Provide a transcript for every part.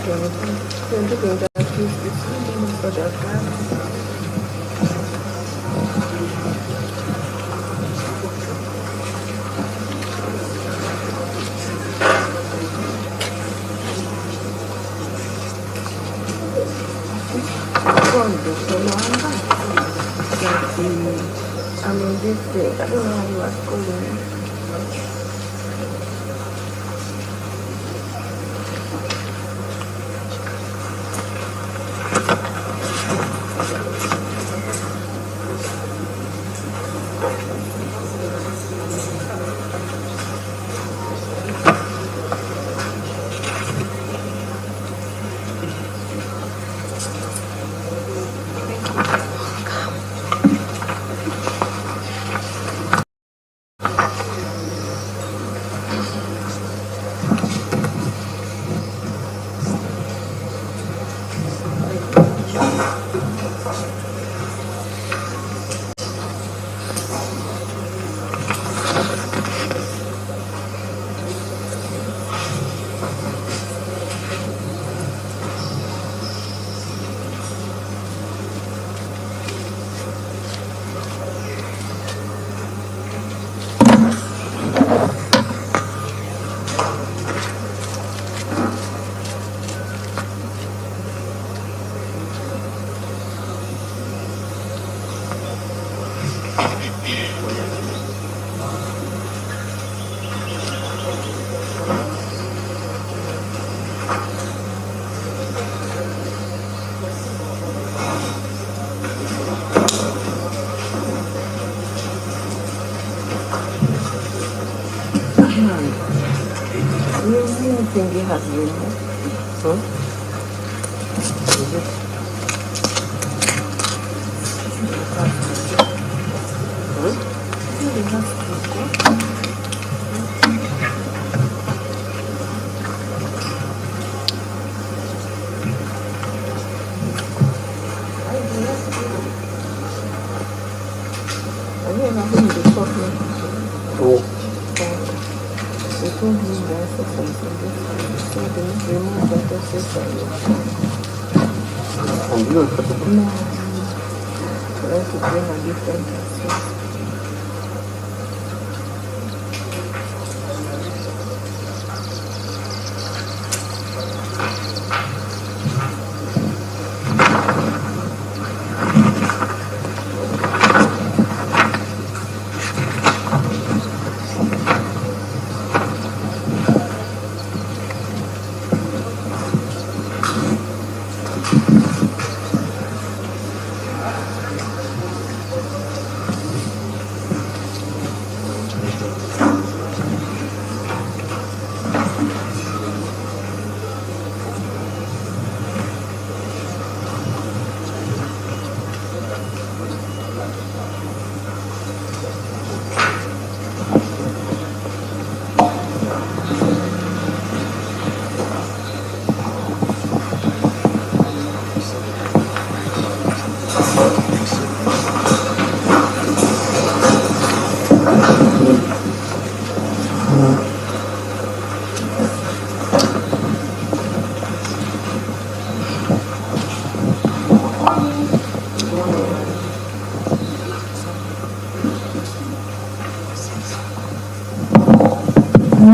I don't know how you are schooling. Has been so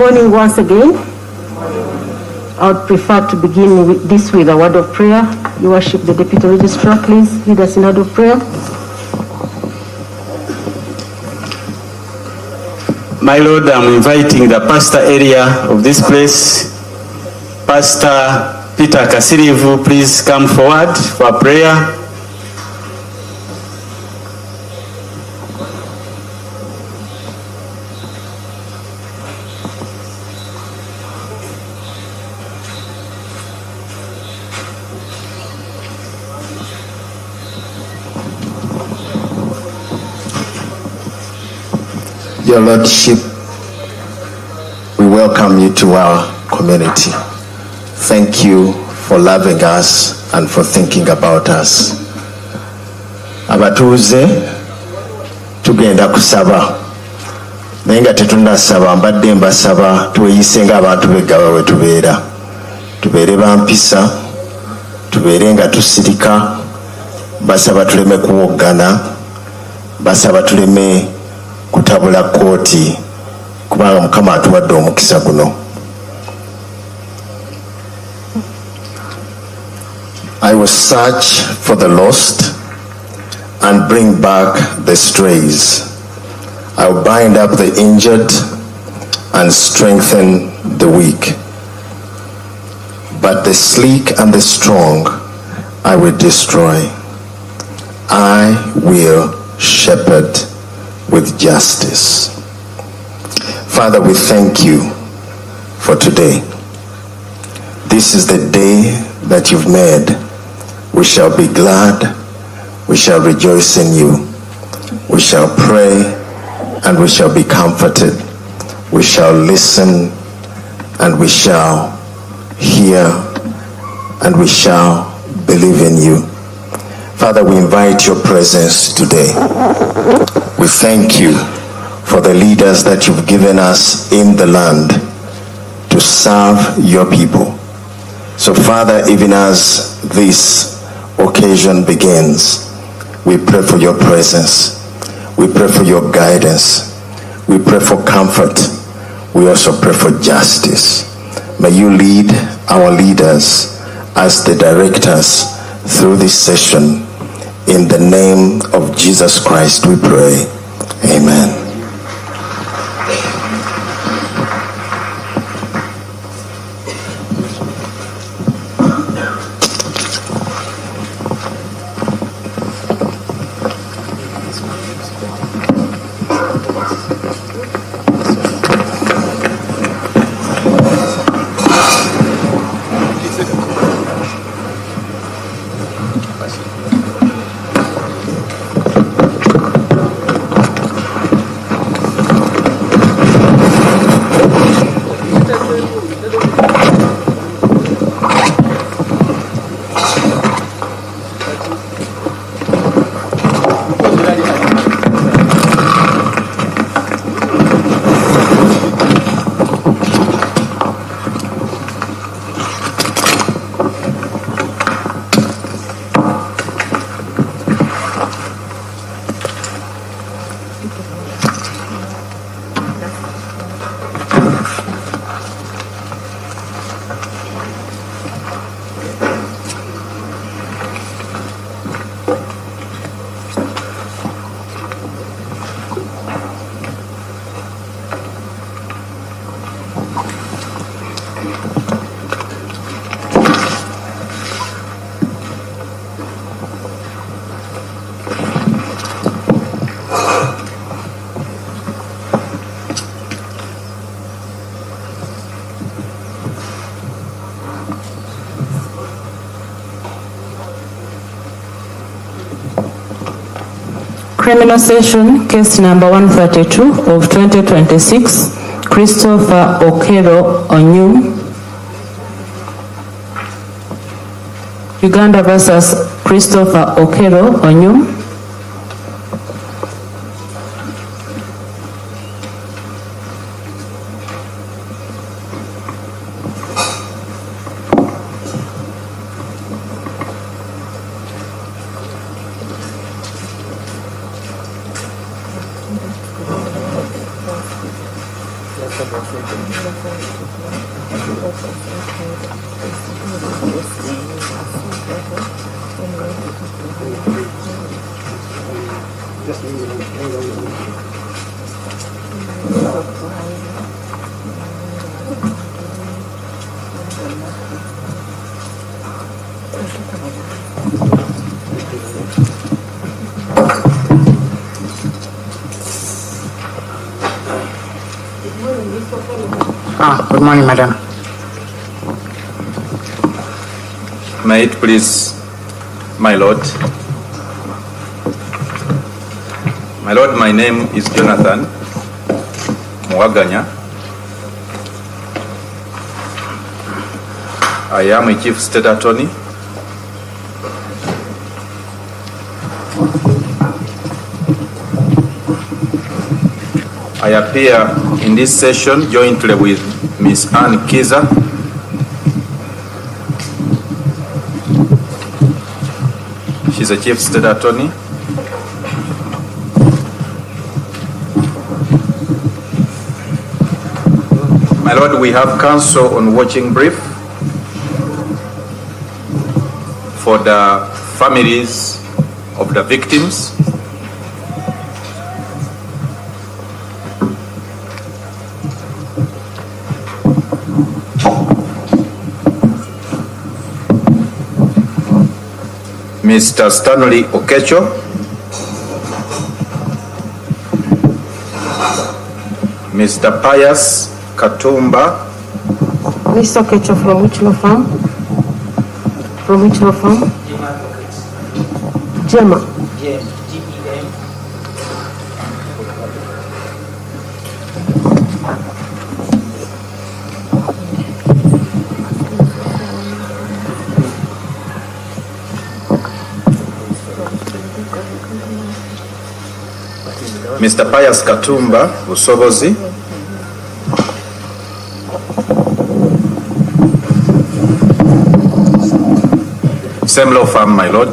morning once again. I would prefer to begin with a word of prayer. Your Worship, the Deputy Registrar, please lead us in a word of prayer. My Lord, I'm inviting the pastor area of this place, Pastor Peter Kasirivu, please come forward for a prayer. Your Lordship, we welcome you to our community. Thank you for loving us and for thinking about us. Abatuuze tugenda kusaba naye nga tetunasaba mbadde mbasaba tweyise ng'abantu b'eggaba bwe tubeera tubeere bampisa, tubeere nga tusirika, basaba tuleme kuwoggana, basaba tuleme kutabula kooti kubanga Mukama atuwadde omukisa guno. I will search for the lost and bring back the strays. I will bind up the injured and strengthen the weak. But the sleek and the strong I will destroy. I will shepherd with justice. Father, we thank you for today. This is the day that you've made. We shall be glad. We shall rejoice in you. We shall pray and we shall be comforted. We shall listen and we shall hear and we shall believe in you. Father, we invite your presence today. We thank you for the leaders that you've given us in the land to serve your people. So Father, even as this occasion begins, we pray for your presence. We pray for your guidance. We pray for comfort. We also pray for justice. May you lead our leaders as the directors through this session. In the name of Jesus Christ we pray. Amen. Criminal Session, case number 132 of 2026, Christopher Okello Onyum. Uganda versus Christopher Okello Onyum. Good morning, madam. May it please, my lord. My lord, my name is Jonathan Mwaganya. I am a chief state attorney. I appear in this session jointly with Ms. Ann Kiza, She's a Chief State Attorney. My Lord, we have counsel on watching brief for the families of the victims. Mr. Stanley Okello, Mr. Pius Katumba. Mr. Okello, from which law firm? From which law firm? Gemma. Mr. Pius Katumba, Busobozi. Same law firm, my Lord.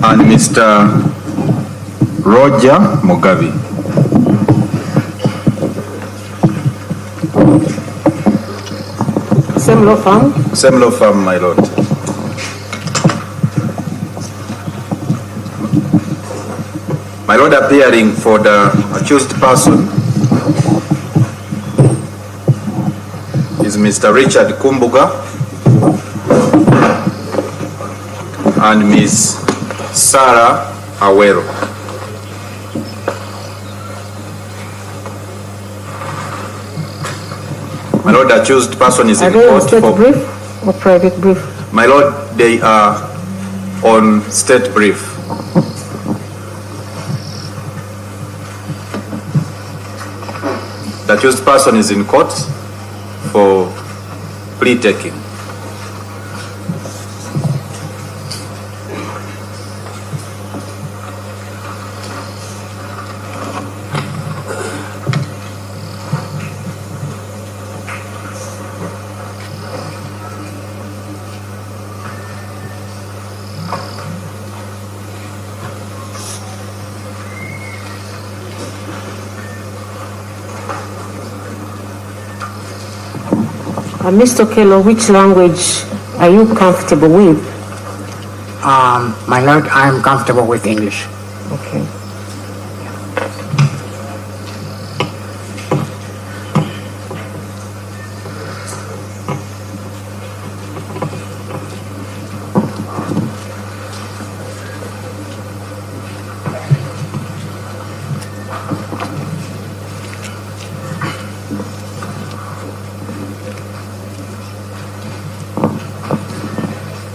And Mr. Roger Mugabe. Same law firm? Same law firm, my Lord. My Lord, appearing for the accused person is Mr. Richard Kumbuga and Ms. Sarah Awero. My Lord, the accused person is in Are they on court state for... brief or private brief? My Lord, they are on state brief. The accused person is in court for plea taking. Mr. Okello, which language are you comfortable with? My Lord, I am comfortable with English. Okay.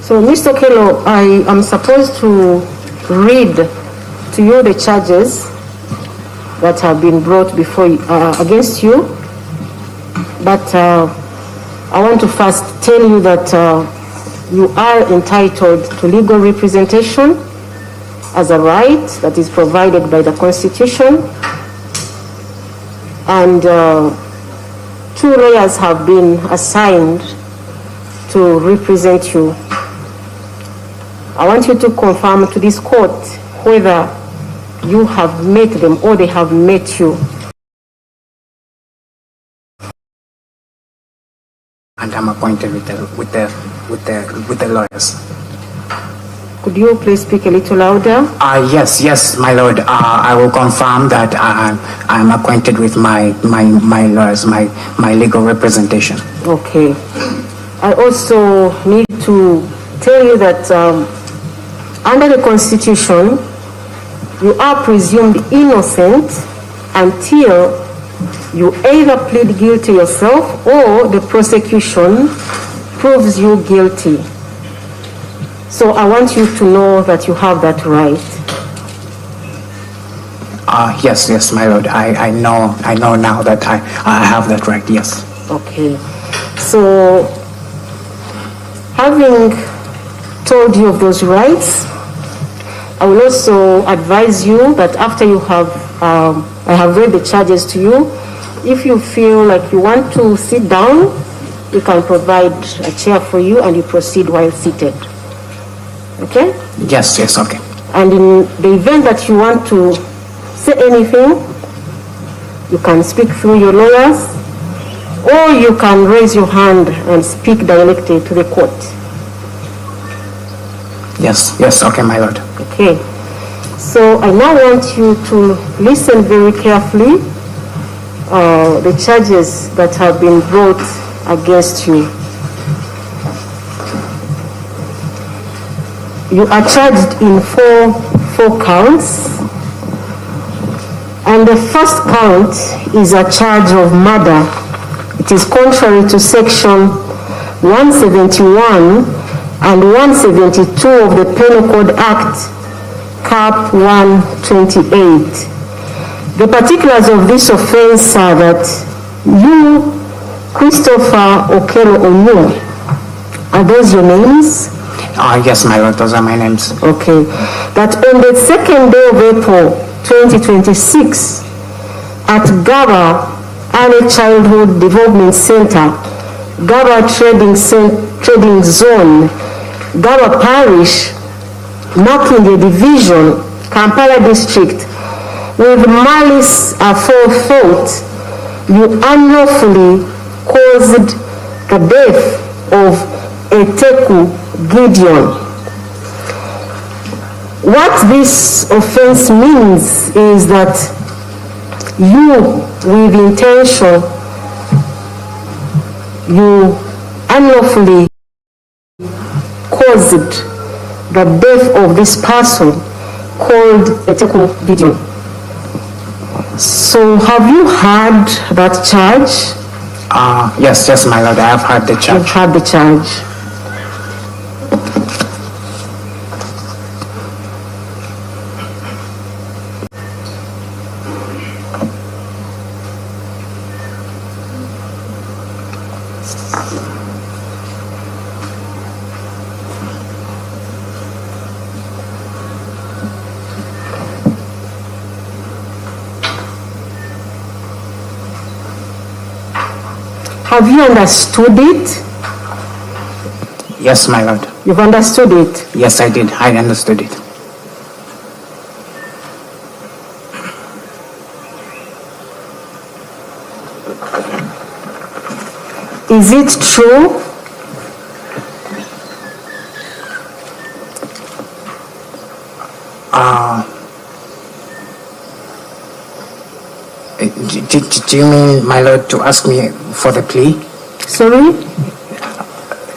So, Mr. Okello, I am supposed to read to you the charges that have been brought before against you, but I want to first tell you that you are entitled to legal representation as a right that is provided by the Constitution, and 2 lawyers have been assigned to represent you. I want you to confirm to this court whether you have met them or they have met you. And I'm appointed with the lawyers. Could you please speak a little louder? Yes, my Lord. I will confirm that I'm acquainted with my lawyers, my legal representation. Okay. I also need to tell you that under the Constitution, you are presumed innocent until you either plead guilty yourself or the prosecution proves you guilty. So I want you to know that you have that right. Yes, my Lord. I know now that I have that right, yes. Okay. So, having told you of those rights, I will also advise you that after you have, I have read the charges to you, if you feel like you want to sit down, we can provide a chair for you and you proceed while seated. Okay? Yes, okay. And in the event that you want to say anything, you can speak through your lawyers, or you can raise your hand and speak directly to the court. Yes, okay, my lord. Okay. So I now want you to listen very carefully the charges that have been brought against you. You are charged in four counts. And the first count is a charge of murder. It is contrary to section 171 and 172 of the Penal Code Act, Cap 128. The particulars of this offense are that you, Christopher Okello Onyo, are those your names? Yes, my lord, those are my names. Okay. That on the 2nd day of April 2026, at Gaba Early Childhood Development Center, Gaba Trading Zone, Gaba Parish, Makindye Division, Kampala District, with malice aforethought, you unlawfully caused the death of Eteku Gideon. What this offense means is that you, with intention, you unlawfully caused the death of this person called Eteku Gideon. So have you heard that charge? Yes, my lord, I have heard the charge. You've heard the charge. Have you understood it? Yes, my lord. You've understood it? Yes, I did. I understood it. Is it true? Do you mean, my lord, to ask me for the plea? Sorry?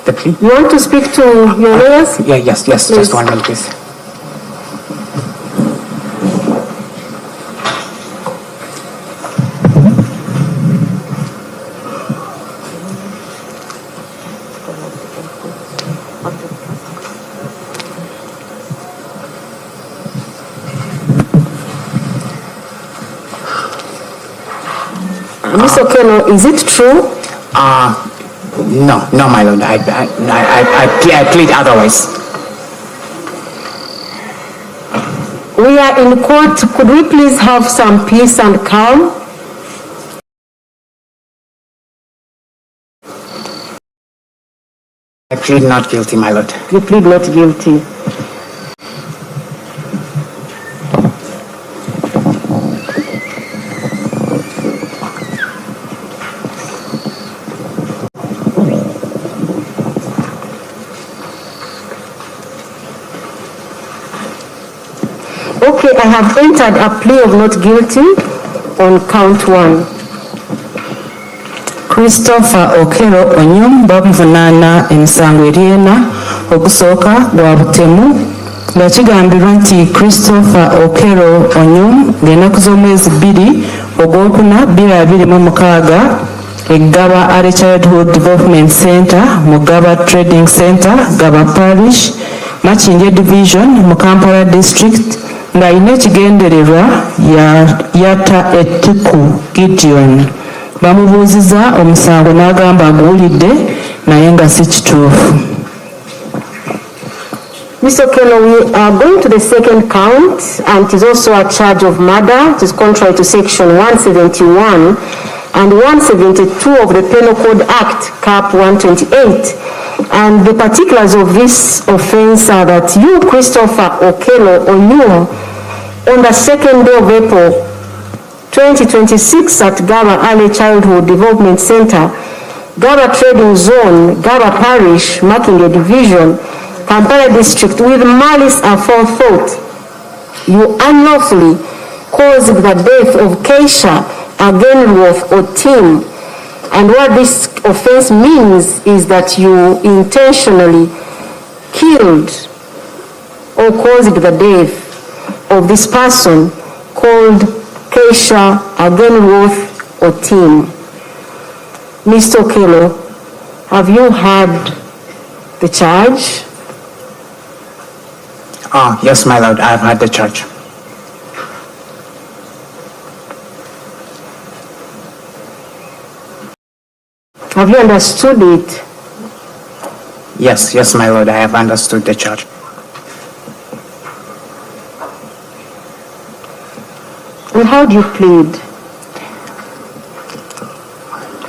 The plea? You want to speak to your lawyers? Yes, Please. just 1 minute, please. Mr. Okello, is it true? No, my lord. I plead otherwise. We are in court. Could we please have some peace and calm? I plead not guilty, my lord. You plead not guilty. Okay, I have entered a plea of not guilty on count 1. Christopher Okello Onyo bamuvunaana emisango ery'ena okusooka gwa butemu nga kigambibwa nti Christopher Okello Onyo ng'ennaku z'omwezi 2 ogwokuna 2026 eggaba Early Childhood Development Center mu Gaba Trading Center Gaba Parish Makindye Division mu Kampala District ng'alina ekigendererwa yatta Eteku Gideon. Bamubuuziza omusango n'agamba aguwulidde naye nga si kituufu. Mr. Okello, we are going to the second count, and it is also a charge of murder. It is contrary to section 171 and 172 of the Penal Code Act, Cap 128. And the particulars of this offense are that you, Christopher Okello Onyum, on the 2nd day of April 2026 at Gaba Early Childhood Development Center, Gaba Trading Zone, Gaba Parish, Makinde Division, Kampala District, with malice aforethought, you unlawfully caused the death of Keisha Agenworth Otim. And what this offense means is that you intentionally killed or caused the death of this person called Keisha Agenworth Otim. Mr. Okello, have you heard the charge? Yes, my lord, I have heard the charge. Have you understood it? Yes, my lord, I have understood the charge. And how do you plead?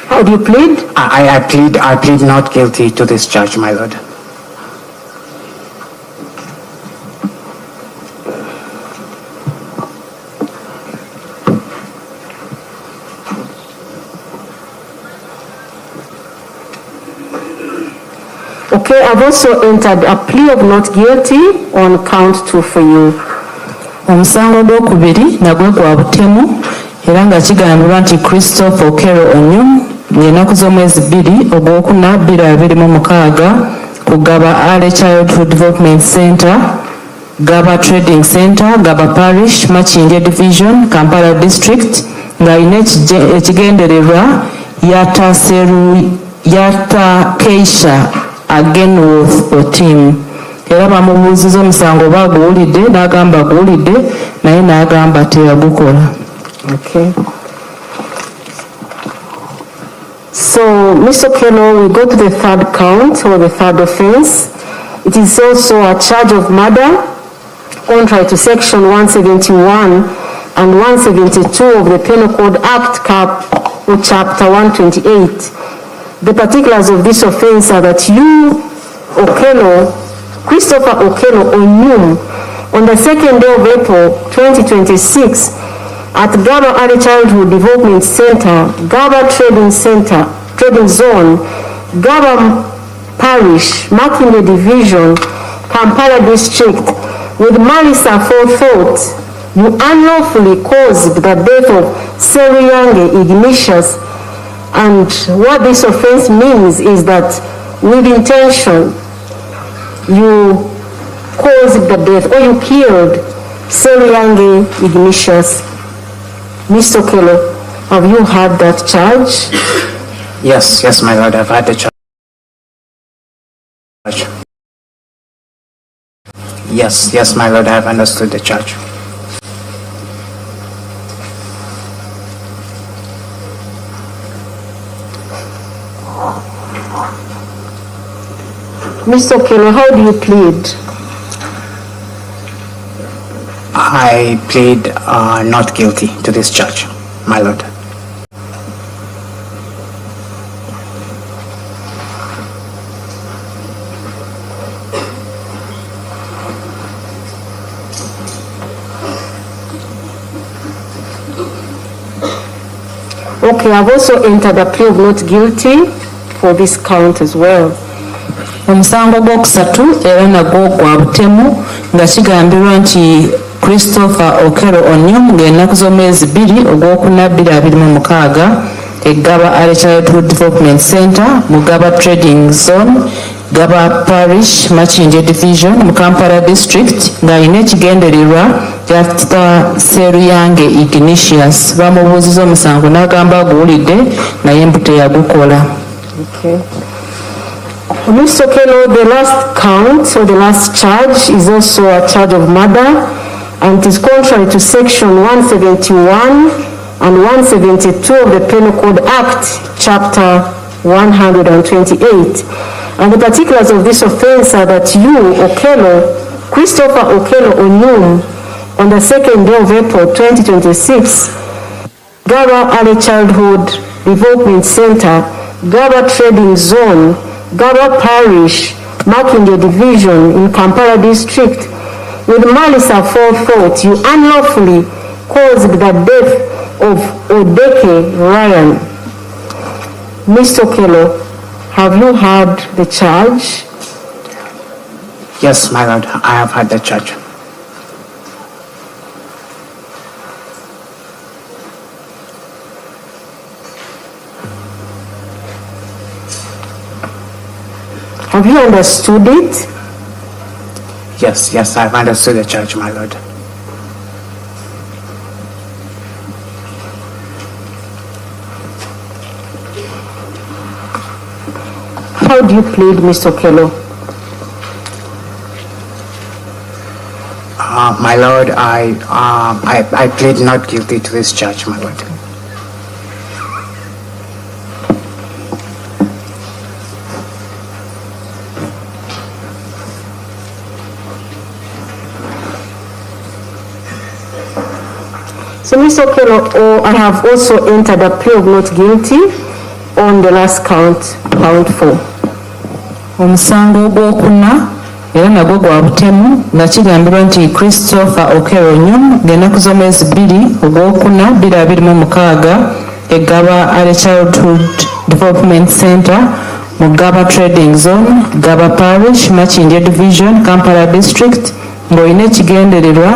How do you plead? I plead not guilty to this charge, my lord. Okay, I've also entered a plea of not guilty on count 2 for you. Omusango gw'okubiri nagwo gwa butemu era nga kigambibwa nti Christopher Okello Onyum ng'ennaku z'omwezi 2 ogwokuna 2026 ku Gaba Early Childhood Development Center, Gaba Trading Center, Gaba Parish, Makinde Division, Kampala District ng'alina ekigendererwa yata Keisha Agenworth Otim. Era bamubuuziza omusango baguwulidde n'agamba guwulidde naye n'agamba teyagukola. Okay. So, Mr. Okello, we go to the third count or the third offense. It is also a charge of murder contrary to section 171 and 172 of the Penal Code Act, Cap or Chapter 128. The particulars of this offense are that you, Christopher Okello Onyum, on the 2nd day of April 2026 at Gaba Early Childhood Development Center, Gaba Trading Zone, Gaba Parish, Makinde Division, Kampala District, with malice aforethought, you unlawfully caused the death of Seriange Ignatius. And what this offense means is that with intention, you caused the death or you killed Seriange Ignatius. Mr. Okello, have you heard that charge? Yes, my lord, I've heard the charge. Yes, my lord, I have understood the charge. Mr. Okello, how do you plead? I plead not guilty to this charge, my lord. Okay, I've also entered a plea of not guilty for this count as well. Omusango gwokusatu era nagwo gwa butemu nga kigambirwa nti Christopher Okello Onyum ng'ennaku z'omwezi 2 ogwokuna 2026 e Gaba Early Childhood Development Center mu Gaba Trading Zone, Gaba Parish, Makinde Division mu Kampala District ng'alina ekigendererwa yata Seriange Ignatius. Bamubuuziza omusango n'agamba aguwulidde naye mbu teyagukola. Okay. Mr. Okello, the last count or the last charge is also a charge of murder, and it is contrary to section 171 and 172 of the Penal Code Act, Chapter 128. And the particulars of this offense are that you, Christopher Okello Onyum, on the 2nd day of April 2026, Gaba Early Childhood Development Center, Gaba Trading Zone, Gaba Parish, Makindye Division in Kampala District. With malice aforethought, you unlawfully caused the death of Odeke Ryan. Mr. Okello, have you heard the charge? Yes, my lord, I have heard the charge. Have you understood it? Yes, I've understood the charge, my lord. How do you plead, Mr. Okello? My lord, I plead not guilty to this charge, my lord. So, Mr. Okello, I have also entered a plea of not guilty on the last count 4. Omusango ogwokuna era nagwo gwa butemu nga kigambibwa nti Christopher Okello ng'ennaku z'omwezi 2 ogwokuna 2026 eGaba Early Childhood Development Center mu Gaba Trading Zone, Gaba Parish, Makindye Division, Kampala District ng'olina ekigendererwa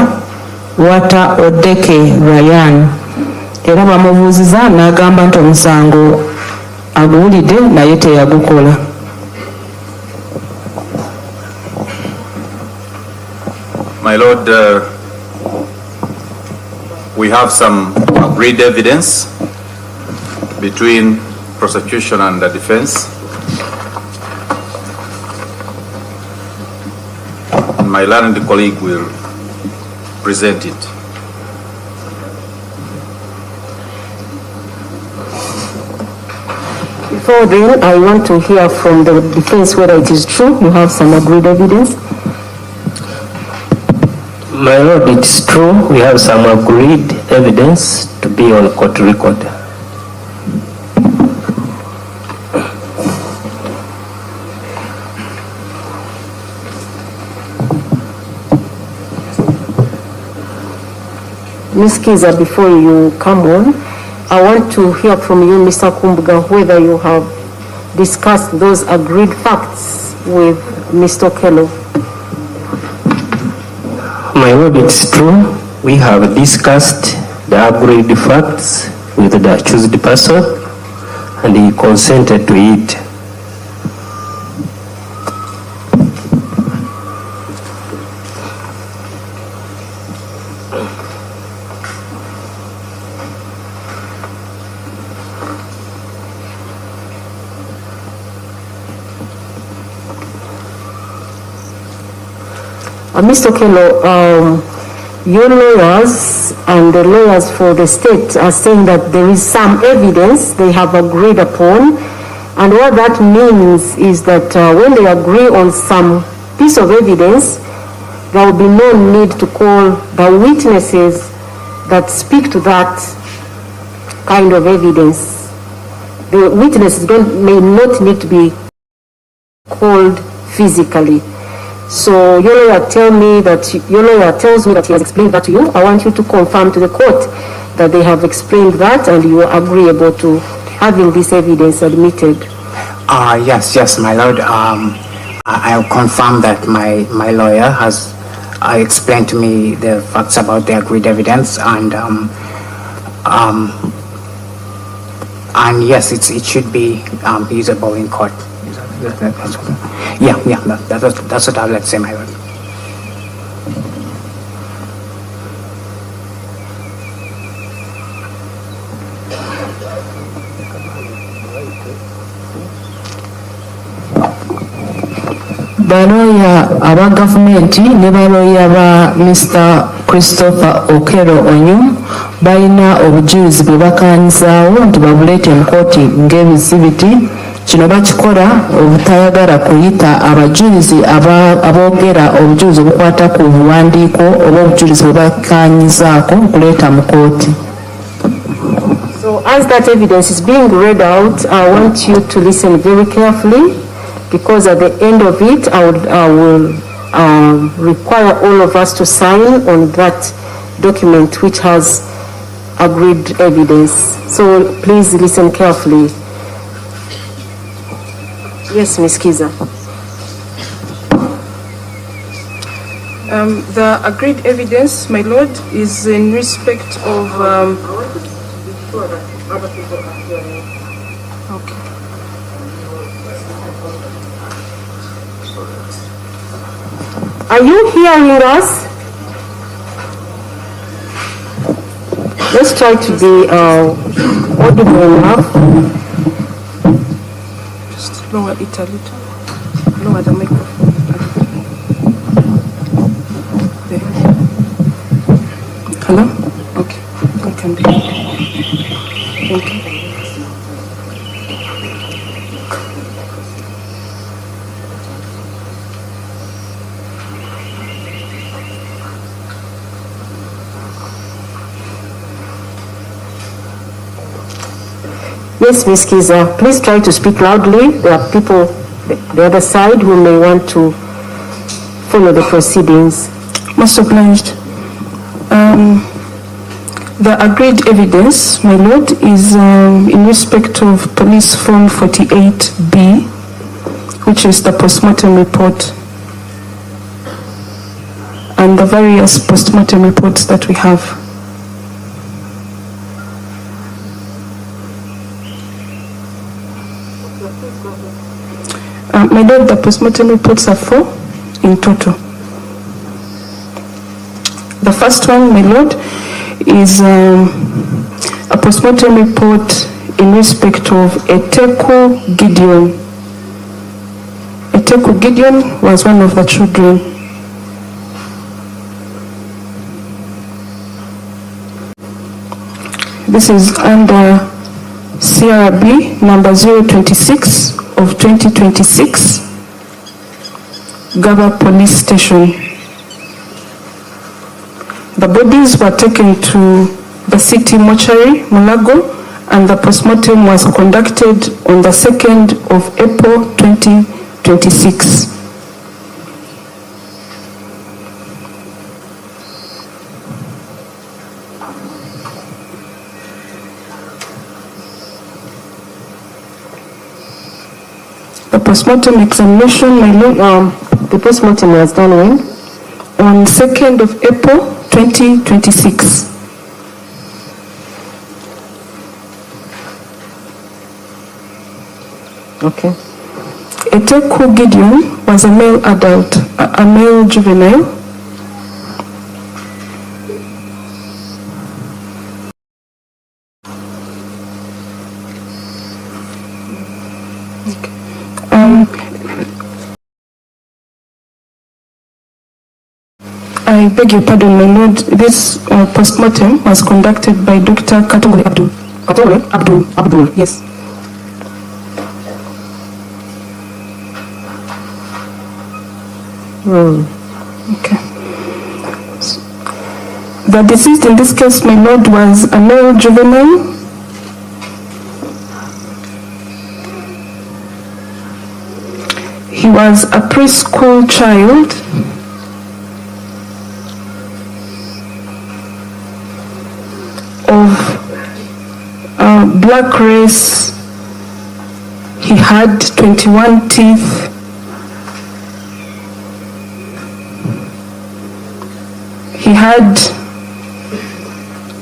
Wata Odeke Ryan. Era bamubuuziza n'agamba nti omusango aguwulidde naye teyagukola. My lord, we have some agreed evidence between prosecution and the defense. My learned colleague will present it. Before then, I want to hear from the defense whether it is true you have some agreed evidence. My lord, it's true. We have some agreed evidence to be on court record. Ms. Kiza, before you come on, I want to hear from you, Mr. Kumbuga, whether you have discussed those agreed facts with Mr. Okello. My lord, it's true. We have discussed the agreed facts with the accused person and he consented to it. Mr. Okello, your lawyers and the lawyers for the state are saying that there is some evidence they have agreed upon, and what that means is that when they agree on some piece of evidence, there will be no need to call the witnesses that speak to that kind of evidence. The witnesses may not need to be called physically. So your lawyer tells me that he has explained that to you. I want you to confirm to the court that they have explained that and you are agreeable to having this evidence admitted. Yes, my lord. I'll confirm that my lawyer has explained to me the facts about the agreed evidence, and yes, it should be usable in court. That's what I'll say, my lord. Baloya aba gavumenti ne baloya ba Mr. Christopher Okello Onyum balina obujulizi bwe bakanyizaawo nti babuleete mu kooti ng'ebizibiti. Kino bakikola obutayagala kuyita abajulizi aboogera obujulizi obukwata ku buwandiiko oba obujulizi bwe bakanyizaako okuleeta mu kooti. So as that evidence is being read out, I want you to listen very carefully, because at the end of it, I will require all of us to sign on that document which has agreed evidence. So please listen carefully. Yes, Ms. Kiza. The agreed evidence, my lord, is in respect of... Okay. Are you hearing us? Let's try to be audible enough. Just lower it a little. Lower the microphone. There. Hello? Okay. I can do it. Thank you. Yes, Ms. Kiza, please try to speak loudly. There are people the other side who may want to follow the proceedings. Most obliged. The agreed evidence, my lord, is in respect of police form 48B, which is the postmortem report, and the various postmortem reports that we have. My lord, the postmortem reports are 4 in total. The first one, my lord, is a postmortem report in respect of Eteku Gideon. Eteku Gideon was one of the children. This is under CRB number 026 of 2026, Gaba Police Station. The bodies were taken to the city mortuary, Mulago, and the postmortem was conducted on the 2nd of April 2026. The postmortem examination, my lord, the postmortem was done when? On 2nd of April 2026. Okay. Eteku Gideon was a male adult, a male juvenile. I beg your pardon, my lord. This postmortem was conducted by Dr. Katongole Abdul. Katongole Abdul, yes. Okay. The deceased in this case, my lord, was a male juvenile. He was a preschool child. Of black race. He had 21 teeth. He had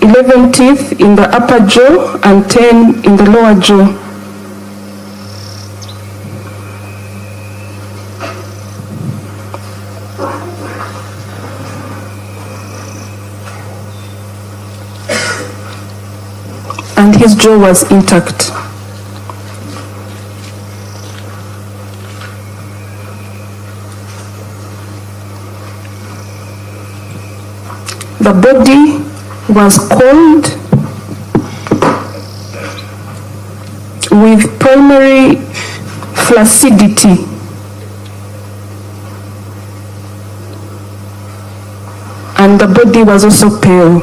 11 teeth in the upper jaw and 10 in the lower jaw. And his jaw was intact. The body was cold with primary flaccidity. And the body was also pale.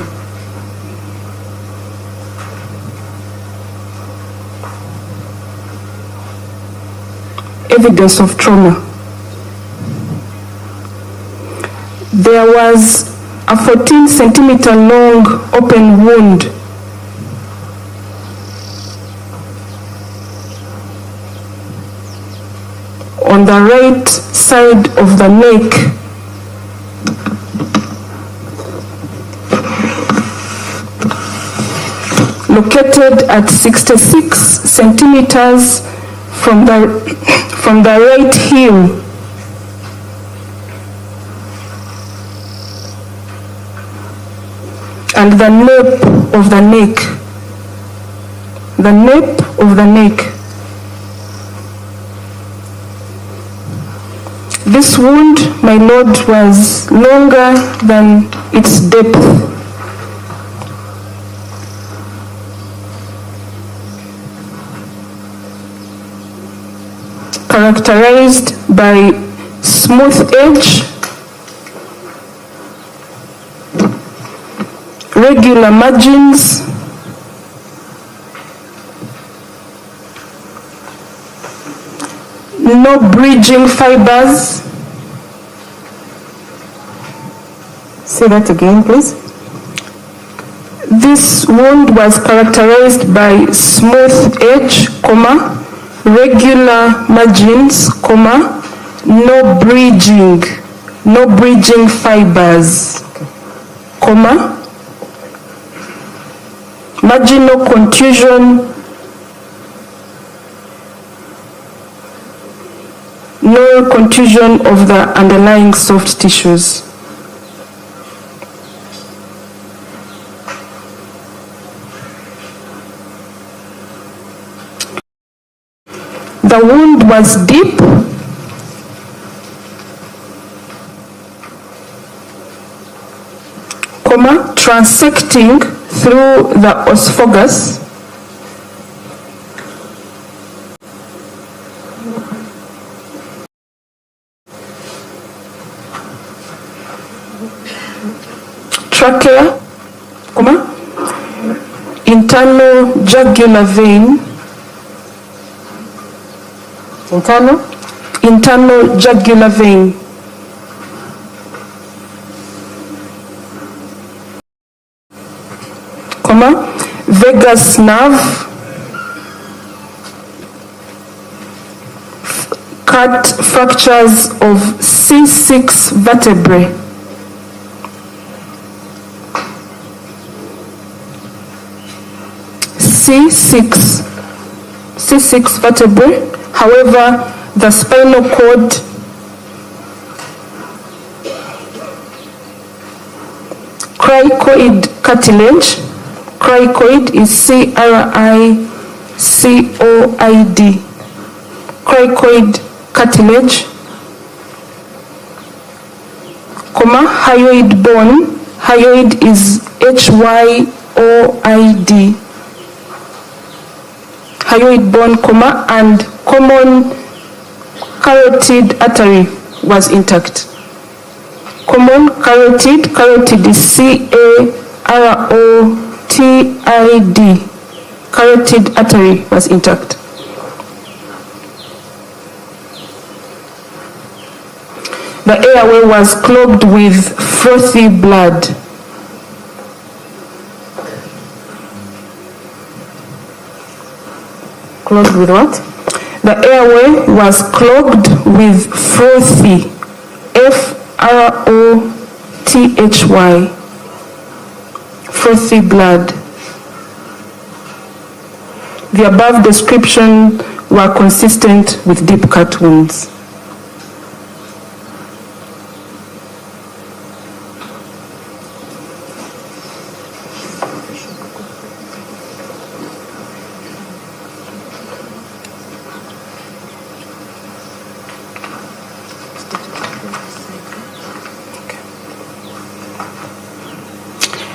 evidence of trauma. There was a 14-centimeter long open wound on the right side of the neck, located at 66 centimeters from the right heel. And the nape of the neck. The nape of the neck. This wound, my lord, was longer than its depth. Characterized by smooth edge, regular margins, no bridging fibers. Say that again, please. This wound was characterized by smooth edge, comma, regular margins, comma, no bridging fibers, comma, marginal contusion, no contusion of the underlying soft tissues. The wound was deep, comma, transecting through the esophagus, trachea, comma, internal jugular vein, internal jugular vein, comma, vagus nerve, cut fractures of C6 vertebrae, C6 vertebrae. However, the spinal cord cricoid cartilage, cricoid is C-R-I-C-O-I-D, cricoid cartilage, comma, hyoid bone, hyoid is H-Y-O-I-D, hyoid bone, comma, and common carotid artery was intact. Common carotid is C-A-R-O-T-I-D, carotid artery was intact. The airway was clogged with frothy blood. Clogged with what? The airway was clogged with frothy, F-R-O-T-H-Y, frothy blood. The above description were consistent with deep cut wounds.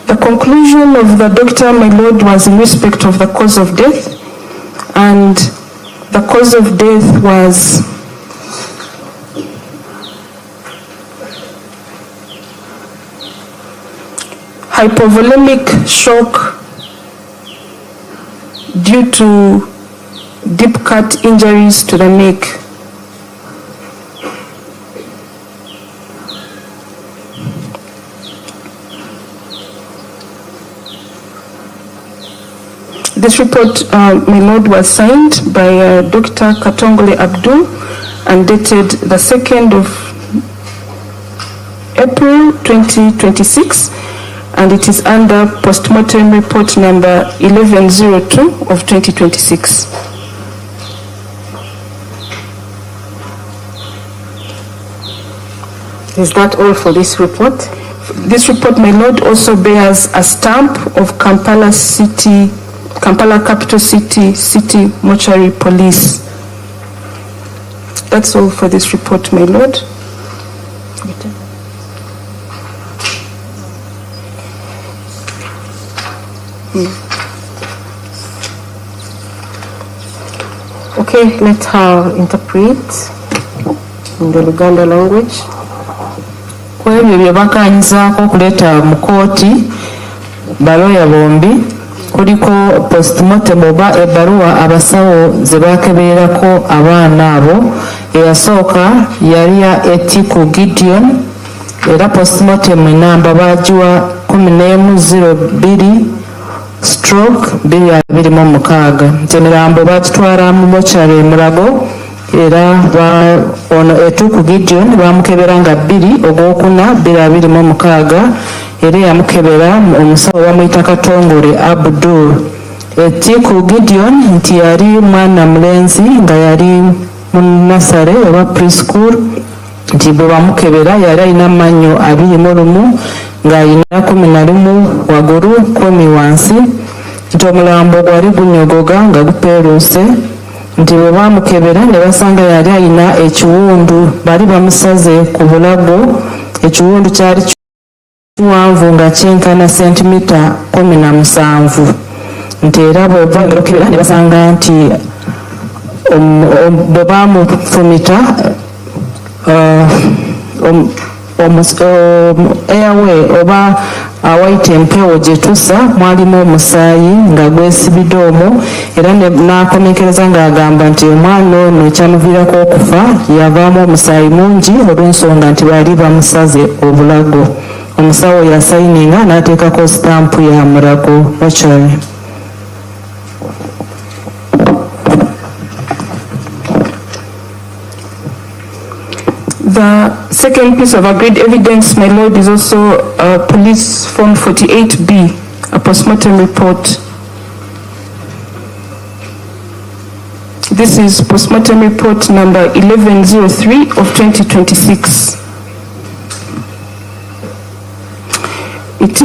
The conclusion of the doctor, my lord, was in respect of the cause of death, and the cause of death was hypovolemic shock due to deep cut injuries to the neck. This report, my lord, was signed by Dr. Katongole Abdul and dated the 2nd of April 2026, and it is under postmortem report number 1102 of 2026. Is that all for this report? This report, my lord, also bears a stamp of Kampala Capital City Mortuary Police. That's all for this report, my lord. Okay, let her interpret in the Luganda language. Kwebyo bye bakanyizaako okuleeta mu kooti baloya bombi kuliko postmortem oba ebbaluwa abasawo ze baakebererako abaana abo. Eyasooka yali ya Etiku Gideon era postmortem enamba baagiwa 1102/2026. Emirambo baagitwala mu mochari e Mulago era ono Etiku Gideon baamukebera nga 2/4/2026 era yamukebera omusawo bamuyita Katongole Abdul. Etiku Gideon nti yali mwana mulenzi nga yali mu nasare oba preschool, nti bwe bamukebera yali alina amannyo 21 ng'alina 11 waggulu 10 wansi, nti omulambo gwali gunyogoga nga gupeeruuse, nti bwe baamukebera ne basanga yali alina ekiwundu, bali bamusaze ku bulago. Ekiwundu kyali kiwanvu nga kyenkana sentimita 17, nti era bw'ova okebera ne basanga nti bwe baamufumita airway oba awayita empewo gye tussa mwalimu omusaayi nga gwesibidde omwo, era n'akomekereza ng'agamba nti omwana ono ekyamuviirako okufa yavaamu omusaayi mungi olw'ensonga nti baali bamusaze obulago. Omusawo yasayininga n'ateekako sitampu ya Mulago Mortuary. The second piece of agreed evidence, my lord, is also police form 48B, a postmortem report. This is postmortem report number 1103 of 2026. It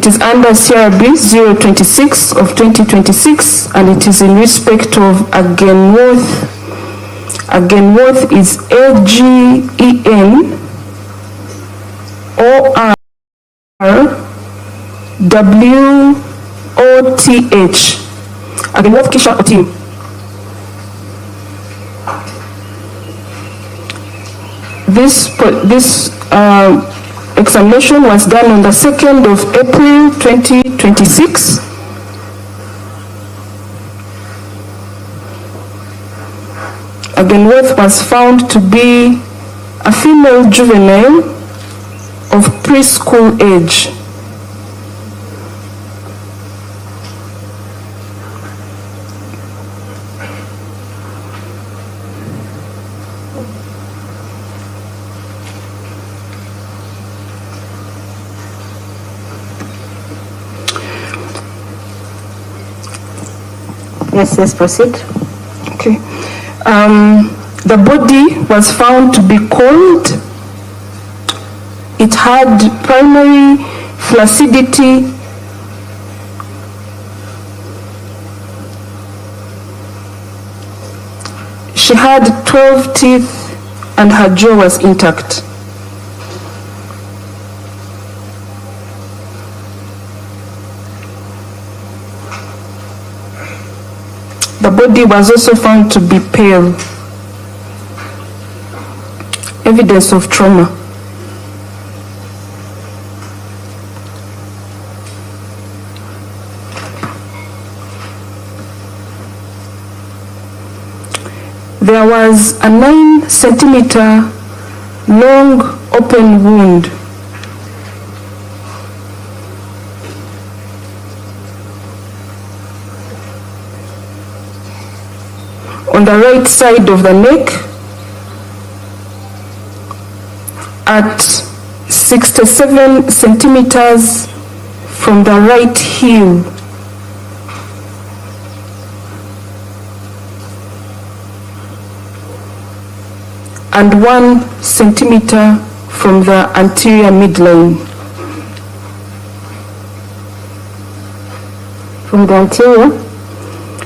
is under CRB 026 of 2026, and it is in respect of Agenworth. Agenworth is AGENORWOTH. Agenworth Kisha Otim. This examination was done on the 2nd of April 2026. Agenworth was found to be a female juvenile of preschool age. Yes, proceed. Okay. The body was found to be cold. It had primary flaccidity. She had 12 teeth and her jaw was intact. The body was also found to be pale. Evidence of trauma. There was a 9-centimeter long open wound. on the right side of the neck, at 67 centimeters from the right heel, and 1 centimeter from the anterior midline. From the anterior?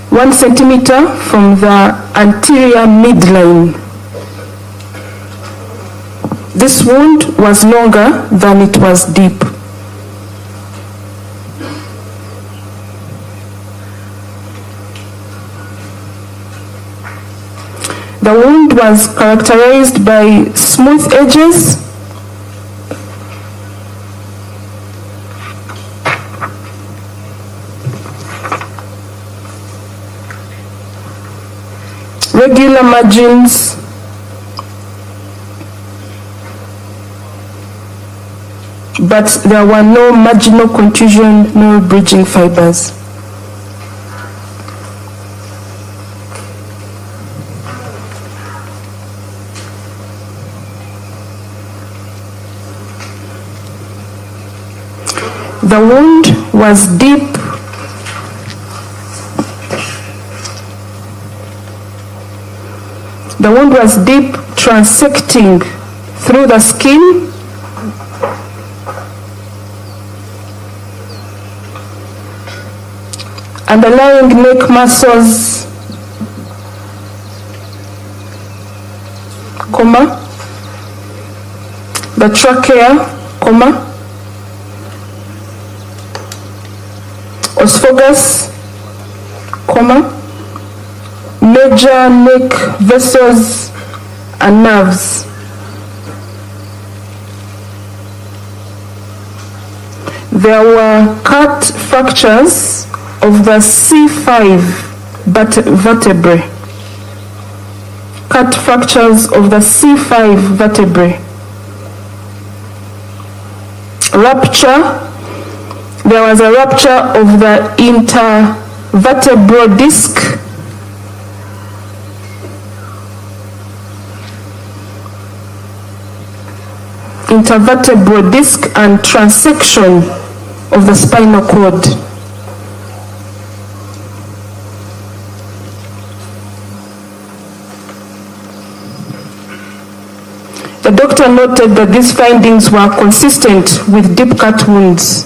1 centimeter from the anterior midline. This wound was longer than it was deep. The wound was characterized by smooth edges, regular margins, but there were no marginal contusion nor bridging fibers. The wound was deep. The wound was deep, transecting through the skin, underlying neck muscles, comma, the trachea, comma, esophagus, comma, major neck vessels and nerves. There were cut fractures of the C5 vertebrae. Cut fractures of the C5 vertebrae. Rupture. There was a rupture of the intervertebral disc. Intervertebral disc and transection of the spinal cord. The doctor noted that these findings were consistent with deep cut wounds.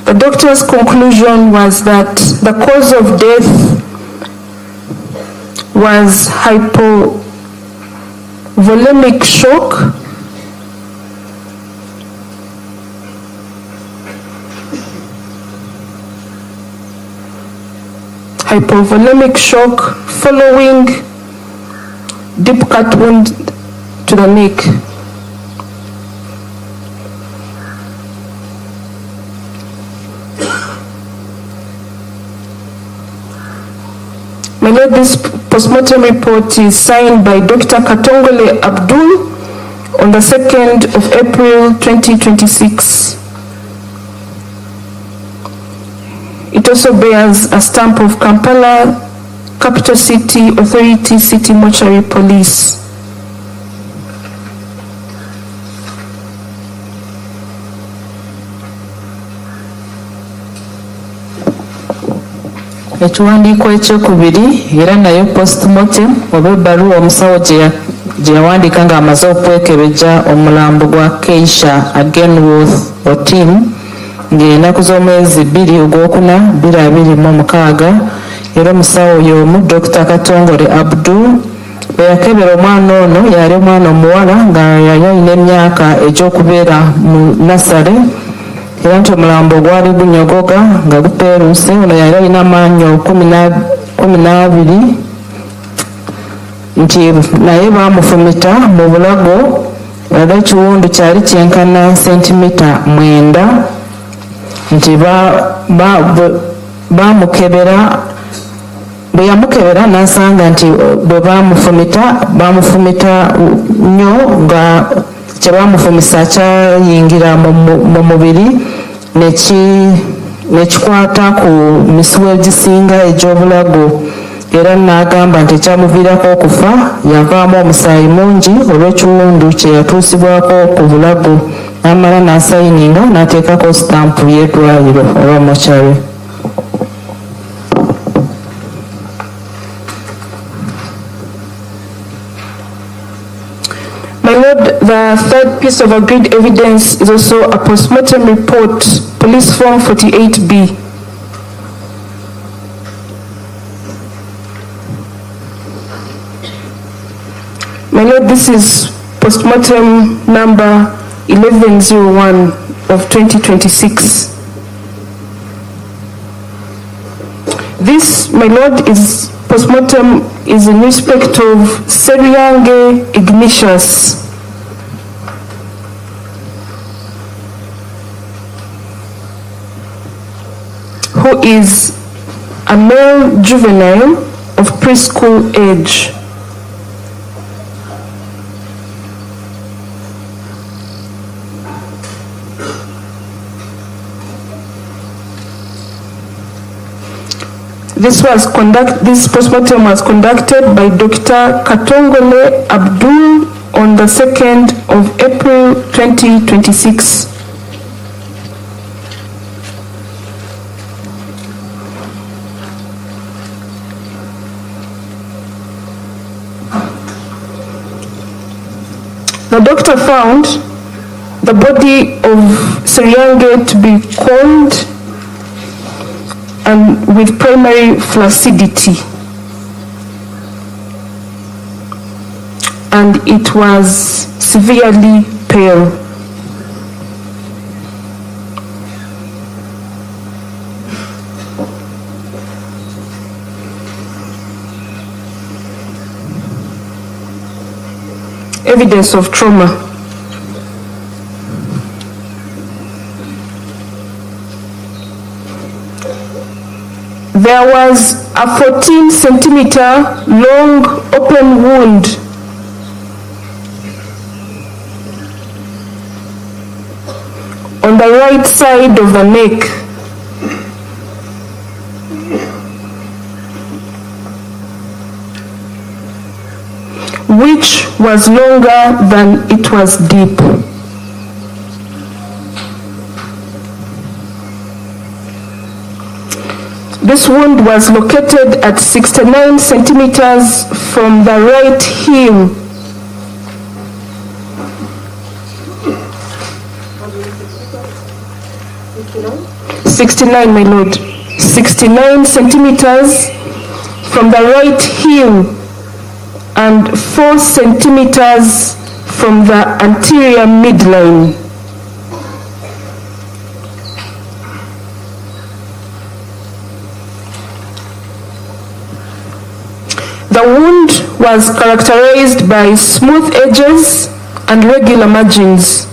The doctor's conclusion was that the cause of death was hypovolemic shock, following deep cut wound to the neck. This postmortem report is signed by Dr. Katongole Abdul on the 2nd of April 2026. It also bears a stamp of Kampala Capital City Authority City Mortuary Police. Ekiwandiiko ekyokubiri era nayo postmortem oba ebbaluwa omusawo gye yawandiika ng'amaze okwekebejja omulambo gwa Keisha Agenworth Otim ng'ennaku z'omwezi 2 ogwokuna 2026 era omusawo oyo omu Dr. Katongole Abdul bwe yakebera omwana ono yali omwana omuwala nga yali alina emyaka egy'okubeera mu nasale era nti omulambo gwali gunyogoga nga gupeeruse ono yali alina amaanyi 12 nti naye baamufumita mu bulago era ekiwundu kyali kyenkana sentimita 9 nti bamukebera bwe yamukebera n'asanga nti bwe bamufumita nnyo nga kye bamufumisa kyayingira mu mubiri nekikwata ku misiwa egisinga egy'obulago era n'agamba nti ekyamuviirako okufa yavaamu omusaayi mungi olw'ekiwundu kye yatuusibwako ku bulago n'amala n'asayininga n'ateekako sitampu y'eddwaliro oba mokyare. My Lord, the third piece of agreed evidence is also a postmortem report, Police Form 48B. My Lord, this is postmortem number 1101 of 2026. This, my Lord, is postmortem is in respect of Seryange Ignatius, who is a male juvenile of preschool age. This postmortem was conducted by Dr. Katongole Abdul on the 2nd of April 2026. The doctor found the body of Seryange to be cold and with primary flaccidity, and it was severely pale. Evidence of trauma. There was a 14-centimeter long open wound on the right side of the neck, which was longer than it was deep. This wound was located at 69 centimeters from the right heel. My Lord. 69 centimeters from the right heel and 4 centimeters from the anterior midline. The wound was characterized by smooth edges and regular margins.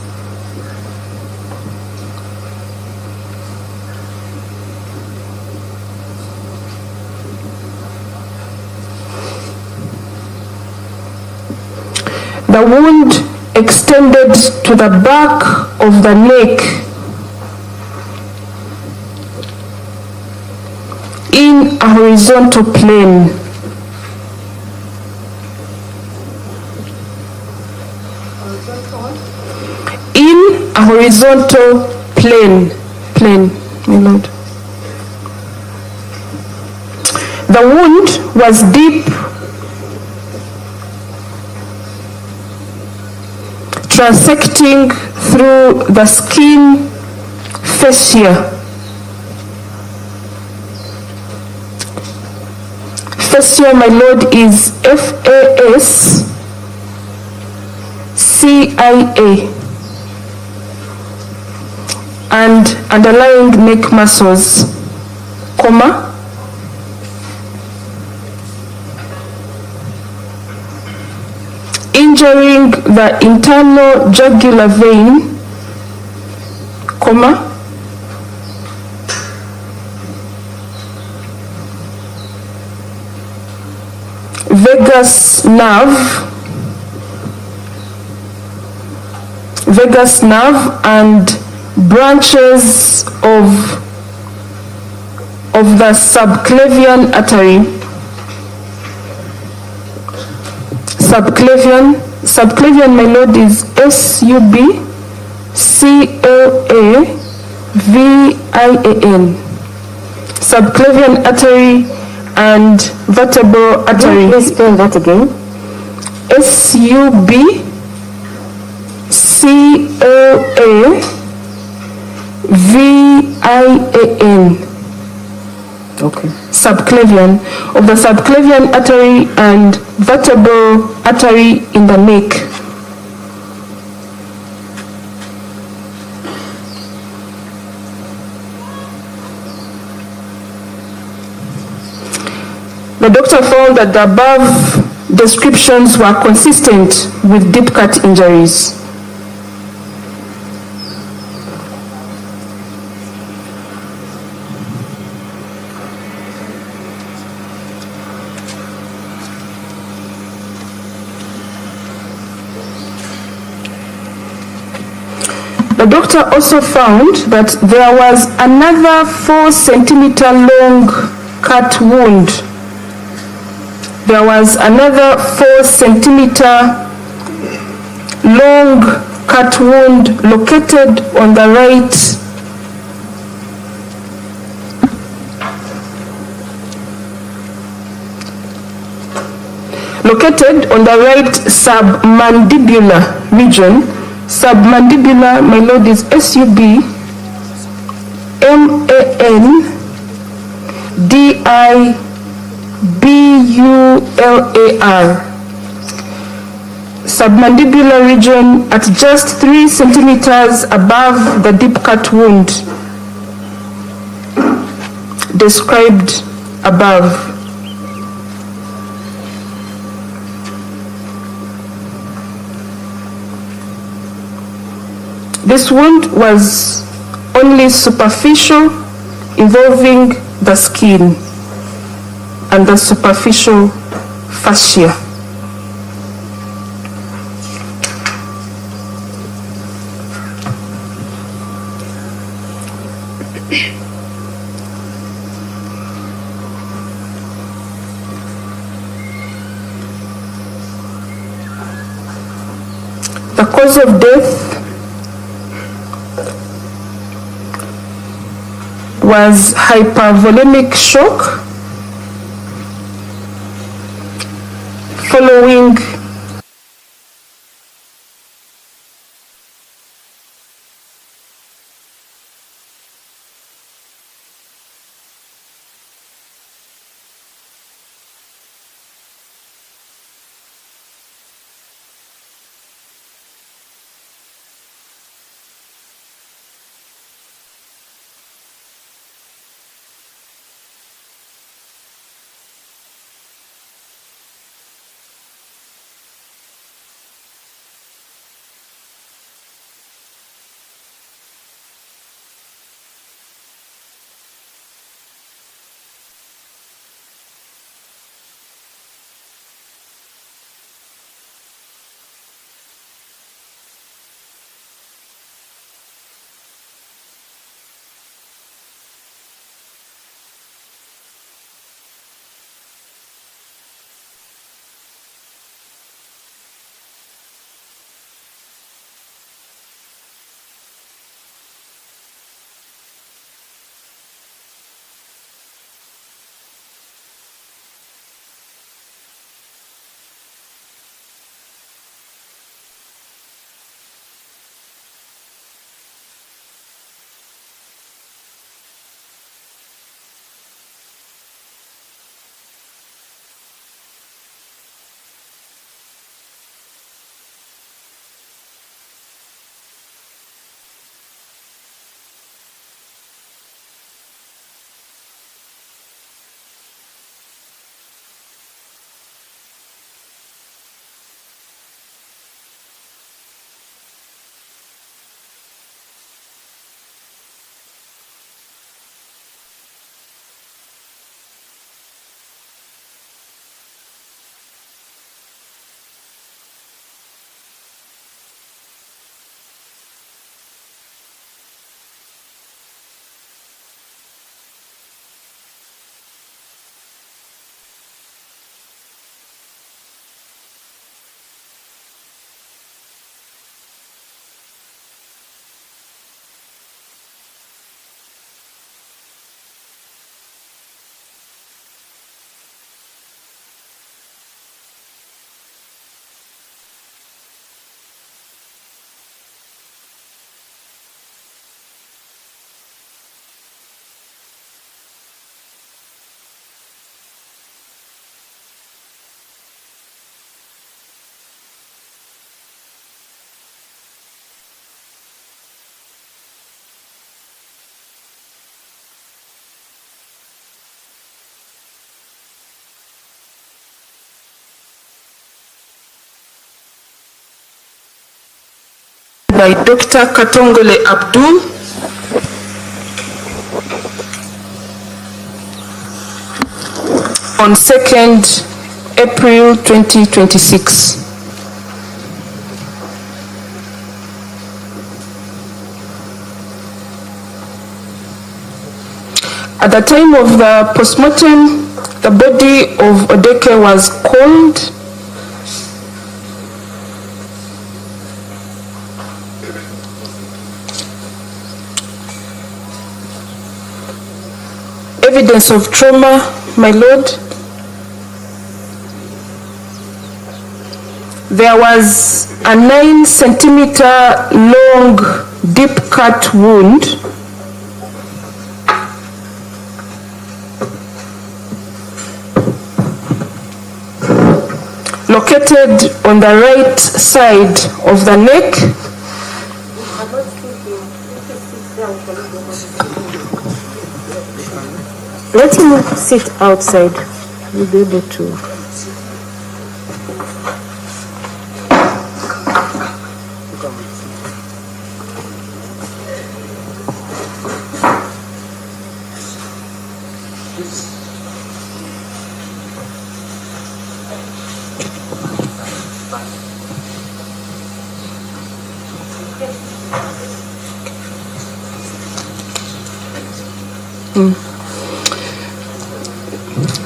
The wound extended to the back of the neck in a horizontal plane. In a horizontal plane, my Lord. The wound was deep, transecting through the skin fascia. Fascia, my Lord, is FASCIA, and underlying neck muscles, comma, injuring the internal jugular vein, comma, vagus nerve and branches of the subclavian artery. Subclavian, my lord, is SUB CLAVIAN. Subclavian artery and vertebral artery. Please spell that again. SUB CLAVIAN. Okay. Subclavian, of the subclavian artery and vertebral artery in the neck. The doctor found that the above descriptions were consistent with deep cut injuries. The doctor also found that there was another 4-centimeter long cut wound. There was another 4-centimeter long cut wound located on the right submandibular region. Submandibular, my lord, is SUB MANDIBULAR. Submandibular region at just 3 centimeters above the deep cut wound described above. This wound was only superficial, involving the skin and the superficial fascia. The cause of death was hypervolemic shock following by Dr. Katongole Abdul. On 2nd April 2026. At the time of the postmortem, the body of Odeke was cold. Evidence of trauma, my lord. There was a 9-centimeter long deep cut wound located on the right side of the neck. Let him sit outside. You'll be able to.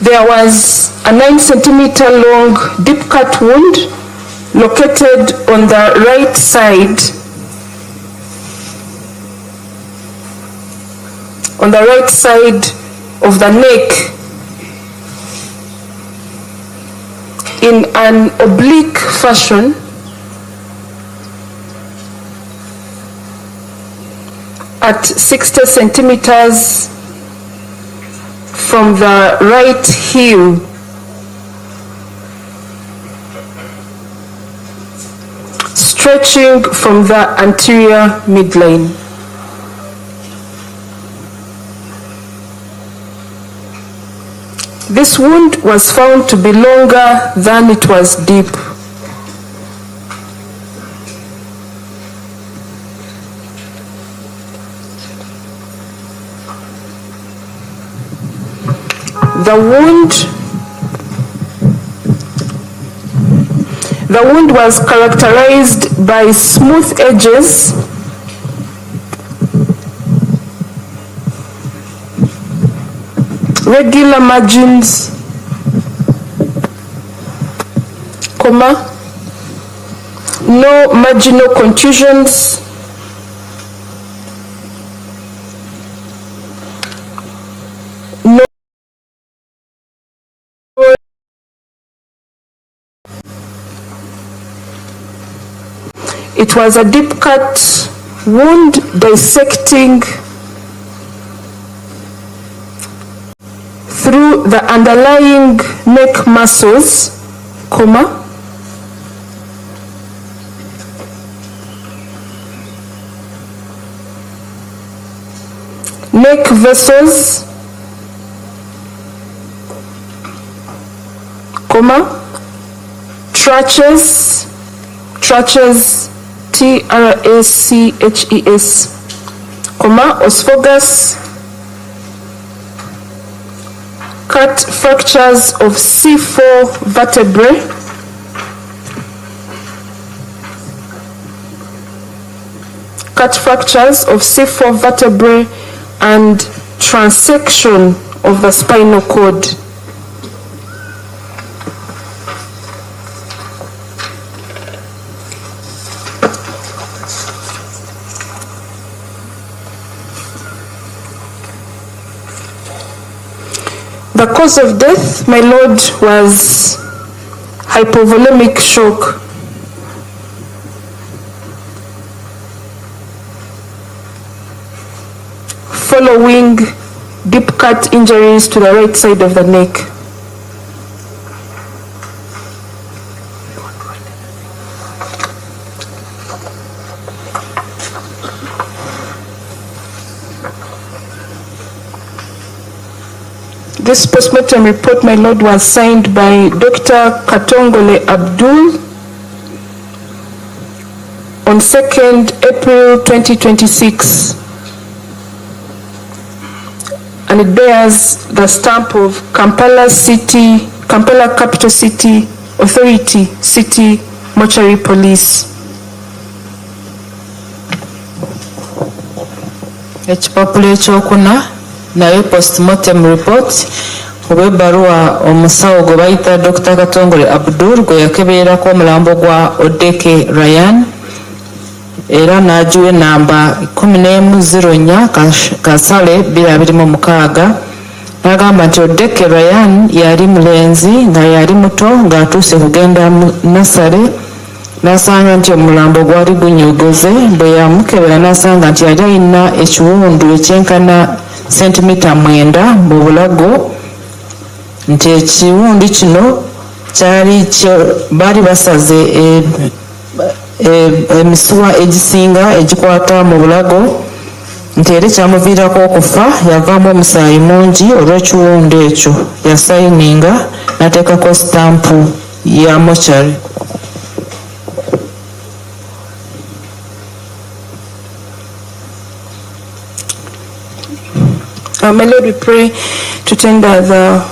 There was a 9-centimeter long deep cut wound located on the right side of the neck in an oblique fashion at 60 centimeters from the right heel stretching from the anterior midline. This wound was found to be longer than it was deep. The wound was characterized by smooth edges, regular margins, no marginal contusions, It was a deep cut wound dissecting through the underlying neck muscles, neck vessels, trachea, TRACHES, esophagus, cut fractures of C4 vertebrae, and transection of the spinal cord. The cause of death, my lord, was hypovolemic shock. Following deep cut injuries to the right side of the neck. This postmortem report, my lord, was signed by Dr. Katongole Abdul, on 2nd April 2026. And it bears the stamp of Kampala Capital City Authority, City Mortuary Police. Ekipapula ekyokuna naye postmortem report obw'ebbaluwa omusawo gwe bayita Dr. Katongole Abdul gwe yakebererako omulambo gwa Odeke Ryan era n'agiwa enamba 1104 Kasale 2026 n'agamba nti Odeke Ryan yali mulenzi nga yali muto ng'atuuse kugenda mu nasale n'asanga nti omulambo gwali gunyogoze bwe yamukebera n'asanga nti yali alina ekiwundu ekyenkana sentimita 9 mu bulago nti ekiwundu kino kyali baali basaze emisuwa egisinga egikwata mu bulago nti era kyamuviirako okufa yavaamu omusaayi mungi olw'ekiwundu ekyo yasayininga n'ateekako sitampu ya mochari. My Lord, we pray to tender the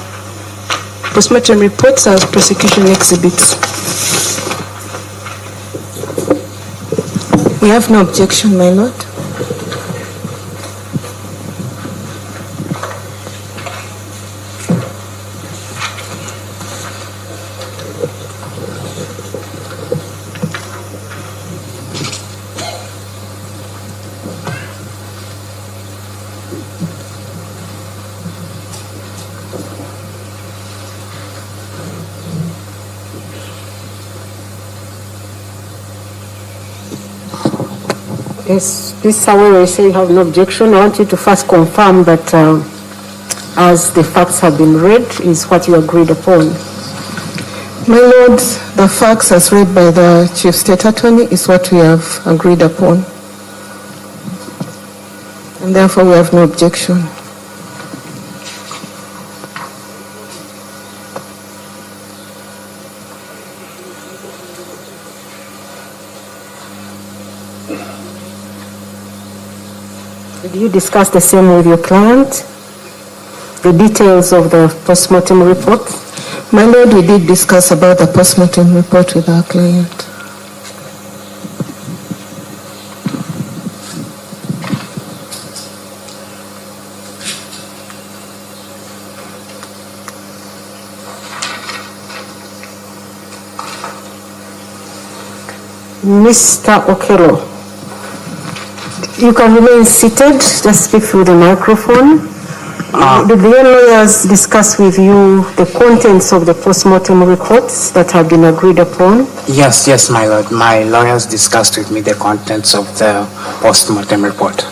postmortem reports as prosecution exhibits. We have no objection, my Lord. Yes, this however, you say you have no objection. I want you to first confirm that as the facts have been read is what you agreed upon. My Lord, the facts as read by the Chief State Attorney is what we have agreed upon. And therefore we have no objection. Did you discuss the same with your client? The details of the postmortem report? My Lord, we did discuss about the postmortem report with our client. Mr. Okello, you can remain seated, just speak through the microphone. Did your lawyers discuss with you the contents of the postmortem reports that have been agreed upon? Yes, my lord. My lawyers discussed with me the contents of the postmortem report.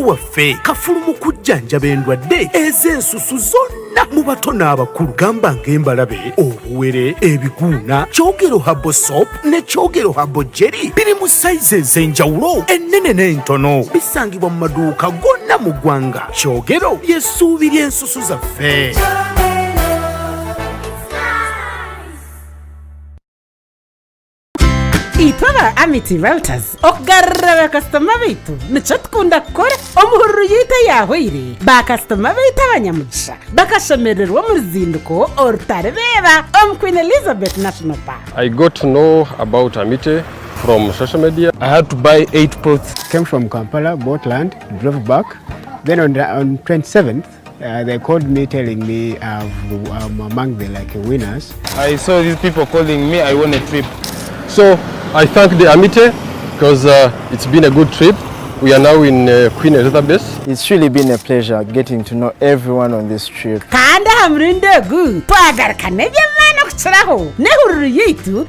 omulangizi waffe kafulu mu kujjanjaba endwadde ez'ensusu zonna mu bato n'abakulu gamba ng'embalabe obuwere ebiguuna kyogero habo soap ne kyogero habo jerry biri mu sayizi ez'enjawulo ennene n'entono bisangibwa mu maduuka gonna mu ggwanga kyogero ly'essuubi ly'ensusu zaffe. Itwaba Amity Realtors okugarra bakasitoma baitu nicyo tukunda kukora omuhururu yahwire bakasitoma baitu abanyamugisha bakashemererwa mu ruzinduko orutarebera Queen Elizabeth National Park. I got to know about Amity from social media. I had to buy 8 plots. Came from Kampala, bought land, drove back. Then on 27th, they called me telling me I'm among the winners. I saw these people calling me, I won a trip. So I thank the Amity because it's been a good trip. We are now in Queen Elizabeth. It's really been a pleasure getting to know everyone on this trip. Kanda hamrindegu twagarukane by'amana kuchiraho nehururu yitu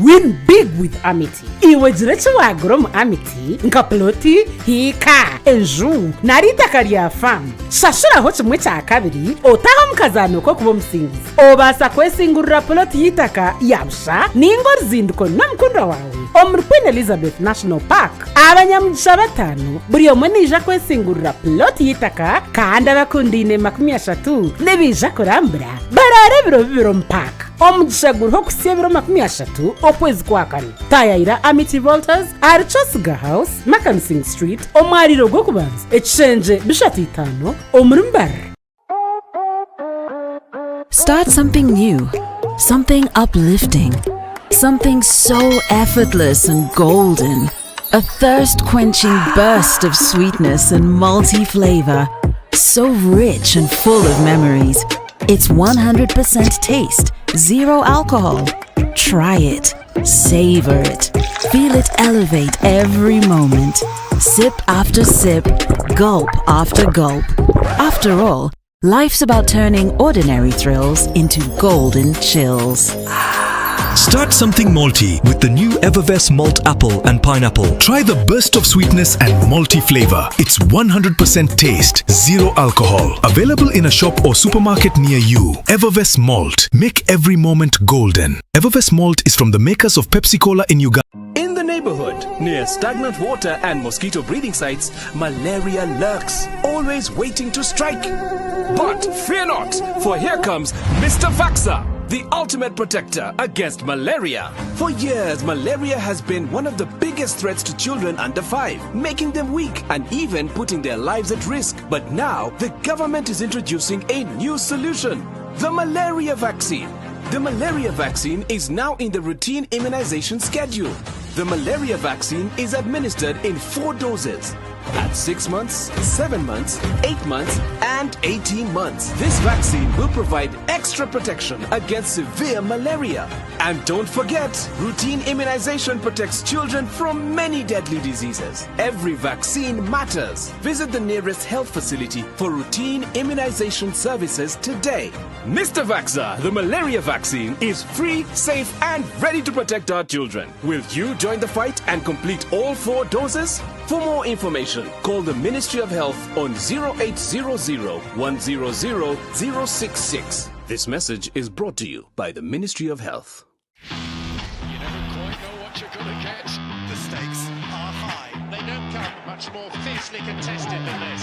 win big with Amity. Iwe jiretse wagura mu Amity nka ploti hika enju naritaka lya farm shashuraho kimwe cya kabiri otaho mukazano ko kuba musingizi obasa kwesingurira ploti yitaka yabsha ningo ruzinduko namukunda wawe omuri Queen Elizabeth National Park abanyamugisha batanu buri omwe nija kwesingurira ploti yitaka kandi abakundine 30 nebija kurambura barare biro mpaka omugisha guriho kusiya biro 30 okwezi kwa kane tayayira Amity Realtors ari Chosiga House Makansing Street omwariro gwo kubanza ekishenje bishatu 5 omuri Mbara. Start something new, something uplifting, something so effortless and golden. A thirst-quenching burst of sweetness and multi-flavor. So rich and full of memories. It's 100% taste, 0 alcohol. Try it. Savor it. Feel it elevate every moment. Sip after sip, gulp after gulp. After all, life's about turning ordinary thrills into golden chills. Start something malty with the new Evervest Malt Apple and Pineapple. Try the burst of sweetness and malty flavor. It's 100% taste, 0 alcohol. Available in a shop or supermarket near you. Evervest Malt. Make every moment golden. Evervest Malt is from the makers of Pepsi Cola in Uganda. In the neighborhood, near stagnant water and mosquito breeding sites, malaria lurks, always waiting to strike. But fear not, for here comes Mr. Vaxxer, the ultimate protector against malaria. For years, malaria has been one of the biggest threats to children under 5, making them weak and even putting their lives at risk. But now, the government is introducing a new solution, the malaria vaccine. The malaria vaccine is now in the routine immunization schedule. The malaria vaccine is administered in 4 doses. At 6 months, 7 months, 8 months, and 18 months. This vaccine will provide extra protection against severe malaria. And don't forget, routine immunization protects children from many deadly diseases. Every vaccine matters. Visit the nearest health facility for routine immunization services today. Mr. Vaxxer, the malaria vaccine is free, safe, and ready to protect our children. Will you join the fight and complete all 4 doses? For more information, call the Ministry of Health on 0800 100 066. This message is brought to you by the Ministry of Health. You never quite know what you're going to get. The stakes are high. They don't come much more fiercely contested than this.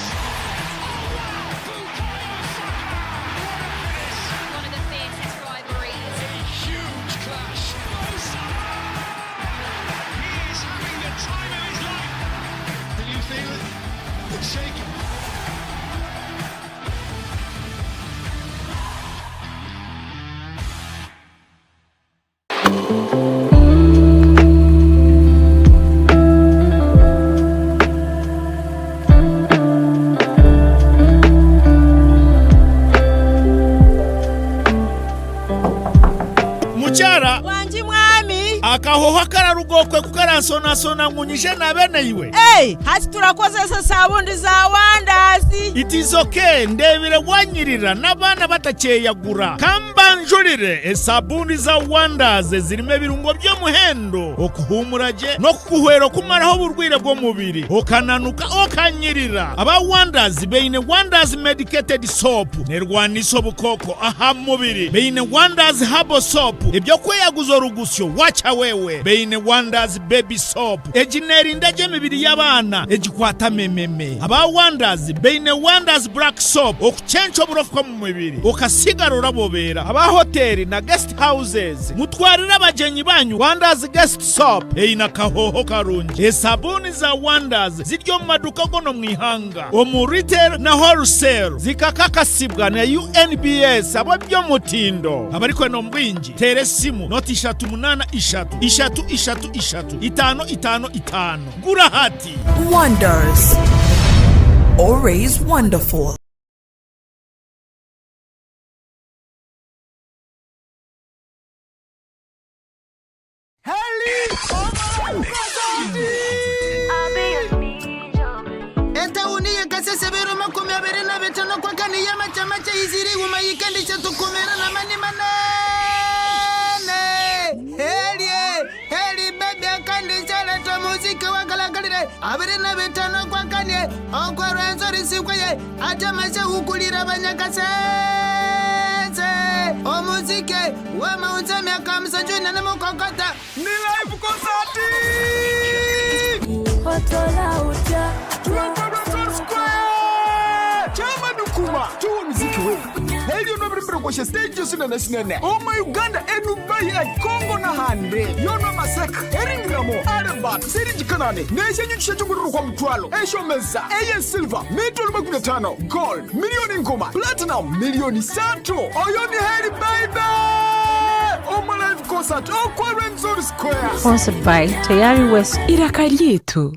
One of the fiercest rivalries. A huge clash. He is having the time of his life. Can you feel it? It's shaking. Muchara wanji mwami akahoho kararugokwe kukaransonasona nkunyije na bene iwe. Hati turakozesa sabundi za wandazi. It is okay, ndebire wanyirira n'abana batakeyagura. Kamba mukanjulire esabuni za Wonders zirimo ebirungo by'omuhendo okuhumuraje no kukuhwera okumaraho oburwire bw'omubiri okananuka okanyirira. Aba Wonders beine Wonders medicated soap nerwanisa obukoko aha mubiri, beine Wonders herbal soap ebyo kweyaguza orugusyo wacha wewe, beine Wonders baby soap ejinerinda gy'emibiri y'abaana egikwata mememe. Aba Wonders beine Wonders black soap okuchencha oburofu mu mubiri okasigarura bobera. Aba hoteli na guest houses mutwarira abagenyi banyu Wonders guest soap eina kahoho karungi. Esabuni za Wonders ziryo mu maduka gono mwihanga omu retail na wholesale zikakakasibwa na UNBS abo byo mutindo. Abariko no mbwingi tere simu noti 383 gura hati. Wonders, always wonderful. Etauniye kasesebero makumi abiri na bitano kwa kani ya macha iziri umayikendi chatukumera na mani manene. Heli baby akandi chala to muziki wakalakalire abiri na bitano kwa kani okwaro enzori sikwaye atamasha hukulira banyakase. Omuziki wema unzame akamsanjwe na namukokota ni live concert. Hotola uja Chama nukuma tuwa muziki wewe. Heli unabirimbira kwa stage yosina na sinene Oma Uganda Dubai Congo na hande Yono maseka Eringramo Arebat Siri kanane Nesha nyuchisha chungururu kwa mtualo Esho meza Eye silver Mitulu 15 Gold Milioni ngoma Platinum Milioni 3 Oyoni heli baby Oma live concert Okwa Renzori Square Sponsored by Tayari West Irakalietu.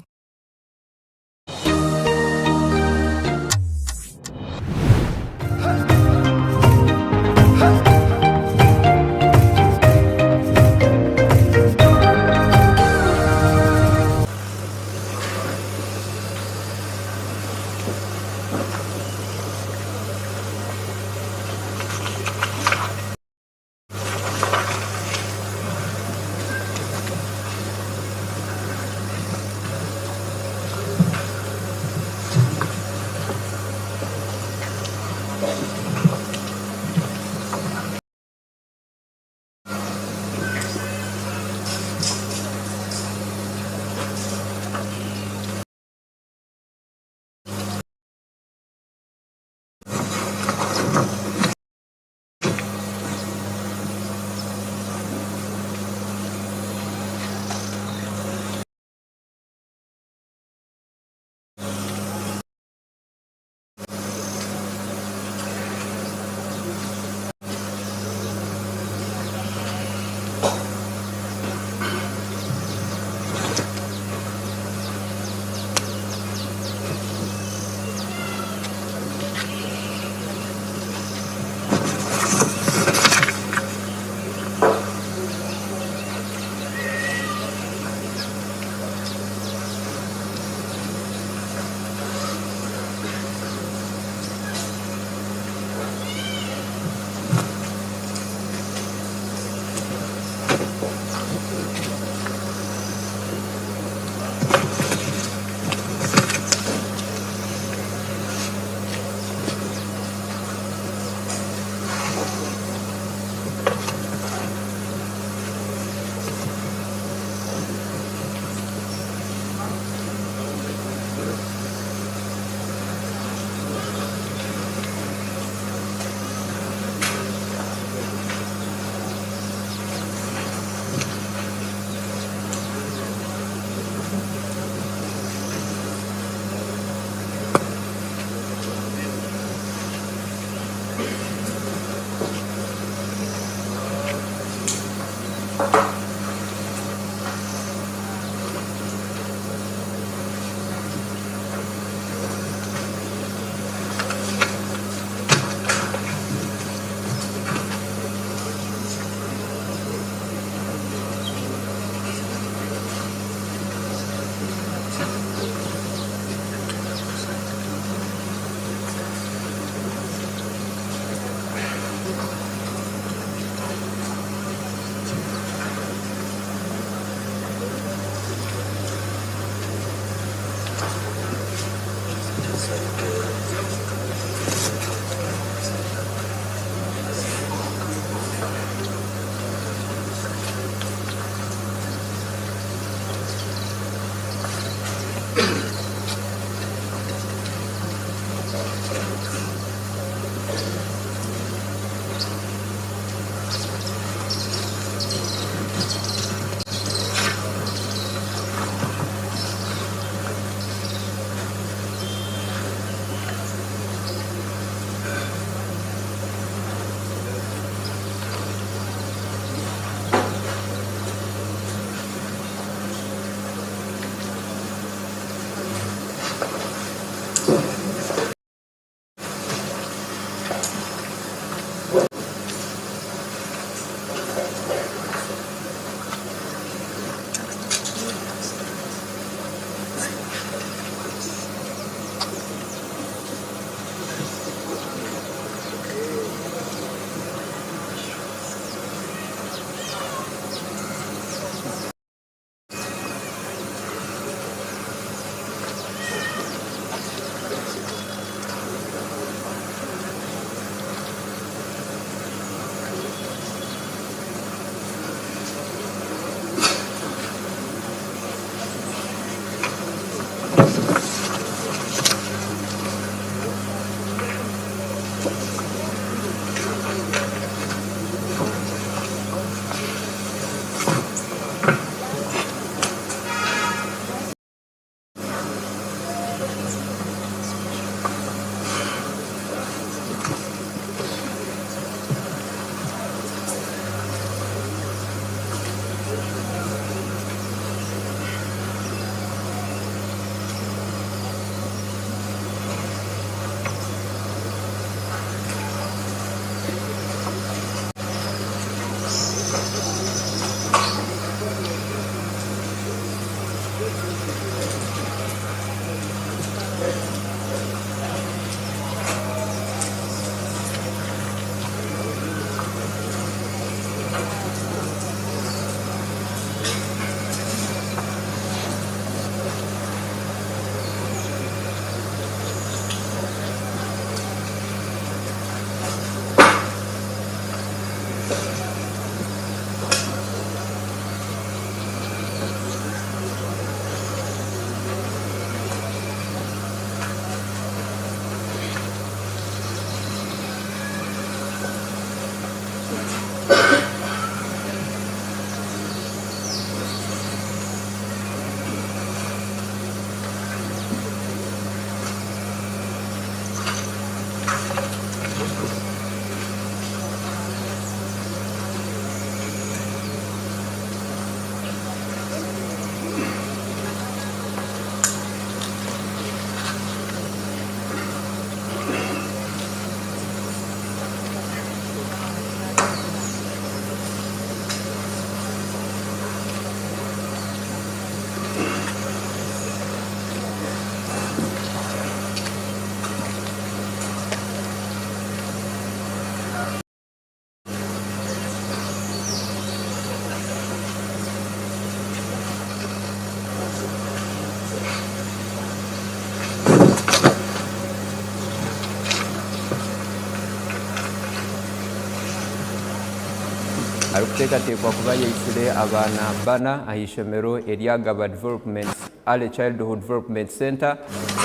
Arikuteekateekwa kuba yeisire abaana bana ahishomero eryagaba development early childhood development center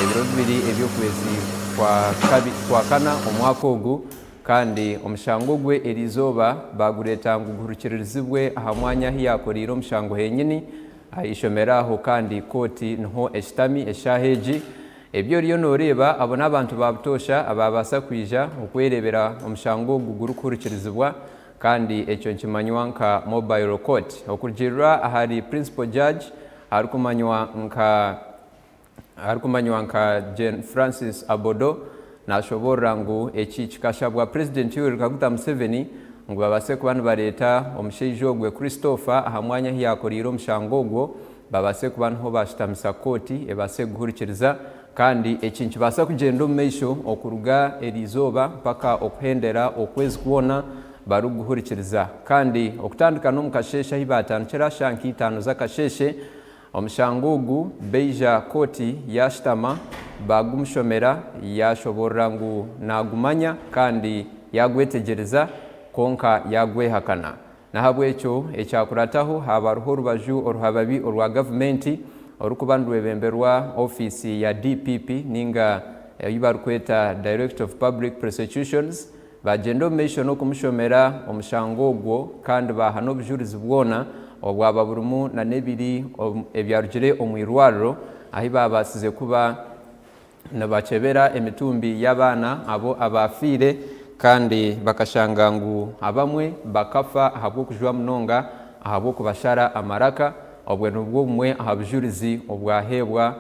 ebiro bibiri ebyokwezi kwa kana omwaka ogu kandi omushango gwe erizooba bagureeta ngu guhurikirizibwe aha mwanya ahi yakoreire omushango henyini ahishomero aho kandi kooti niho eshitami eshaaha egi ebyo oriyo nooreeba abo n'abantu babutosha ababaasa kwija okwerebera omushango ogu gurikuhurikirizibwa kandi ekyo nkimanywa nka mobile court okurugiirira ahari principal judge arikumanywa nka Jane Francis Abodo nashoborera ngu eki kikashabwa president Yoweri Kaguta Museveni ngu babase kuba nibareeta omushaija ogwe Christopher aha mwanya ahi yakoreire omushango ogwo babase kuba niho bashitamisa kooti ebase guhurikiriza kandi eki nikibaasa kugyenda omu maisho okuruga erizooba mpaka okuhendera okwezi kwona baruguhurikiriza kandi okutandika n'omu kasheshe ahi batandikira shanki 5 z'akasheshe omushango ogu beija kooti yashitama bagumushomera yashoborera ngu nagumanya kandi yagwetegereza konka yagwehakana nahabwekyo ekyakurataho habaruho orubaju oruhababi orwa gavumenti orukuba nirwebemberwa ofisi ya DPP ninga eyi barukweta Director of Public Prosecutions bagenda omu maisho n'okumushomera omushango ogwo kandi baha n'obujulizi bwona obwaba burumu na n'ebiri ebyarugire omu irwariro ahi babasize kuba nibakebera emitumbi y'abaana abo abafiire kandi bakashanga ngu abamwe bakafa ahabw'okujwa munonga ahabw'okubashara amaraka obwe nibwo bumwe aha bujulizi obwahebwa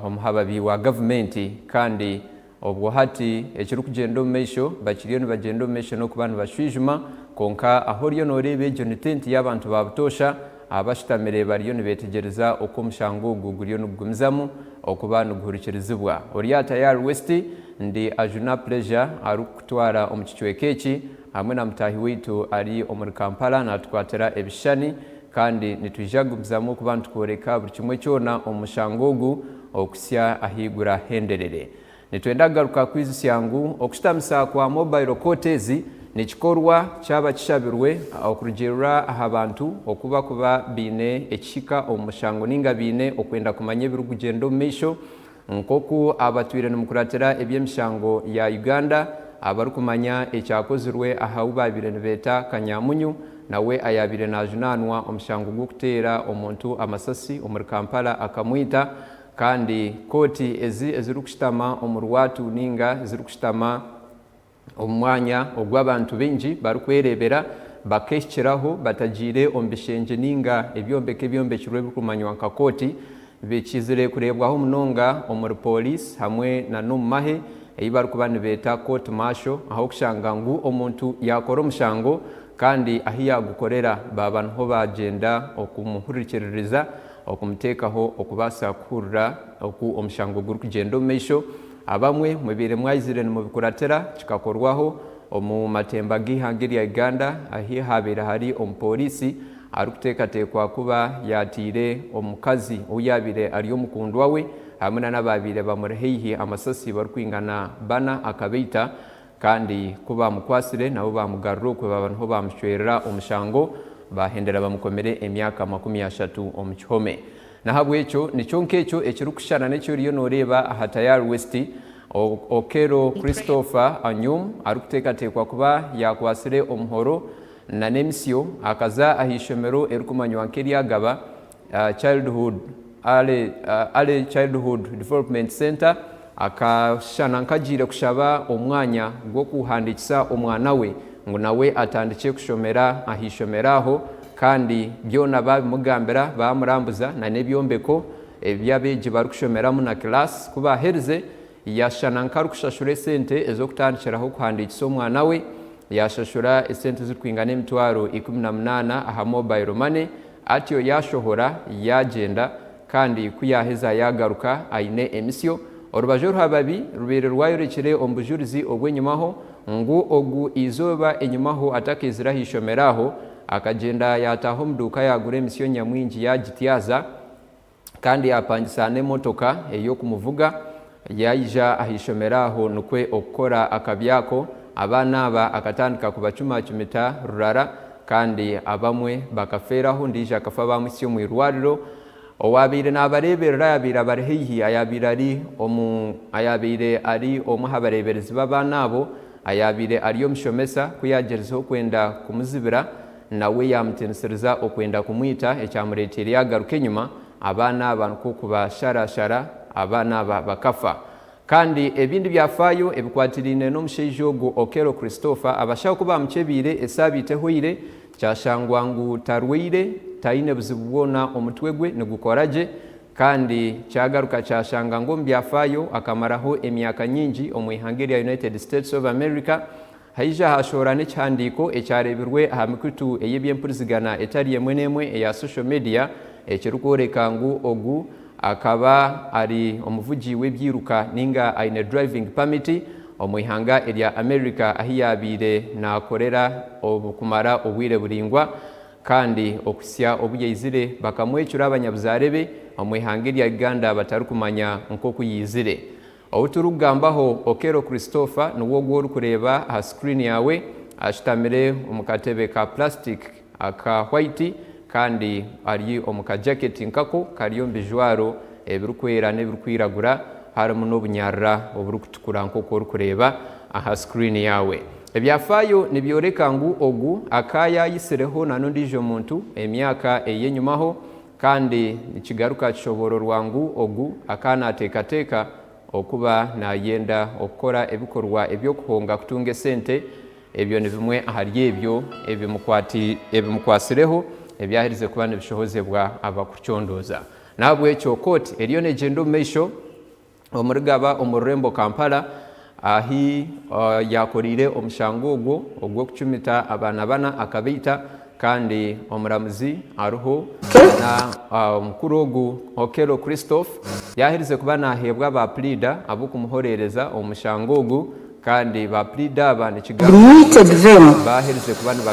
omuhababi wa gavumenti kandi obwo hati ekiri kugenda omu maisho bakiriyo nibagenda omu maisho n'okuba nibashwijuma konka aho oriyo nooreeba egyo ni tenti y'abantu babutosha abashitamire bariyo nibetegereza oku omushango ogu guriyo nigugumizamu okuba niguhurikirizibwa oriya Tayari West ndi Ajuna Pleasure arikutwara omu kicweka eki hamwe na mutahi weitu ari omuri Kampala natukwatira ebishani kandi nitwijagumizamu okuba nitukoreka buri kimwe kyona omu mushango ogu okusya ahigura henderere nitwenda kugaruka kwizisya ngu okushitamisa kwa mobile court ezi nikikorwa kyaba kishabirwe okurugiirira aha bantu okuba kuba biine ekihika omu mushango ninga biine okwenda kumanya ebirikugenda omu maisho nkoku abatwire nimukuratira eby'emishango ya Uganda abarikumanya ekyakozirwe ahawu babire nibeeta Kanyamunyu nawe ayabire najunanwa omushango gw'okuteera omuntu amasasi omuri Kampala akamwita kandi kooti ezirikushitama omu rwatu ninga zirikushitama omu mwanya ogw'abantu bingi barikwerebera bakeshikiraho batagiire omu bishenje ninga ebyombekirwe birikumanywa nka kooti bikizire kurebwaho munonga omuri police hamwe na n'omu mahe eyi barikuba nibeeta court martial aho kushanga ngu omuntu yakora omushango kandi ahi yagukorera baba niho bagenda okumuhurikiririza okumuteekaho okubaasa kuhurira oku omushango guri kugenda omu maisho. Abamwe mwebire mwayizire nimubikuratira kikakorwaho omu matemba g'ihanga rya Uganda ahi habeire hari omupolisi arikuteekateekwa kuba yatiire omukazi oyabire ari omukundwa we hamwe n'ababire bamuri haihi amasasi barikwingana bana akabeita kandi kuba mukwasire nabo bamugarura okwe baba niho bamushwerera omushango bahendera bamukomere emyaka 30 omu kihome. Nahabwe ekyo nikyo nk'ekyo ekirikushana n'ekyo riyo noreeba aha Tayari West. Okello Christopher Anyum arikuteekateekwa kuba yakwasire omuhoro na n'emisyo akaza ahishomero erikumanywa nk'eryagaba Early Childhood Development Center akashana nkagire kushaba omwanya gwo kuhandikisa omwana we ngo nawe atandike kushomera ahishomeraho kandi byona babimugambira bamurambuza na nebyombeko ebyabeji barikushomeramu na class kuba herze yashana nkarukushashura sente ezokutandikiraho kuhandikisa omwana we yashashura esente zirikwingana emitwaro 18 aha mobile money atyo yashohora yagenda kandi kuyaheza yagaruka aine emisyo orubajo rwababi rubere rwayorekere ombujurizi obwenyumaho ngo ogu izoba enyumaho atakizira hishomeraho akagenda yataho muduka yagure emisyo nyamwingi yagityaza kandi yapangisa n'emotoka eyo kumuvuga yayija ahishomeraho nukwe okukora akabyako abana aba akatandika kubacumacumita rurara kandi abamwe bakaferaho ndija akafa bamusyo mu irwariro owabire n'abareberera yabira barihihi ayabire ari omu habareberezi b'abana abo ayabire ari omushomesa kuyagerezaho kwenda kumuzibira nawe yamutenesereza okwenda kumwita ekyamureetere yagaruka enyuma abana abantu kubasharashara abana bakafa kandi ebindi byafayo ebikwatirine n'omushaija ogu Okello Christopher abashaho kuba mukebire esabite hoire cyashangwa ngu tarwire taine buzibu bwona omutwe gwe nigukoraje kandi cyagaruka cyashanga ngo mbyafayo akamaraho emyaka nyingi omwihanga rya United States of America haija hashora n'ekyandiko ekyareberwe aha mikutu eyebyempurizigana etari yemwe n'emwe eya social media ekirukoreka ngu ogu akaba ari omuvugi w'ebyiruka ninga aine driving permit omwihanga erya America ahiyabire nakorera obukumara obwire buringwa kandi okusya obuyizire bakamwecura abanyabuzarebe omwihanga erya Uganda batarukumanya nko kuyizire obuturugambaho Okello Christopher nuwo gworu kureba ha screen yawe ashitamire omukatebe ka plastic aka white kandi ari omuka jacket nkako kariyo mbijwaro ebirukwera nebirukwiragura harimu n'obunyarra oburukutukura nkoko orukureba aha screen yawe. Ebyafayo nibyoreka ngu ogu akayayisireho nanondijo muntu emyaka eyenyumaho kandi nikigaruka kishobororwa ngu ogu akanateekateeka okuba nayenda okukora ebikorwa ebyokuhonga kutunga sente ebyo ni bimwe ahari ebyo ebimukwasireho ebyahirize kuba nibishohozebwa abakucyondoza. Nabwe ekyo koti eriyo negendo meisho omurigaba omurembo Kampala ahi yakorire omushango ogwo kucumita abana bana akabeita kandi omuramuzi aruho na mukuru ogu Okello Christopher yahirize kuba nahebwa ba pleader abo kumuhorereza omushango ogu kandi ba pleader admitted them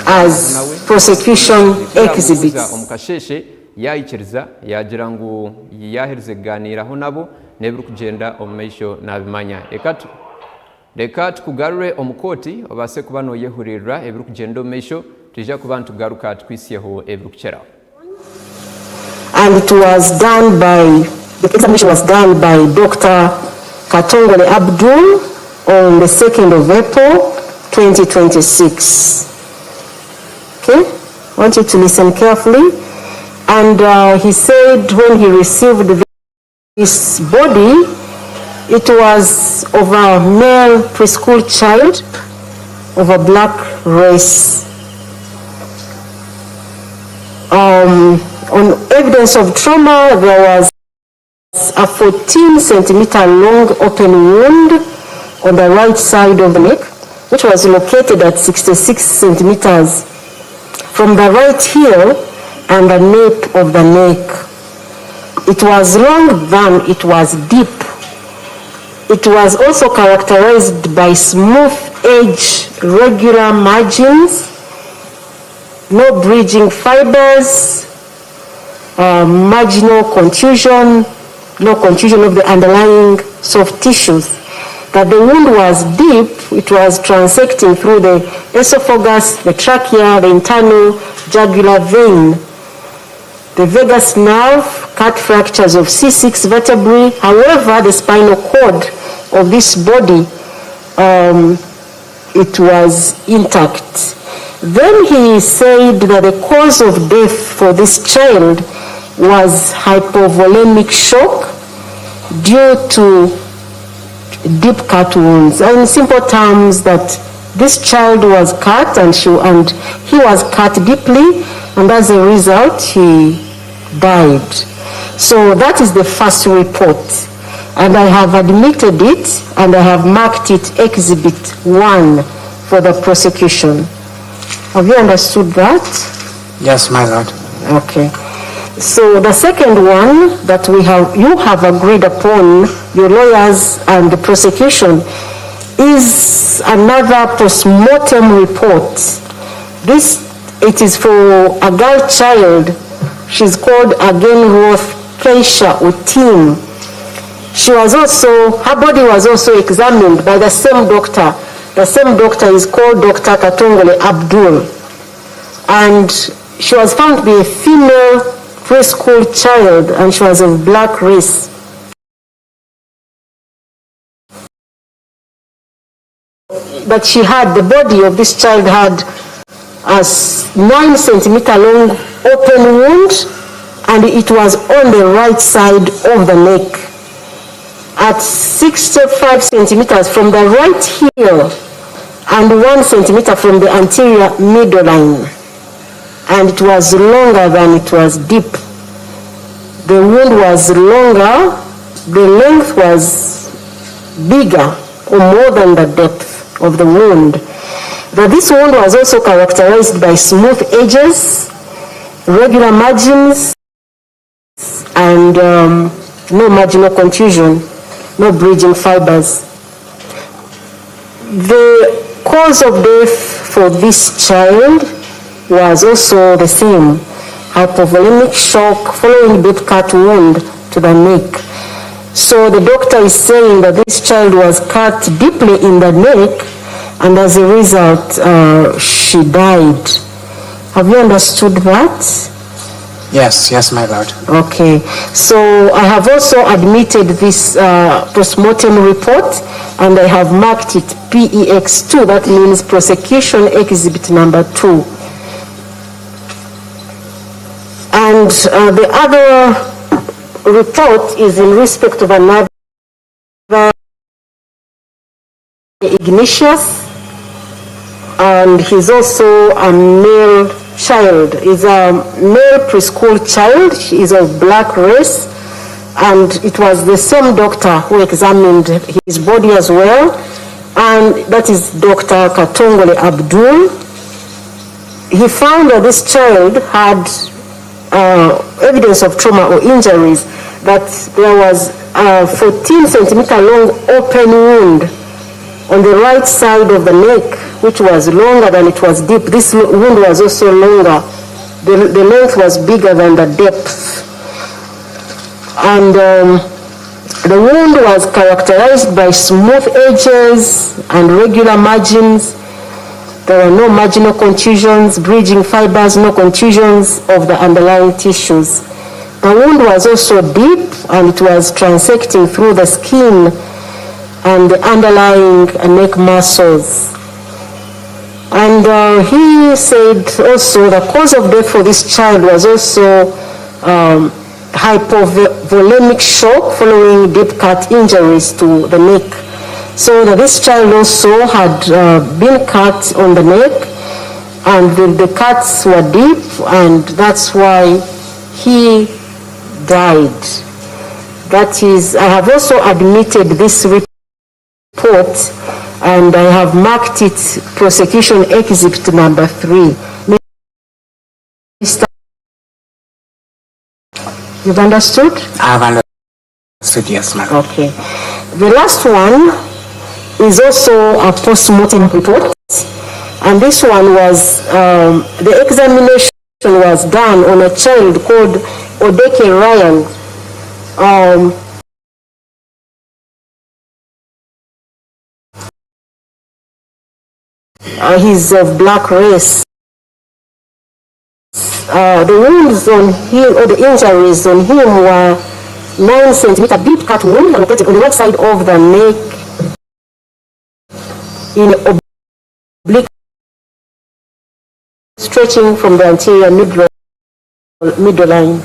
as prosecution exhibits. Omukasheshe yayikiriza yagira ngu yahirize kuganiraho nabo nebiri kugenda omumeisho nabimanya reka tukugarure omukoti obase kuba noyehurira ebiri kugenda omumeisho tujja kuba ntugaruka twisiyeho ebiri kukeraho. And the examination was done by Dr. Katongole Abdul on the 2nd of April 2026. Okay, I want you to listen carefully. And he said when he received this body, it was of a male preschool child of a black race. On evidence of trauma, there was a 14 centimeter long open wound on the right side of the neck, which was located at 66 centimeters from the right heel and the nape of the neck. It was long than it was deep. It was also characterized by smooth edge, regular margins, no bridging fibers, marginal contusion, no contusion of the underlying soft tissues. That the wound was deep, it was transecting through the esophagus, the trachea, the internal jugular vein, the vagus nerve, cut fractures of C6 vertebrae. However, the spinal cord of this body, it was intact. Then he said that the cause of death for this child was hypovolemic shock due to deep cut wounds. And in simple terms, that this child was cut and he was cut deeply, and as a result, he died. So that is the first report. And I have admitted it, and I have marked it Exhibit 1 for the prosecution. Have you understood that? Yes, my lord. Okay. So the second one that you have agreed upon, your lawyers and the prosecution, is another postmortem report. It is for a girl child. She's called Agenroth Keisha Utim. Her body was also examined by the same doctor. The same doctor is called Dr. Katongole Abdul. And she was found to be a female preschool child, and she was of black race. But the body of this child had a 9 centimeter long open wound, and it was on the right side of the neck. At 65 centimeters from the right heel and 1 centimeter from the anterior middle line. And it was longer than it was deep. The wound was longer, the length was bigger or more than the depth of the wound. But this wound was also characterized by smooth edges, regular margins, and no marginal contusion, no bridging fibers. The cause of death for this child was also the same, hypovolemic shock following deep cut wound to the neck. So the doctor is saying that this child was cut deeply in the neck, and as a result, she died. Have you understood that? Yes, my lord. Okay, so I have also admitted this postmortem report, and I have marked it PEX2, that means prosecution exhibit number 2. And the other report is in respect of another Ignatius, and he's also a male child. He's a male preschool child. He is of black race, and it was the same doctor who examined his body as well, and that is Dr. Katongole Abdul. He found that this child had evidence of trauma or injuries, that there was a 14 centimeter long open wound on the right side of the neck, which was longer than it was deep. This wound was also longer. The length was bigger than the depth. And the wound was characterized by smooth edges and regular margins. There were no marginal contusions, bridging fibers, no contusions of the underlying tissues. The wound was also deep, and it was transecting through the skin and the underlying neck muscles. And he said also the cause of death for this child was also hypovolemic shock following deep cut injuries to the neck. So that this child also had been cut on the neck, and the cuts were deep, and that's why he died. That is, I have also admitted this report, and I have marked it prosecution exhibit number 3. You've understood? I have understood, yes, madam. Okay. The last one is also a postmortem report. And this one was, the examination was done on a child called Ryan. He's of black race. The wounds on him, or the injuries on him, were 9 centimeter deep cut wound located on the right side of the neck in oblique, stretching from the anterior midline.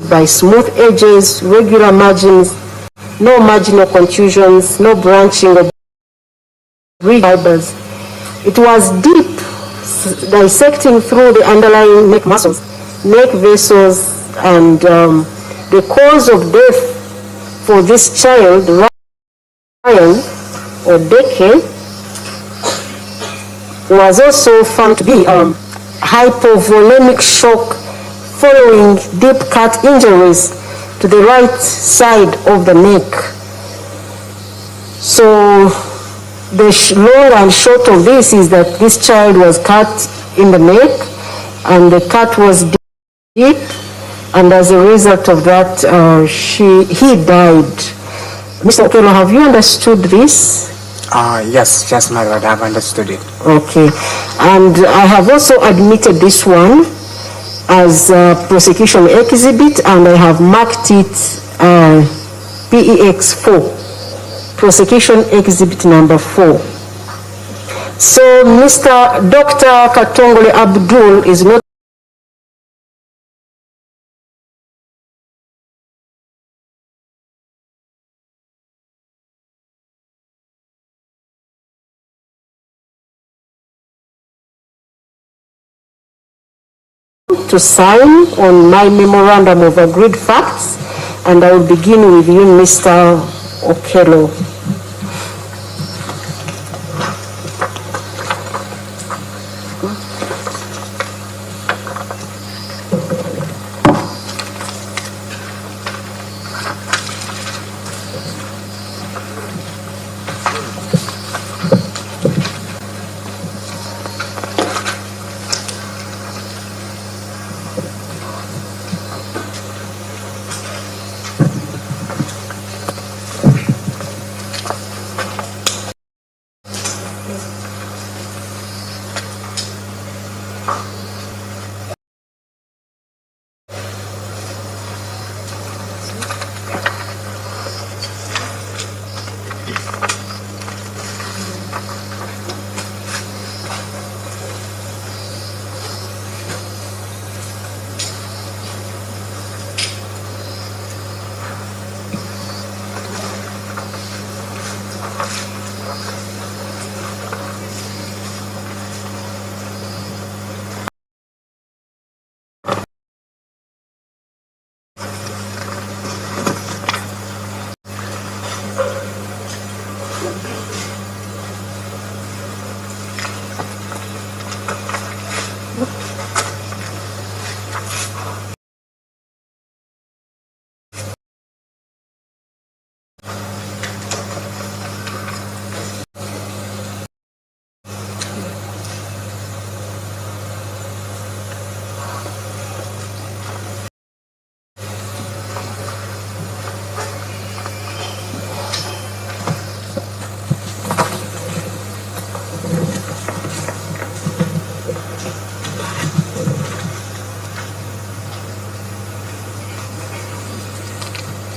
By smooth edges, regular margins, no marginal contusions, no branching of fibers. It was deep, dissecting through the underlying neck muscles, neck vessels, and the cause of death for this child, Ryan or Deke, was also found to be hypovolemic shock following deep cut injuries to the right side of the neck. So the long and short of this is that this child was cut in the neck, and the cut was deep, and as a result of that, he died. Mr. Okello, have you understood this? Yes, my lord, I have understood it. Okay. And I have also admitted this one as a prosecution exhibit, and I have marked it PEX4, prosecution exhibit number 4. So Mr. Dr. Katongole Abdul is not to sign on my memorandum of agreed facts, and I will begin with you, Mr. Okello.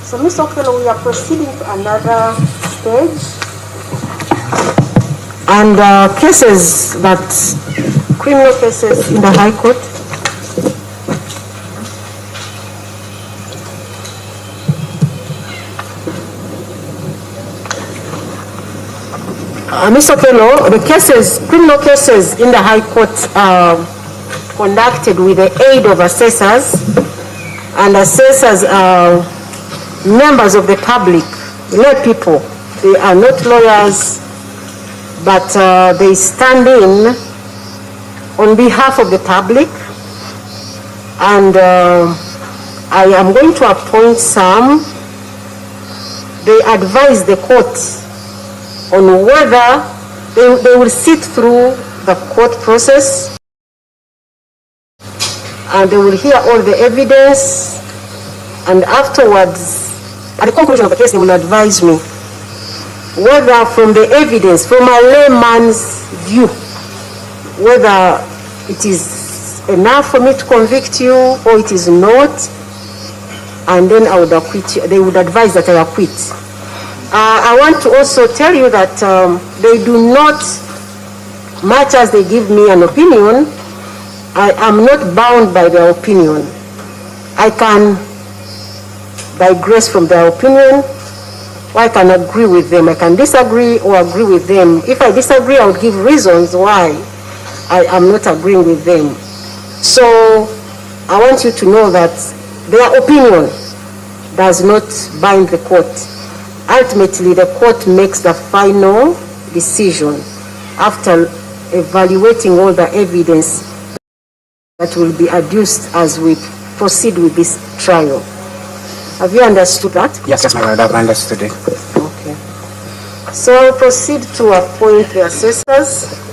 So, Ms. Okello, we are proceeding to another stage. And cases criminal cases in the High Court. Ms. Okello, the criminal cases in the High Court are conducted with the aid of assessors, and assessors are members of the public, lay people. They are not lawyers, but they stand in on behalf of the public, and I am going to appoint some. They advise the court on whether they will sit through the court process, and they will hear all the evidence, and afterwards, at the conclusion of the case, they will advise me whether from the evidence, from a layman's view, whether it is enough for me to convict you or it is not, and then I would acquit you. They would advise that I acquit. I want to also tell you that they do not, much as they give me an opinion, I am not bound by their opinion. I can digress from their opinion, or I can agree with them. I can disagree or agree with them. If I disagree, I would give reasons why I am not agreeing with them. So I want you to know that their opinion does not bind the court. Ultimately, the court makes the final decision after evaluating all the evidence that will be adduced as we proceed with this trial. Have you understood that? Yes, my lord, I've understood it. Okay. So I'll proceed to appoint the assessors.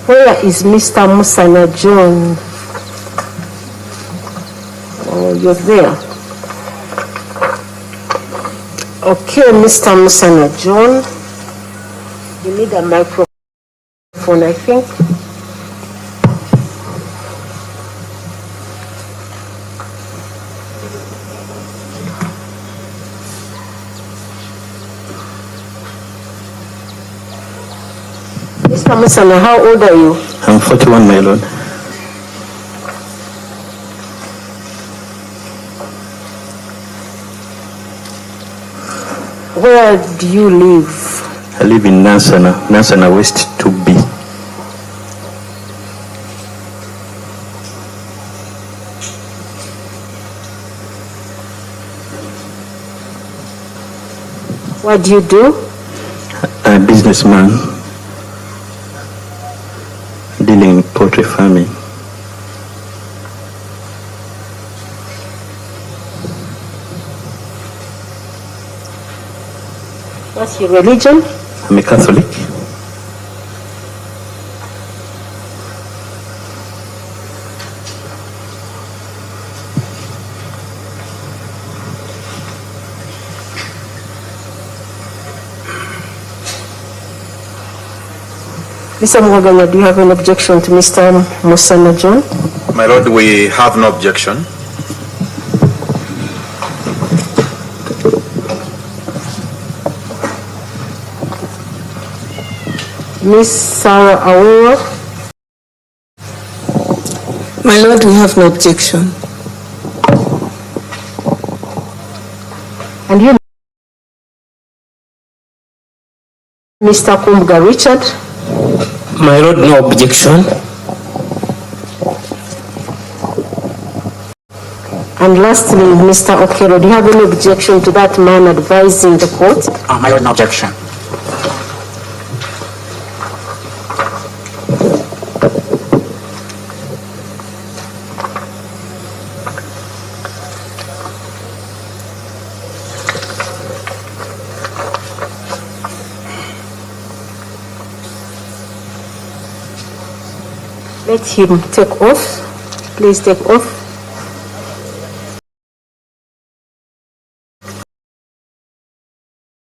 Where is Mr. Musana John? Oh, you're there. Okay, Mr. Musana John. You need a microphone, I think. Mr. Musana, how old are you? I'm 41, my lord. Where do you live? I live in Nansana West 2B. What do you do? I'm a businessman dealing in poultry farming. What's your religion? I'm a Catholic. Mr. Mwaganya, do you have an objection to Mr. Musana John? My lord, we have no objection. Miss Sarah Aurora? My lord, we have no objection. And you, Mr. Kumbuga Richard? My lord, no objection. And lastly, Mr. Okello, do you have any objection to that man advising the court? My lord, no objection. Let him take oath. Please take oath.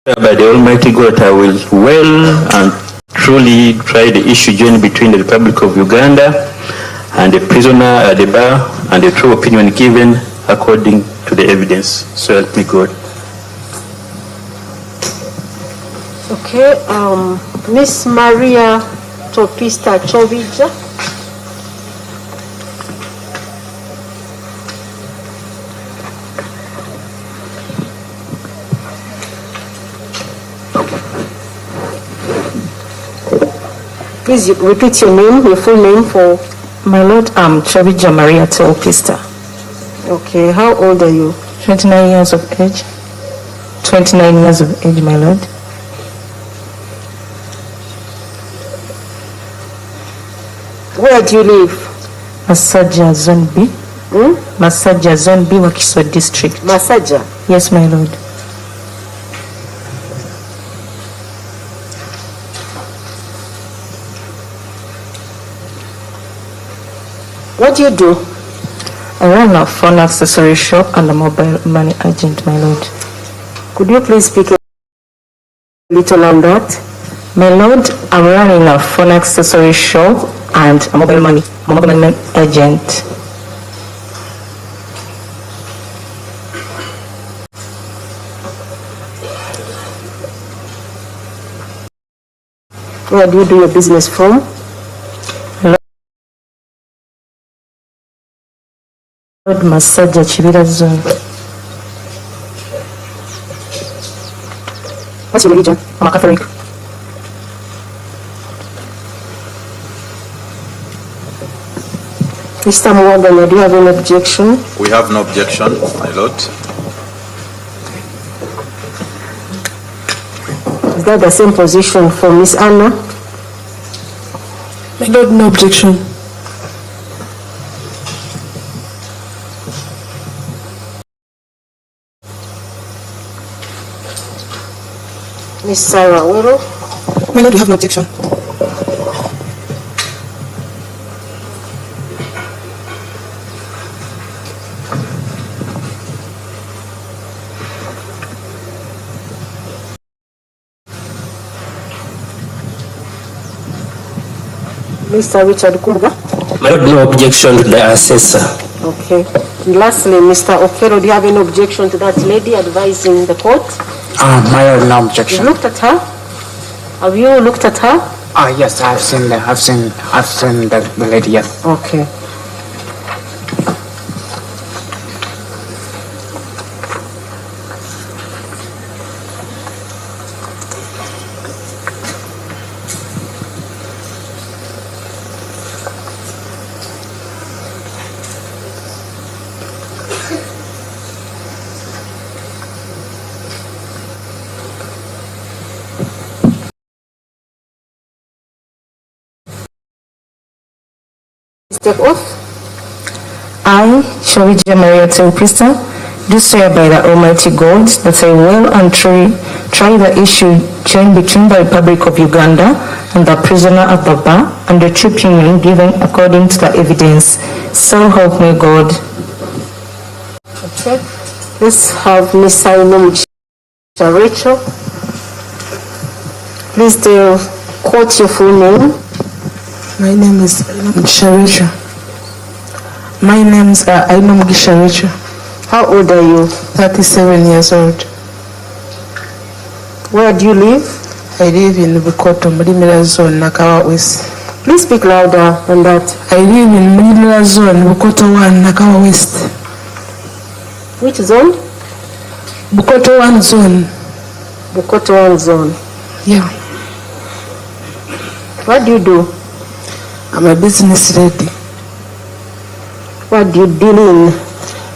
By the Almighty God, I will well and truly try the issue joined between the Republic of Uganda and the prisoner at the bar, and the true opinion given according to the evidence. So help me God. Okay, Miss Maria Topista Chovija. Please repeat your name, your full name for My Lord, I'm Chavija Maria Teopista. Okay, how old are you? 29 years of age. 29 years of age, my Lord. Where do you live? Masaja Zone B. Masaja Zone B, Wakiso District. Masaja? Yes, my Lord. What do you do? I run a phone accessory shop and a mobile money agent, my Lord. Could you please speak a little on that? My Lord, I'm running a phone accessory shop and a mobile money agent. Where do you do your business from? Lord Masaja Chibira Zone. What's your religion? I'm a Catholic. Mr. Mwagana, do you have any objection? We have no objection, my Lord. Is that the same position for Miss Anna? My Lord, no objection. Miss Sarah Wero? My Lord, you have no objection. Mr. Richard Kurga? My Lord, no objection to the assessor. Okay. And lastly, Mr. Okello, do you have any objection to that lady advising the court? My Lord, no objection. You looked at her? Have you looked at her? Yes, I've seen the lady, yes. Okay. Step off. I, Shavija Maria Teopista, do swear by the Almighty God that I will and truly try the issue joined between the Republic of Uganda and the prisoner at the bar and the true opinion given according to the evidence. So help me God. Okay. Let's have Miss Ainum Rachel. Please tell quote your full name. My name is Gisharecha. My name's Ainum Gisharecha. How old are you? 37 years old. Where do you live? I live in Bukoto, Mulimira Zone, Nakawa West. Please speak louder than that. I live in Mulimira Zone, Bukoto 1, Nakawa West. Which zone? Bukoto 1 zone. Bukoto 1 zone. Yeah. What do you do? I'm a business lady. What do you deal in?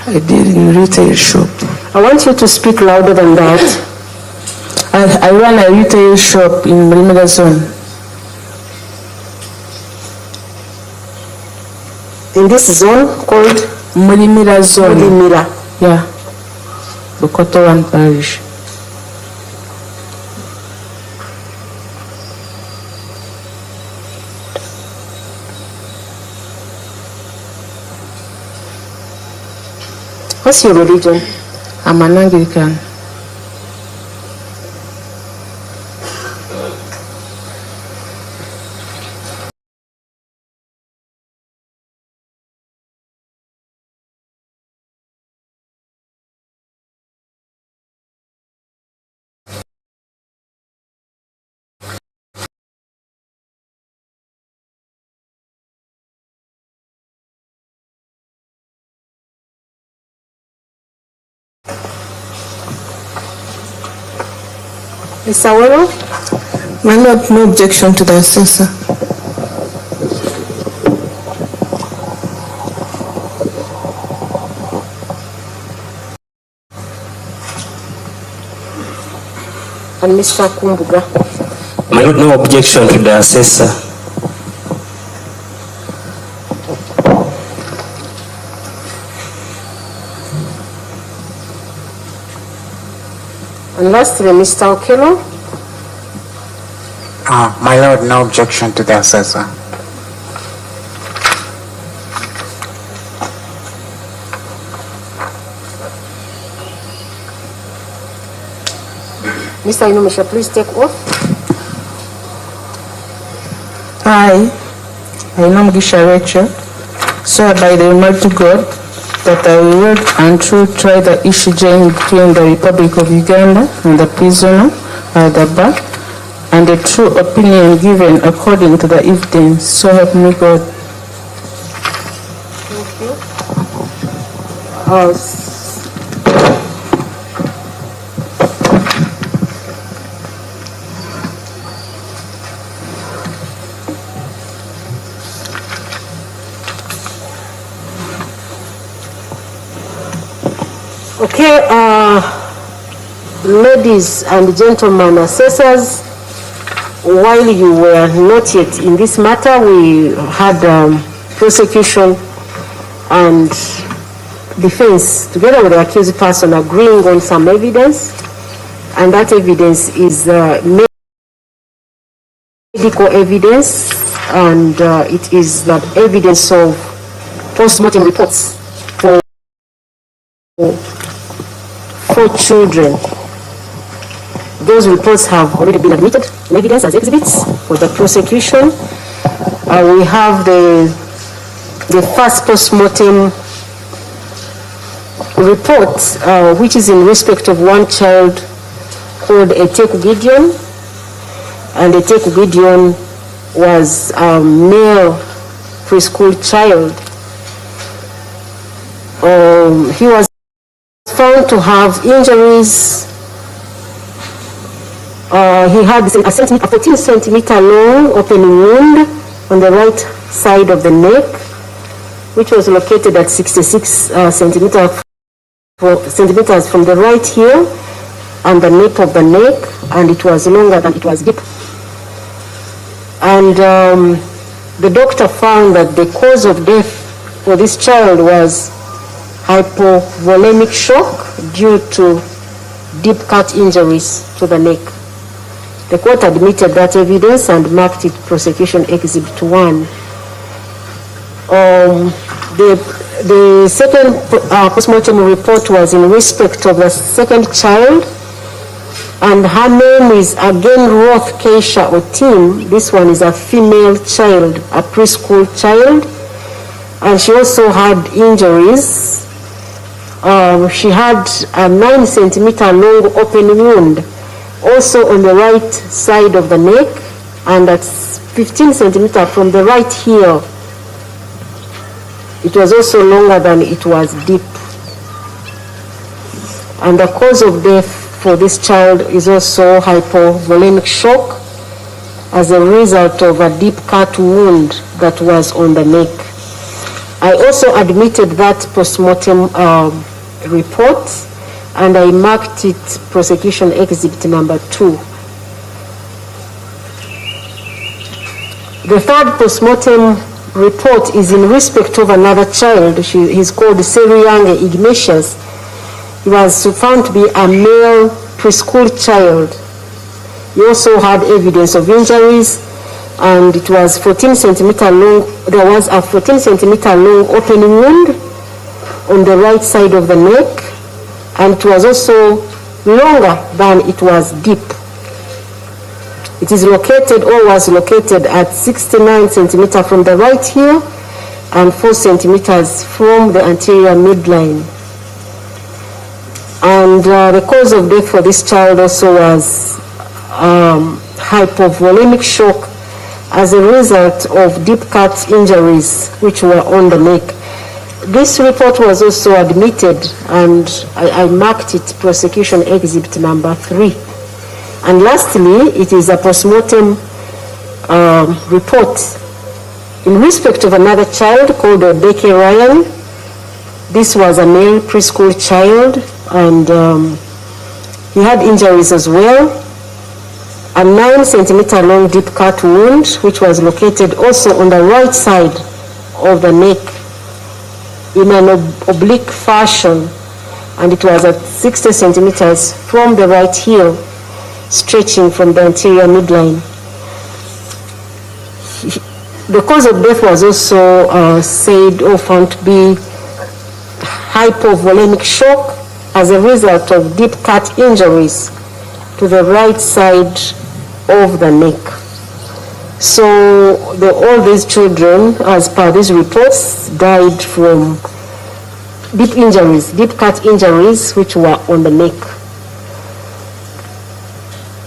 I deal in retail shop. I want you to speak louder than that. I run a retail shop in Mulimira Zone. In this zone called? Mulimira Zone. Mulimira. Yeah. Bukoto 1 parish. What's your religion? I'm an Anglican. Mr. Wero? My Lord, no objection to the assessor. And Mr. Kumbuga. My Lord, no objection to the assessor. And lastly, Mr. Okello. My Lord, no objection to the assessor. Mr. Inumisha, please take oath. I Inumisha Rachel, swear by the Almighty God that I will well and truly try the issue joined between the Republic of Uganda and the prisoner Adaba, and the true opinion given according to the evidence. So help me God. Thank you. Okay, ladies and gentlemen assessors, while you were not yet in this matter, we had prosecution and defense together with the accused person agreeing on some evidence, and that evidence is medical evidence, and it is the evidence of postmortem reports for 4 children. Those reports have already been admitted in evidence as exhibits for the prosecution. We have the first postmortem report, which is in respect of one child called Eteku Gideon, and Eteku Gideon was a male preschool child. He was found to have injuries. He had a 14 centimeter long open wound on the right side of the neck, which was located at 66 centimeters from the right heel and the nape of the neck, and it was longer than it was deep. And the doctor found that the cause of death for this child was hypovolemic shock due to deep cut injuries to the neck. The court admitted that evidence and marked it prosecution exhibit 1. The second postmortem report was in respect of the second child, and her name is again Roth Keisha Otim. This one is a female child, a preschool child, and she also had injuries. She had a 9 centimeter long open wound also on the right side of the neck, and at 15 centimeters from the right heel. It was also longer than it was deep. And the cause of death for this child is also hypovolemic shock as a result of a deep cut wound that was on the neck. I also admitted that postmortem report, and I marked it prosecution exhibit number 2. The third postmortem report is in respect of another child. He's called Seriange Ignatius. He was found to be a male preschool child. He also had evidence of injuries, and it was 14 centimeter long. There was a 14 centimeter long open wound on the right side of the neck, and it was also longer than it was deep. It is located, or was located, at 69 centimeters from the right heel and 4 centimeters from the anterior midline. And the cause of death for this child also was hypovolemic shock as a result of deep cut injuries which were on the neck. This report was also admitted, and I marked it prosecution exhibit number 3. And lastly, it is a postmortem report in respect of another child called Becky Ryan. This was a male preschool child, and he had injuries as well. a 9-centimeter long deep cut wound, which was located also on the right side of the neck in an oblique fashion, and it was at 60 centimeters from the right heel, stretching from the anterior midline. The cause of death was also said or found to be hypovolemic shock as a result of deep cut injuries to the right side of the neck. So all these children, as per these reports, died from deep injuries, deep cut injuries, which were on the neck.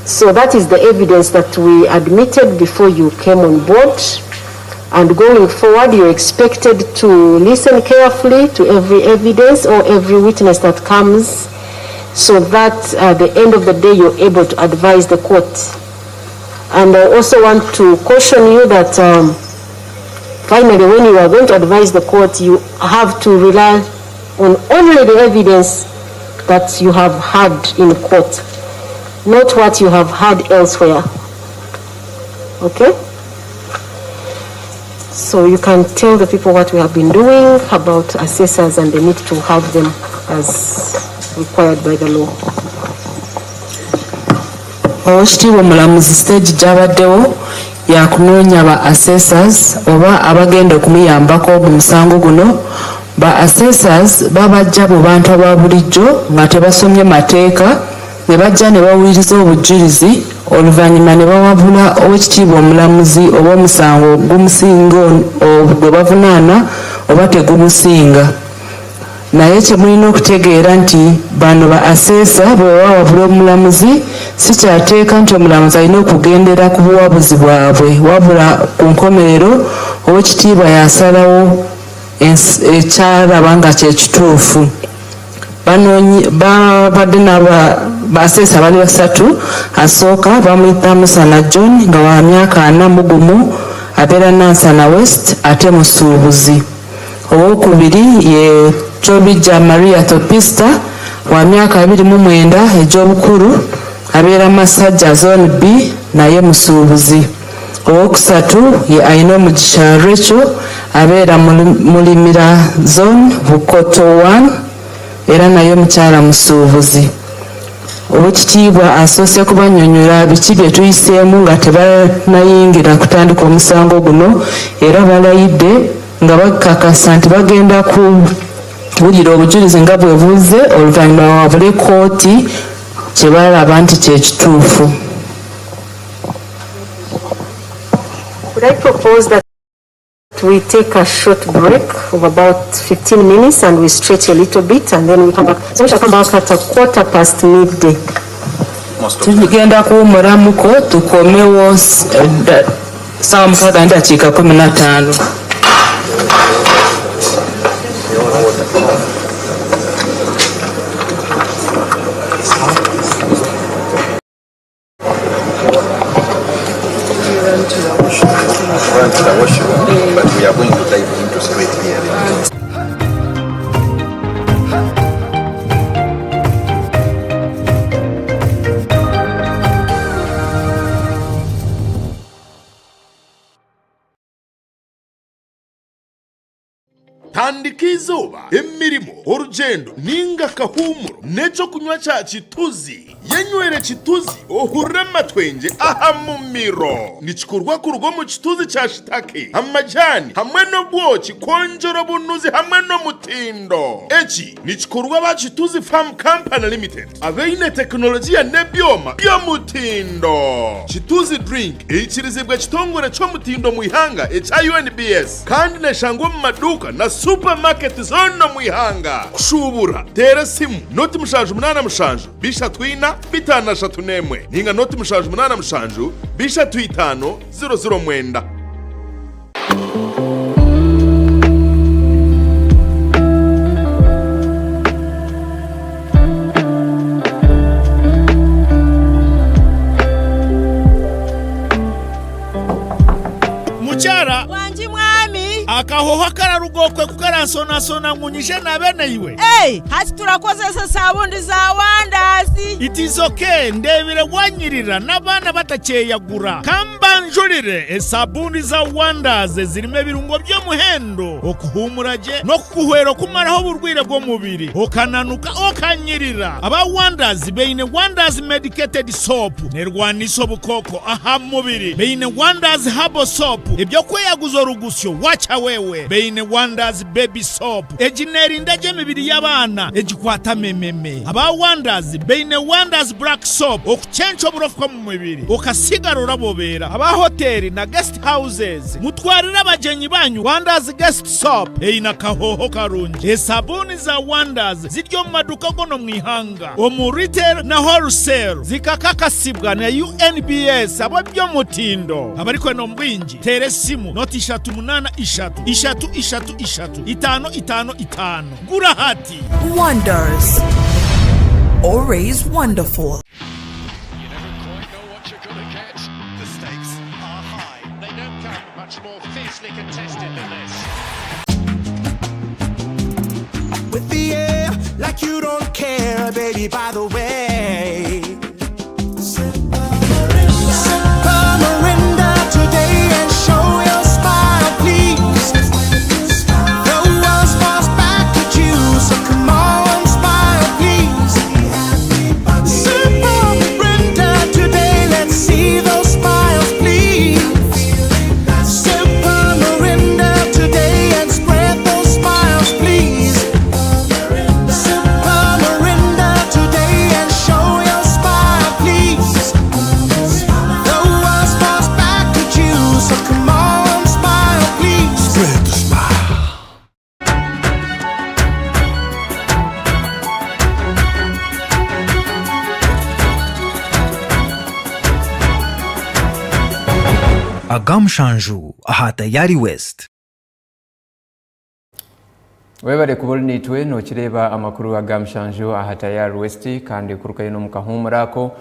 So that is the evidence that we admitted before you came on board. And going forward, you're expected to listen carefully to every evidence or every witness that comes, so that at the end of the day, you're able to advise the court. And I also want to caution you that finally, when you are going to advise the court, you have to rely on only the evidence that you have had in court, not what you have had elsewhere. Okay? So you can tell the people what we have been doing about assessors and the need to have them as required by the law. Oweekitiibwa omulamuzi, stage gy'abaddewo yakunoonya ba assessors oba abagenda okumuyambako mu musango guno. Ba assessors babajja mu bantu aba bulijjo nga tebasomye mateeka, ne bajja ne bawuliriza obujulizi, oluvannyuma ne bawabula oweekitiibwa omulamuzi oba omusango gumusinga gwe bavunaana oba tegumusinga. Naye kye mulina okutegeera nti bano ba assessor bwe bawabula omulamuzi si kyateeka nti omulamuzi alina okugendera ku buwabuzi bwabwe, wabula ku nkomerero oweekitiibwa yasalawo ekyalaba nga kyekituufu. Babadde n'abassessor bali basatu. Asooka bamuyita Musana John nga wa myaka 41, abeera Nansana West ate musuubuzi. Owokubiri ye Chobija Maria Topista wa myaka 29 egy'obukulu, abeera Masajja Zone B naye musuubuzi. Owokusatu ye Ayina Omugisha Rachel abeera Mulimira Zone Bukoto 1 era naye mukyala musuubuzi. Oweekitiibwa asoose kubannyonnyola biki bye tuyiseemu nga tebanayingira kutandika omusango guno, era balayidde nga bakakasa nti bagenda kuwulira obujulizi nga bwe buze, oluvannyuma wabule kooti kye balaba nti kyekituufu. Could I propose that we take a short break of about 15 minutes and we stretch a little bit and then we come back. So we shall come back at midday. Tugenda kuwumulamuko tukomewo saa 6:15. But we are going to dive into straight here. Tandika izooba, emirimu, orugendo ninga kahumuro n'ekyo kunywa kya kituzi. Yenywere kituzi ohurire amatwenge aha mumiro. Nikikorwa ku rugo mu kituzi kya shitake, amajani hamwe n'obwoki konjora obunuzi hamwe n'omutindo. Eki nikikorwa ba Kituzi Farm Company Limited, abeine tekinologiya n'ebyoma by'omutindo. Kituzi Drink eyikirizibwa ekitongole ky'omutindo mu ihanga ekya UNBS kandi neshangwa mu maduka na supermarket zono mu ihanga. Kushubura tera simu noti 787 bishatwina bitana shatunemwe ninga noti 787 bishatwitano 009. akahoho akararugokwe kukaransonasona nkunyishe na bene iwe. Hati turakozesa sabundi za wandazi. It is okay, ndebire wanyirira n'abana batakeyagura. Kamba njurire esabundi za wandazi zirimo ebirungo by'omuhendo okuhumuraje no kuhwero kumaraho burwire bw'omubiri okananuka okanyirira. Aba wandazi beine wandazi medicated soap nerwaniso bukoko aha mubiri beine wandazi herbal soap ebyo kweyaguza rugusyo wacha wewe beine wandazi baby soap ejineri ndaje mibiri y'abana ejikwata mememe. Aba wandazi beine wandazi black soap okuchencho burofuka mu mubiri okasigarura bobera. Aba hoteli na guest houses mutwarira abajenyi banyu wandazi guest soap eina kahoho karungi. Esabuni za wandazi ziryo mu maduka gono mwihanga omu retail na wholesale zikakakasibwa na UNBS abo byo mutindo abariko no mbwinji tere simu noti 383 gura hati. Wonders. Always wonderful. You never quite know what you're going to get. The stakes are high. They don't come much more fiercely contested than this. With the air, like you don't care, baby, by the way. Surrender today and show your smile, please. The world's fast back at you, so come on, smile, please. Surrender today, let's see those smiles, please. Surrender today and spread those smiles, please. Surrender today and show your smile, please. The world's fast back at you, so come on, smile, please. Spread the smile. Omushango aha tayari West. Webare kubona nitwe no kireba amakuru aga Omushango aha tayari West kandi kurukaye no mukahumurako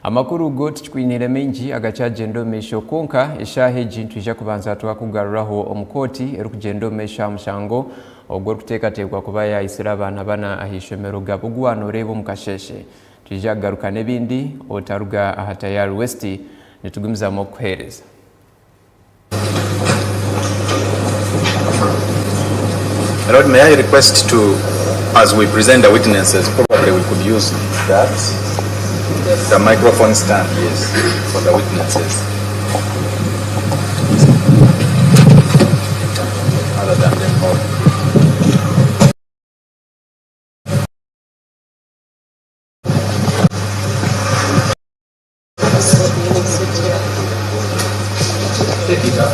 amakuru go tukwinire menji agachagendo mesho konka eshahe jintu ija kubanza twakugaruraho omukoti erukugendo mesha Omushango ogwo kutekatekwa kubaya isira abana bana ahishomero gabugwano rebo mukasheshe tujja garuka nebindi otaruga aha tayari West nitugumza mo kuhereza. Lord, may I request to, as we present the witnesses, probably we could use that, the microphone stand, yes, for the witnesses. Other than them all. Take it up.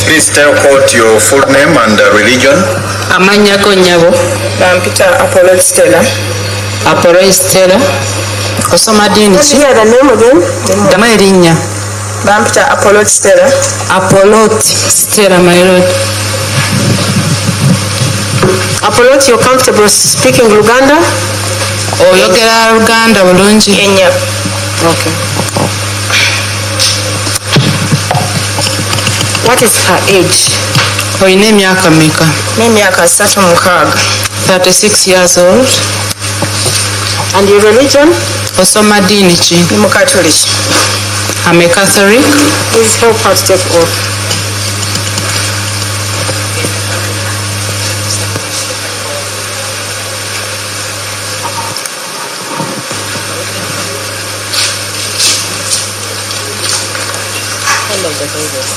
Please tell court your full name and religion. Amanya Konyabo. Bampita Apollo Stella. Apollo Stella. Osoma dini. Can you hear the name again? Damarinya. Bampita Apollo Stella. Apollo Stella, my lord. Apollo, you're comfortable speaking Luganda? Oyogera Luganda bulungi. Kenya. Okay. What is her age? Oyine emyaka meka? N'emyaka 36 years old. And your religion? Osoma dini ki? Ni Catholic. I'm a Catholic. Please help her to take off.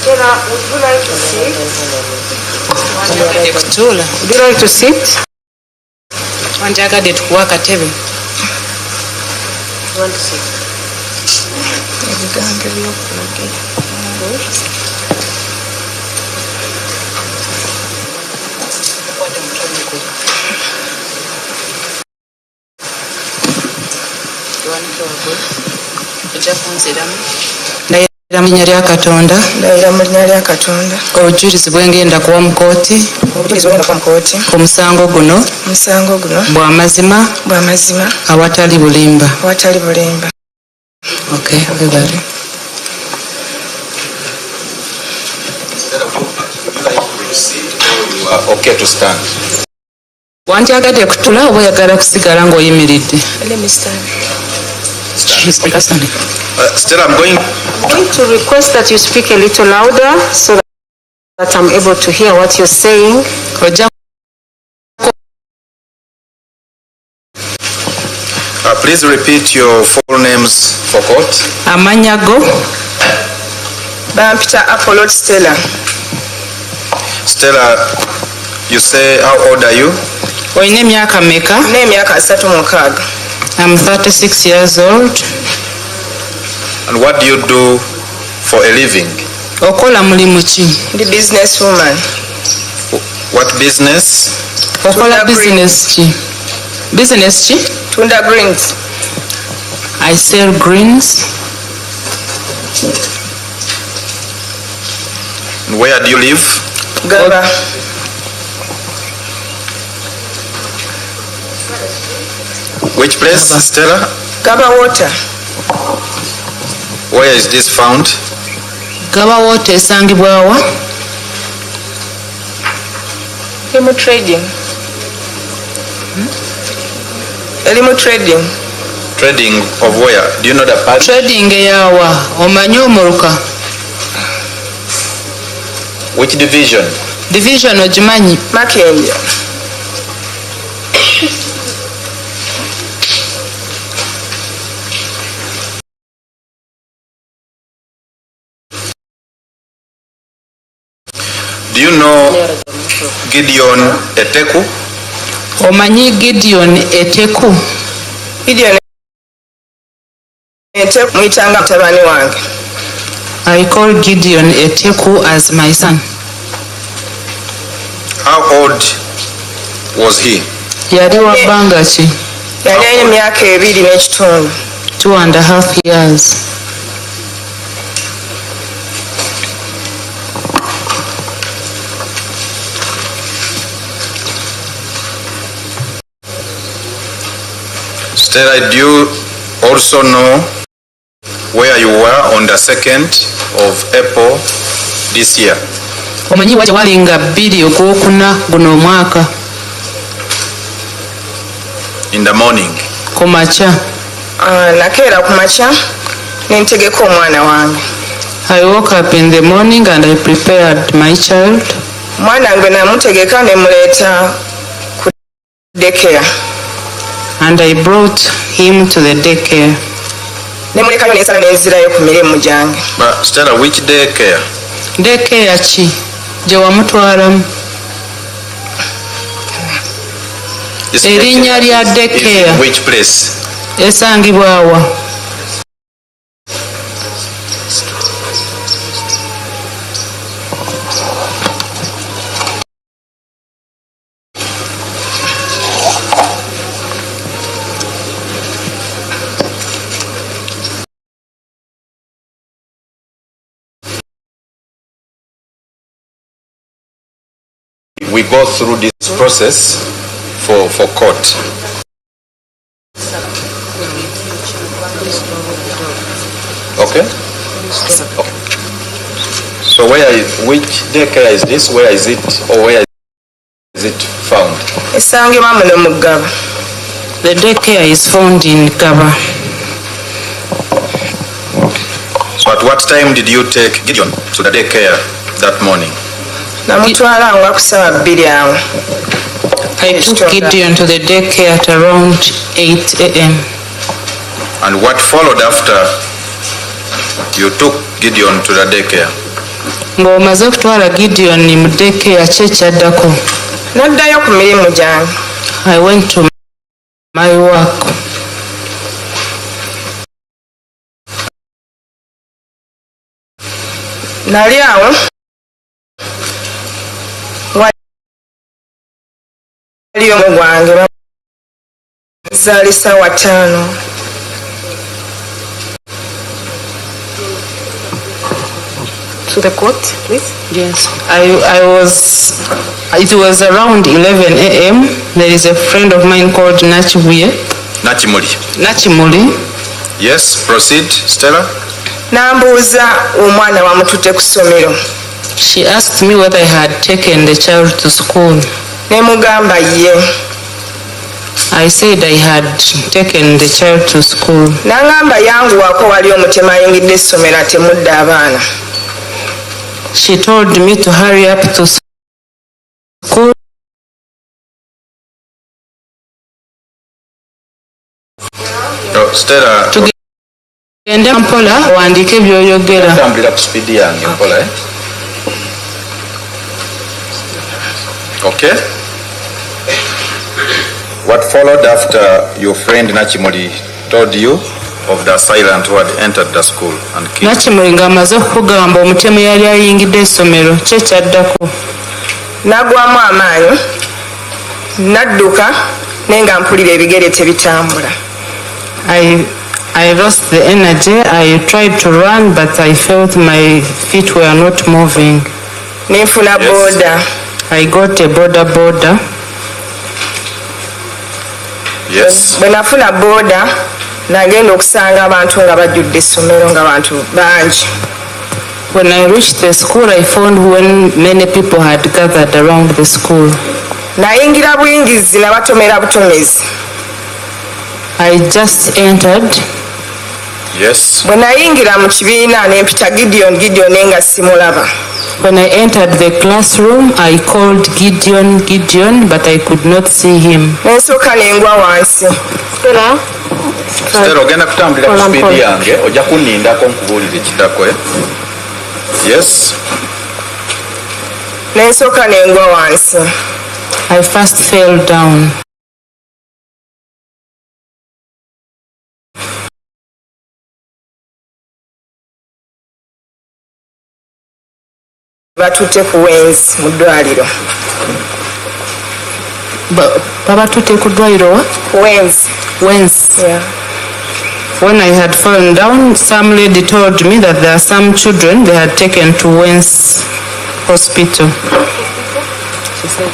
Stella, would you like to sit? Would you like to sit? You want to sit? Linnya lya Katonda. Ndayira mu linnya lya Katonda. Obujulizi bwengenda kuwa mu kooti. Obujulizi bwengenda kuwa mu kooti. Omusango guno. Omusango guno. Bw'amazima. Bw'amazima. Awatali bulimba. Awatali bulimba. Okay, webale. Okay to stand. Wandyagadde kutula oba oyagala kusigala ng'oyimiridde? Let me stand. Stella, I'm going to request that you speak a little louder so that I'm able to hear what you're saying. Please repeat your full names for court. Amanyago. Bampita Apollo Stella. Stella, you say how old are you? Oyina emyaka meka? Nina emyaka 36. I'm 36 years old. And what do you do for a living? Okola mulimu ki? Ndi business woman. What business? Okola business ki? Business ki? Tunda greens. I sell greens. And where do you live? Gaba. Which place, Stella? Gaba water. Where is this found? Gaba water esangibwa wa? Elimu trading. Elimu trading. Trading of where? Do you know the part? Trading yawa. Omanyi omuluka. Which division? Division ogimanyi? Makenja. Do you know Gideon Eteku? Omanyi Gideon Eteku? Gideon Eteku muyitanga mutabani wange. I call Gideon Eteku as my son. How old was he? Yali wa bbanga ki? Yali alina emyaka 2 n'ekitundu. 2.5 years. Stella, do you also know where you were on the 2nd of April this year? Omanyi wa walinga 2 Ogwokuna guno omwaka? In the morning. Kumacha. Nakeera kumacha nentegeka omwana wange. I woke up in the morning and I prepared my child. Mwana wange namutegeka ne muleeta ku daycare. And I brought him to the daycare. Nemulekayo nensala nenzirayo ku mirimu gyange. But Stella, which daycare? Daycare ki? Gye wamutwalamu? Erinnya lya daycare. Which place? Esangibwa wa? We go through this process for court. Okay? Okay. So which daycare is this? Where is it, or where is it found? Esangibwa muno mu Gaba. The daycare is found in Gaba. So at what time did you take Gideon to the daycare that morning? Namutwala nga ku ssaawa 2 awo. I took Gideon to the daycare at around 8 a.m. And what followed after you took Gideon to the daycare? Ng'omaze okutwala Gideon mu daycare ki ekyaddako? Naddayo ku mirimu gyange. I went to my work. Nali awo wali omu gwange zaali ssaawa 5. to the court, please? Yes, it was around 11 a.m. There is a friend of mine called Nachimuli. Yes, proceed, Stella. Nambuuza omwana wamutute ku ssomero. She asked me whether I had taken the child to school. Ne mugamba ye. I said I had taken the child to school. Nangamba yanguwako wali omutema ayingidde essomero atemudde abaana. She told me to hurry up to school. Stella. Tugende mpola wandike by'oyogera. Tambulira ku speed yange mpola. Okay. What followed after your friend Nachimuli told you of the assailant who had entered the school and killed? Nachimuli ng'amaze okugamba omutemu yali ayingidde essomero kye kyaddako. Nagwamu amaanyi, nadduka naye nga mpulira ebigere tebitambula. I lost the energy. I tried to run, but I felt my feet were not moving. Nenfuna boda. I got a boda. Yes. Bwe nafuna boda, nagenda okusanga abantu nga bajjudde essomero nga bantu bangi. When I reached the school, I found when many people had gathered around the school. Nayingira buyingizi nabatomera butomezi. I just entered. Yes. Bwe nayingira mu kibiina ne mpita Gideon nga simulaba. When I entered the classroom, I called Gideon, but I could not see him. Nensooka nengwa wansi. Stella, ogenda kutambulira ku speed yange, ojja kunnindako nkubuulire ekiddako. Yes. Nensooka nengwa wansi. I first fell down. Batutte ku wenzi mu ddwaliro. Batutte ku ddwaliro wa? Wenzi. Yeah. When I had fallen down, some lady told me that there are some children they had taken to Wenzi hospital. She said.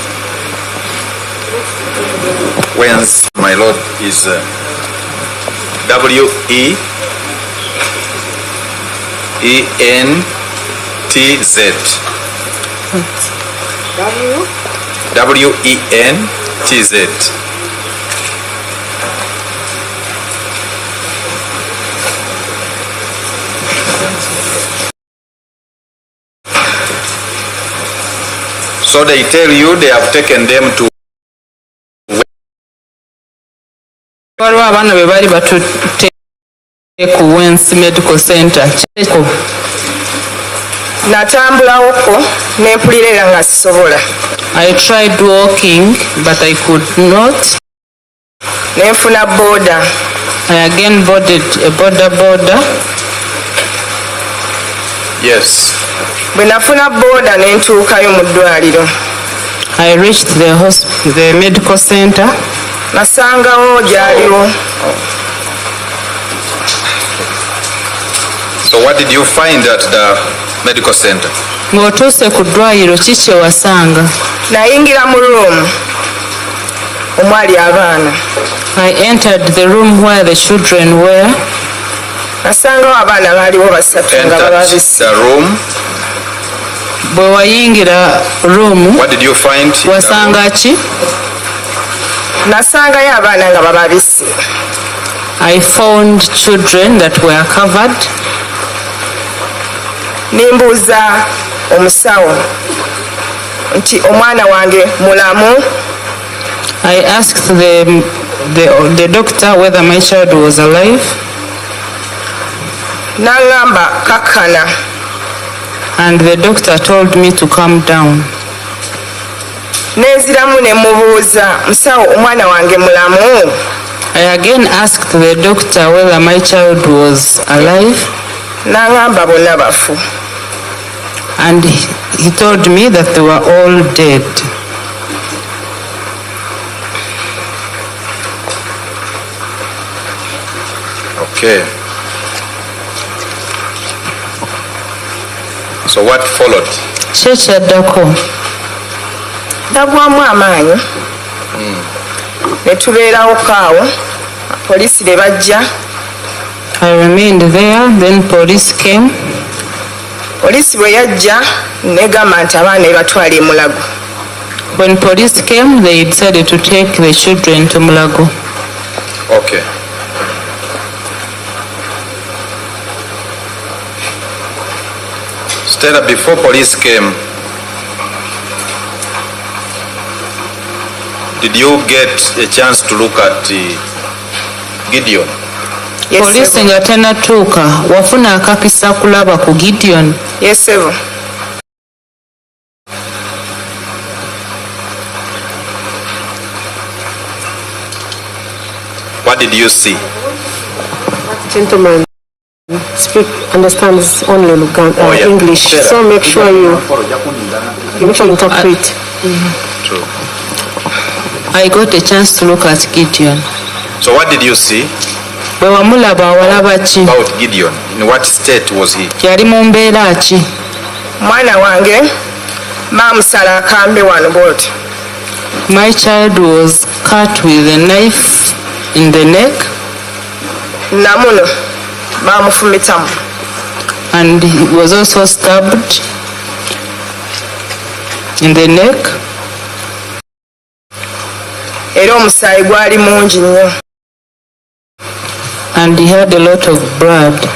Wenzi, my lord, is W-E-N-T-Z. W-E-N-T-Z. So they tell you they have taken them to waliwo abaana be bali batutte ku Wenzi Medical Center. Natambulawoko nempulira era nga sisobola. I tried walking but I could not. Nenfuna boda. I again boarded a boda. Yes. Bwe nafuna boda nentuukayo mu ddwaliro. I reached the medical center. Nasangawo gyaliwo. So what did you find at the medical center? Ng'otuuse ku ddwaliro ki kye wasanga? Nayingira mu room omwali abaana. I entered the room where the children were. Nasangawo abaana baaliwo basatu nga bababisi. The room. Bwe wayingira room. What did you find? Wasanga ki? Nasangayo abaana nga bababisi. I found children that were covered. Nimbuuza omusawo nti omwana wange mulamu. I asked the doctor whether my child was alive. N'angamba kakkana. And the doctor told me to calm down. Nenziramu ne mubuuza musawo omwana wange mulamu. I again asked the doctor whether my child was alive. N'angamba bonna bafu. And he told me that they were all dead. Okay. So what followed? Kyekyadako ndagwamu amaanyi ne tubeerawo kaawo poliisi ne bajja. I remained there, then police came. Poliisi bwe yajja negamba nti abaana batwala Mulago. When police came, they decided to take the children to Mulago. Okay. Stella, before police came, did you get a chance to look at Gideon? Yes, police nga tennatuuka wafuna akakisa kulaba ku Gideon? Yes, sir. What did you see? Gentleman understands only English, so make sure you interpret. True. I got a chance to look at Gideon. So what did you see? Bwe wamulaba walaba ki? About Gideon, in what state was he? Yali mu mbeera ki? Mwana wange baamusala akambe wano bwoti. My child was cut with a knife in the neck. Namuno baamufumitamu. And he was also stabbed in the neck. Era omusaayi gwali mungi nnyo. And he had a lot of blood.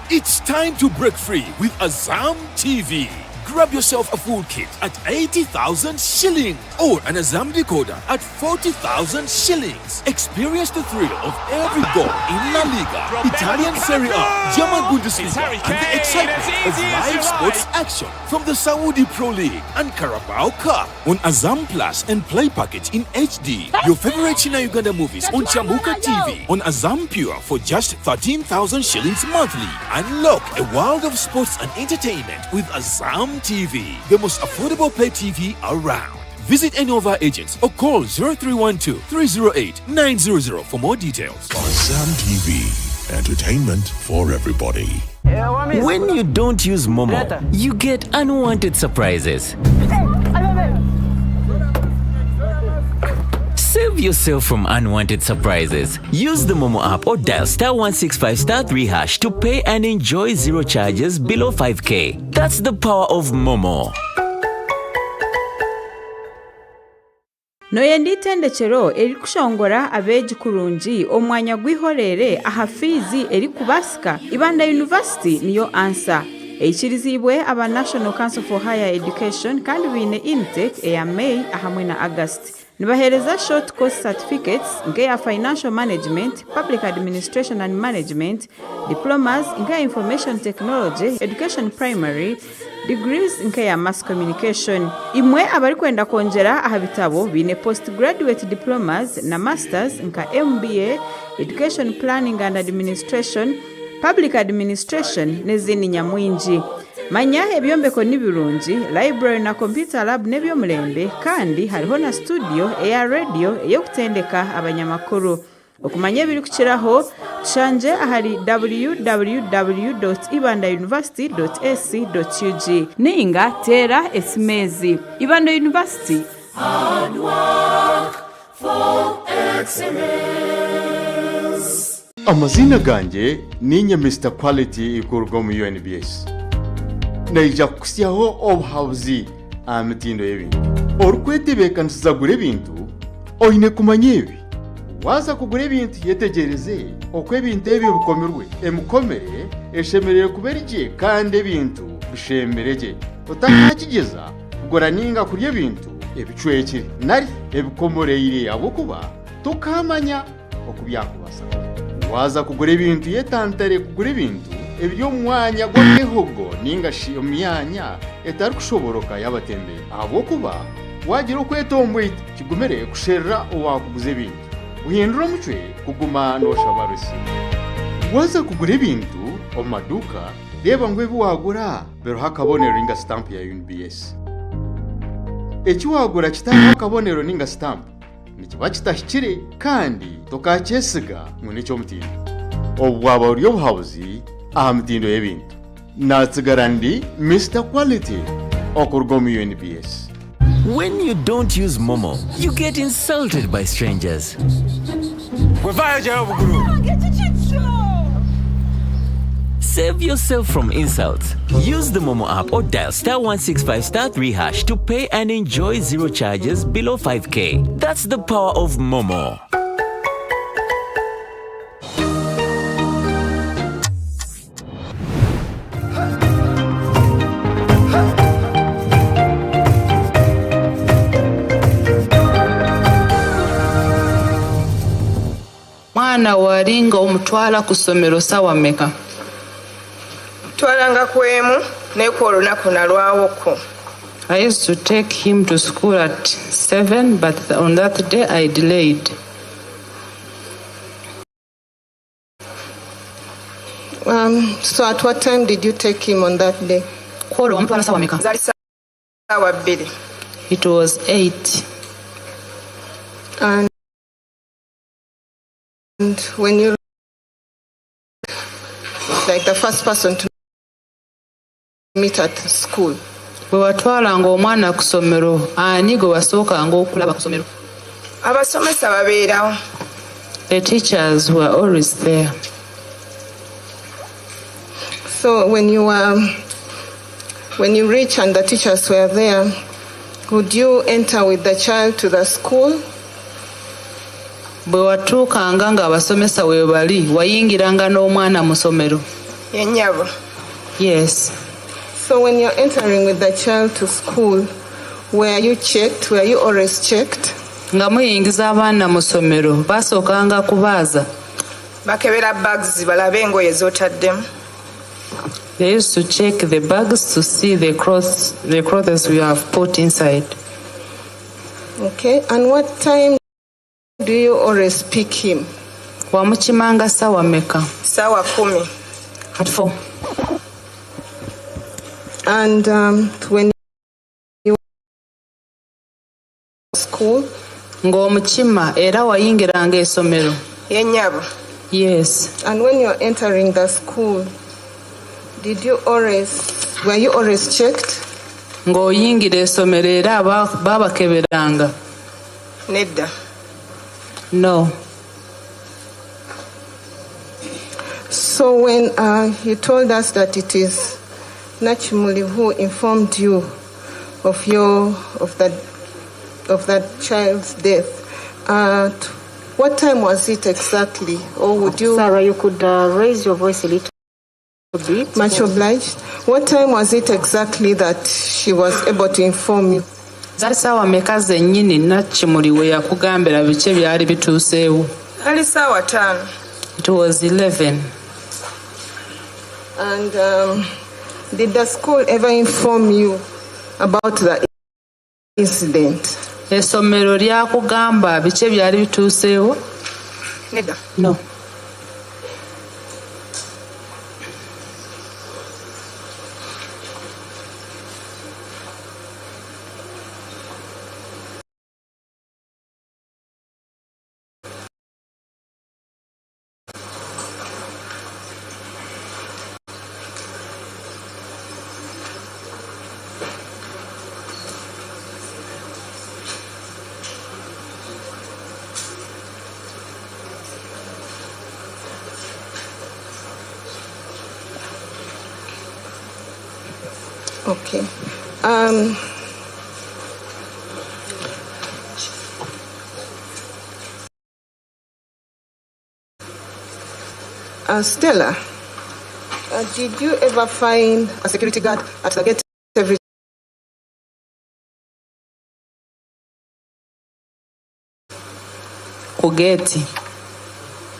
It's time to break free with AZAM TV. Grab yourself a full kit at 80,000 shillings or an AZAM decoder at 40,000 shillings. Experience the thrill of every goal in La Liga, Italian Serie A, German Bundesliga, and the excitement of live sports action from the Saudi Pro League and Carabao Cup on AZAM Plus and Play Package in HD. Your favorite China Uganda movies on Chamuka TV on AZAM Pure for just 13,000 shillings monthly. Unlock a world of sports and entertainment with AZAM TV, the most affordable pay TV around. Visit any of our agents or call 0312-308-900 for more details. AZAM TV, entertainment for everybody. When you don't use Momo, you get unwanted surprises. Save yourself from unwanted surprises. Use the Momo app or dial *165*3# to pay and enjoy zero charges below 5k. That's the power of Momo. Noye nditendekero eri kushongora abeegi kurungi omwanya gwihorere aha fiizi eri kubasika Ibanda University niyo answer. Ekirizibwe aba National Council for Higher Education kandi biine intake eya May ahamwe na August. Nibahereza short course certificates ngeya financial management, public administration and management, diplomas ngeya information technology, education primary, degrees nkeya mass communication. Imwe abari kwenda konjera aha bitabo bine postgraduate diplomas na masters nka MBA, education planning and administration, public administration nezini nyamwingi. Manya ebyombeko nibirungi, library na computer lab nebyomulembe kandi hariho na studio eya radio eyokutendeka abanyamakuru. Okumanya ebiri kukiraho tushanje ahari www.ibandauniversity.ac.ug ninga tera esimezi Ibanda University. Hard work for excellence. Amazina ganjye ninye Mr. Quality ikurwa mu UNBS. Naija kusyaho obuhabuzi amitindo y'ebintu. Orukwete bekansiza gure ebintu oyine kumanya ebi. Waza kugura ebintu yetegereze okwo ebintu ebyo bikomerwe. Emukomere eshemerere kuberije kandi ebintu bishemereje. Otakakigeza kugura ninga kuri ebintu ebicwekire nari ebikomoreire abokuba tukamanya okubyakubasa. Waza kugura ebintu yetantare kugura ebintu ebyo mwanya gwakehogo ninga shiyo myanya etari kushoboroka yabatembere abokuba wagira okwetombe kigumere kusherra owakuguze ebintu uhindura omucwe kuguma noshabarusi. Waza kugura ebintu omumaduka reba ngo ebi wagura bero hakabonero ninga stamp ya UNBS. Ekiwagura kitari akabonero ninga stamp nikiba kitahikire kandi tokakyesiga ngo nicyo mutindo. Obwaba buri obuhabuzi aha mitindo y'ebintu natsigara ndi Mr. Quality okurwa mu UNBS. When you don't use Momo, you get insulted by strangers. Save yourself from insults. Use the Momo app or dial *165*3# to pay and enjoy zero charges below 5K. That's the power of Momo. Mwana walinga omutwala ku ssomero sawa mmeka? Twalanga kwemu nekwo olunaku nalwawoko. I used to take him to school at 7, but on that day I delayed. So at what time did you take him on that day? Kwolo omutwala sawa mmeka? Zali sawa 2. It was 8. And when you like the first person to meet at school, bwe watwalanga omwana ku ssomero ani gwe wasookanga okulaba ku ssomero? abasomesa babeerawo. The teachers were always there. So when you reach and the teachers were there, would you enter with the child to the school? Bwe watuukanga ng'abasomesa we bali wayingiranga n'omwana mu ssomero? Yennyabo. Yes. So when you're entering with the child to school, were you checked? Were you always checked? Nga muyingiza abaana mu ssomero basookanga kubaaza? Bakebera bags balabe engoye z'otaddemu. They used to check the bags to see the clothes we have put inside. Okay, and what time do you always pick him? Wamukimanga sawa mmeka? Sawa 10. At 4. And when you school? Ng'omukima era wayingiranga essomero? Yennyabo. Yes. And when you're entering the school, were you always checked? Ng'oyingira essomero era babakeberanga? Nedda. No. So when you told us that it is Nachimuli who informed you of that child's death, at what time was it exactly? Or would you... Sarah, you could raise your voice a little bit. Much obliged. What time was it exactly that she was able to inform you? Zali sawa mmeka zennyini Nakimuli we yakugambira biki byali bituuseewo? Ali sawa 5. It was 11. And did the school ever inform you about the incident? Essomero lyakugamba biki byali bituuseewo? Nedda. No. Okay. Stella, did you ever find a security guard at the gate every Kugeti?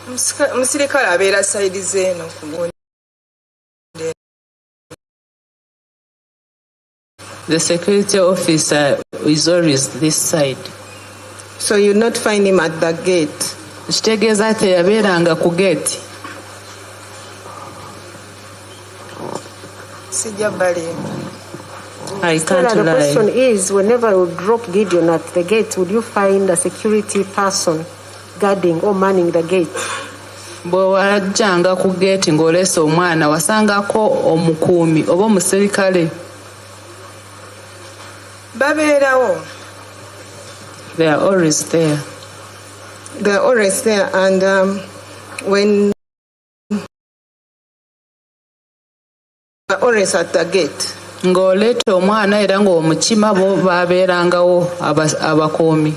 Musirikale abeera side zeeno ku gundi. The security officer is always this side. So you not find him at the gate? Kitegeeza ate yabeeranga ku gate. Sijja bali. I can't the question is, whenever you drop Gideon at the gate, would you find a security person guarding or manning the gate? Bw'owajjanga ku gate ng'oleese omwana wasangako omukuumi oba omuserikale. Babeerawo. They are always there. They are always there, and when always at the gate. Ng'oleeta omwana era ng'omukima bo baabeerangawo abakuumi.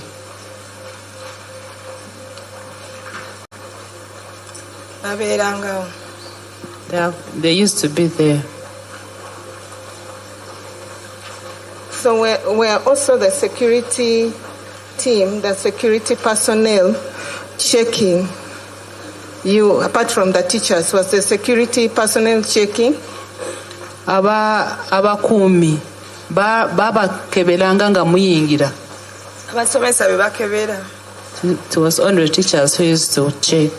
Babeerangawo. They used to be there. So we're also the security team, the security personnel checking you, apart from the teachers. Was the security personnel checking? Abakuumi babakeberanga nga muyingira. Abasomesa be bakebera. It was only teachers who used to check.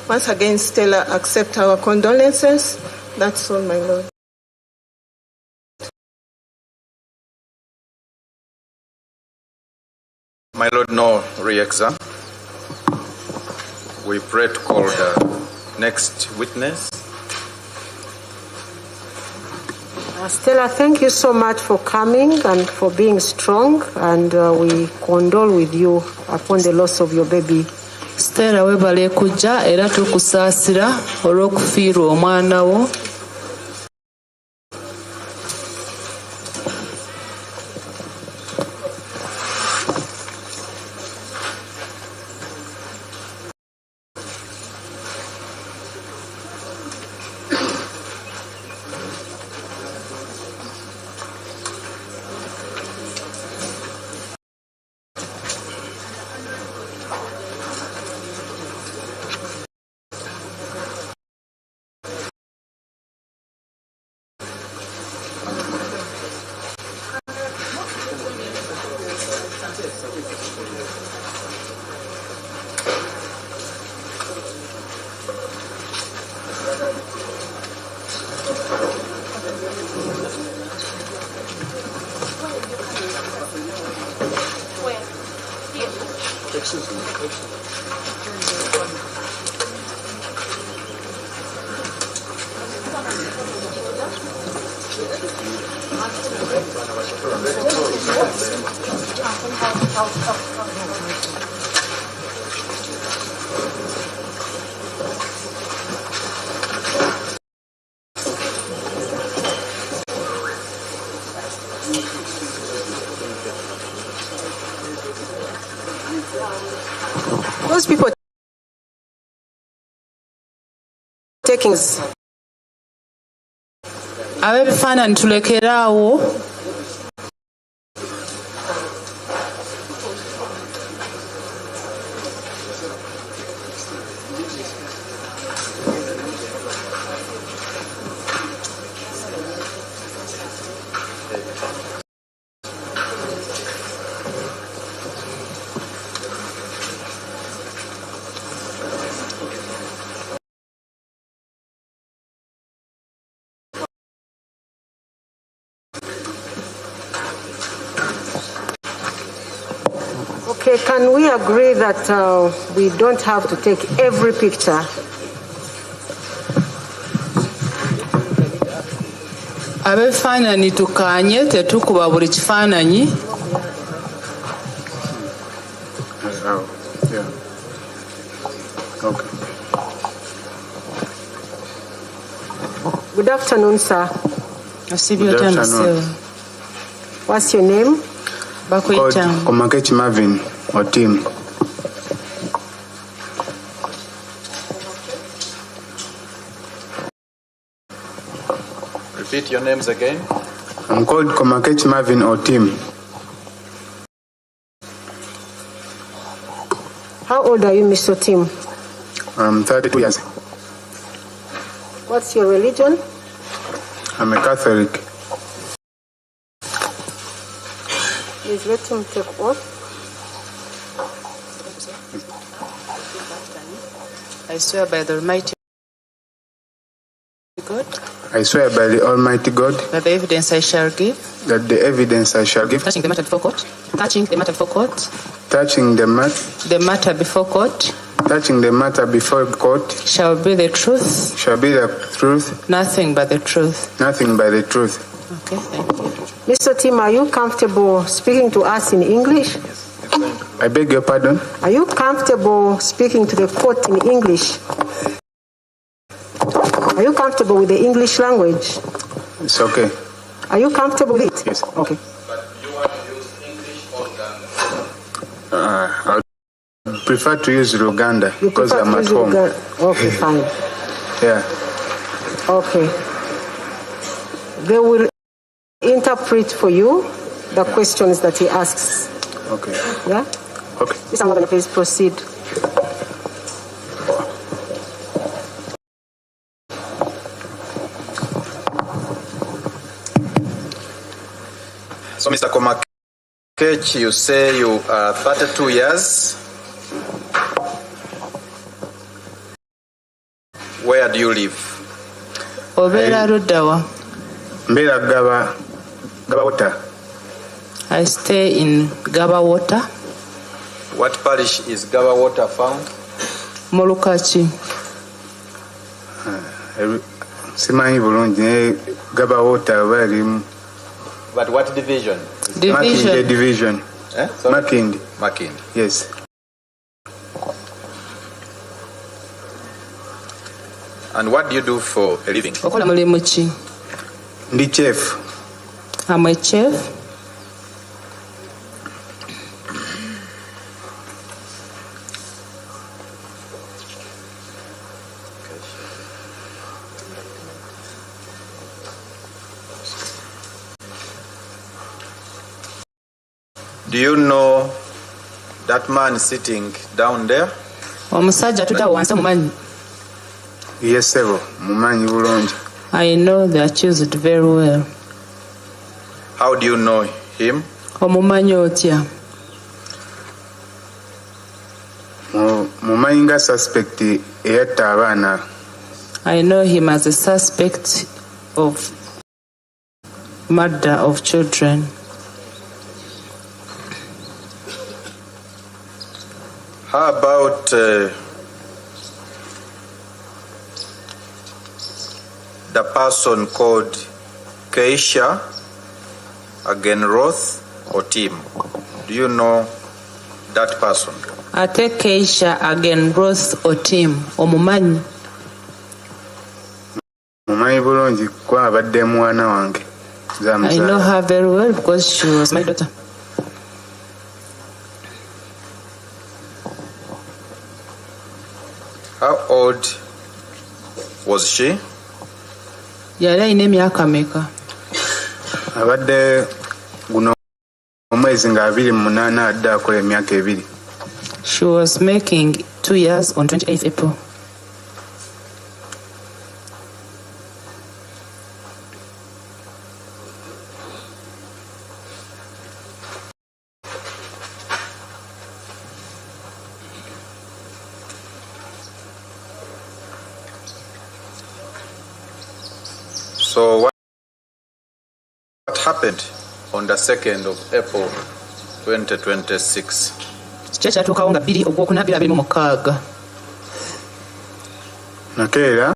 Once again, Stella, accept our condolences. That's all, my Lord. My Lord, no re-exam. We pray to call the next witness. Stella, thank you so much for coming and for being strong, and we condole with you upon the loss of your baby. Stella, webale kujja era tukusaasira olw'okufiirwa omwana wo. Those people taking ab'ebifaananyi tulekeraawo. Okay, can we agree that we don't have to take every picture? Ab'ebifaananyi tukaanye tetukuba buli kifaananyi. Okay. Good afternoon, sir. Good afternoon. What's your name? Called Komakechi Marvin or Tim. Repeat your names again. I'm called Komakechi Marvin or Tim. How old are you, Mr. Tim? I'm 32 years. What's your religion? I'm a Catholic. Please let him take oath. I swear by the Almighty God. I swear by the Almighty God That the evidence I shall give. that the evidence I shall give Touching the matter before court. Touching the matter before court. touching the matter before court. Touching the matter before court Shall be the truth. shall be the truth. Nothing but the truth. Nothing but the truth. Okay, thank you. Mr. Tim, are you comfortable speaking to us in English? I beg your pardon? Are you comfortable speaking to the court in English? Are you comfortable with the English language? It's okay. Are you comfortable with it? Yes. Okay. I prefer to use Luganda You because prefer I'm to at use home. Okay, fine. Yeah. Okay. They will interpret for you the questions that he asks. Okay. Yeah? Okay. Mr. Marvin, please proceed. So, Mr. Komakechi, you say you are 32 years. Where do you live? Obeera Luddawa. Mbeera Gaba Water. I stay in Gaba Water. What parish is Gaba Water found? Mulukachi. Simanyi bulungi naye Gaba Water balimu. But what division? Makindi division. Sorry? Makindi. Yes. And what do you do for a living? Okola mulimu ki? Ndi chef. I'm a chef. Do you know that man sitting down there? Omusajja atudde wansi omumanyi. Yes, sir. Mumanyi bulungi. I know the accused very well. How do you know him? Omumanyi otya? Mumanyi nga suspect eyatta abaana. I know him as a suspect of murder of children. How about the person called Keisha Agenroth or Tim? Do you know that person? Ate Keisha Agenroth or Tim omumanyi? Mumanyi bulungi kuba abadde mwana wange. I know her very well because she was my daughter. How old was she? Yali alina emyaka meka? Abadde guno omwezi nga 28 adde akola emyaka 2. She was making 2 years on 28th April. So what happened on the 2nd of April 2026? Kyatuukawo nga 2 Ogwokunaku 2026. Nakeera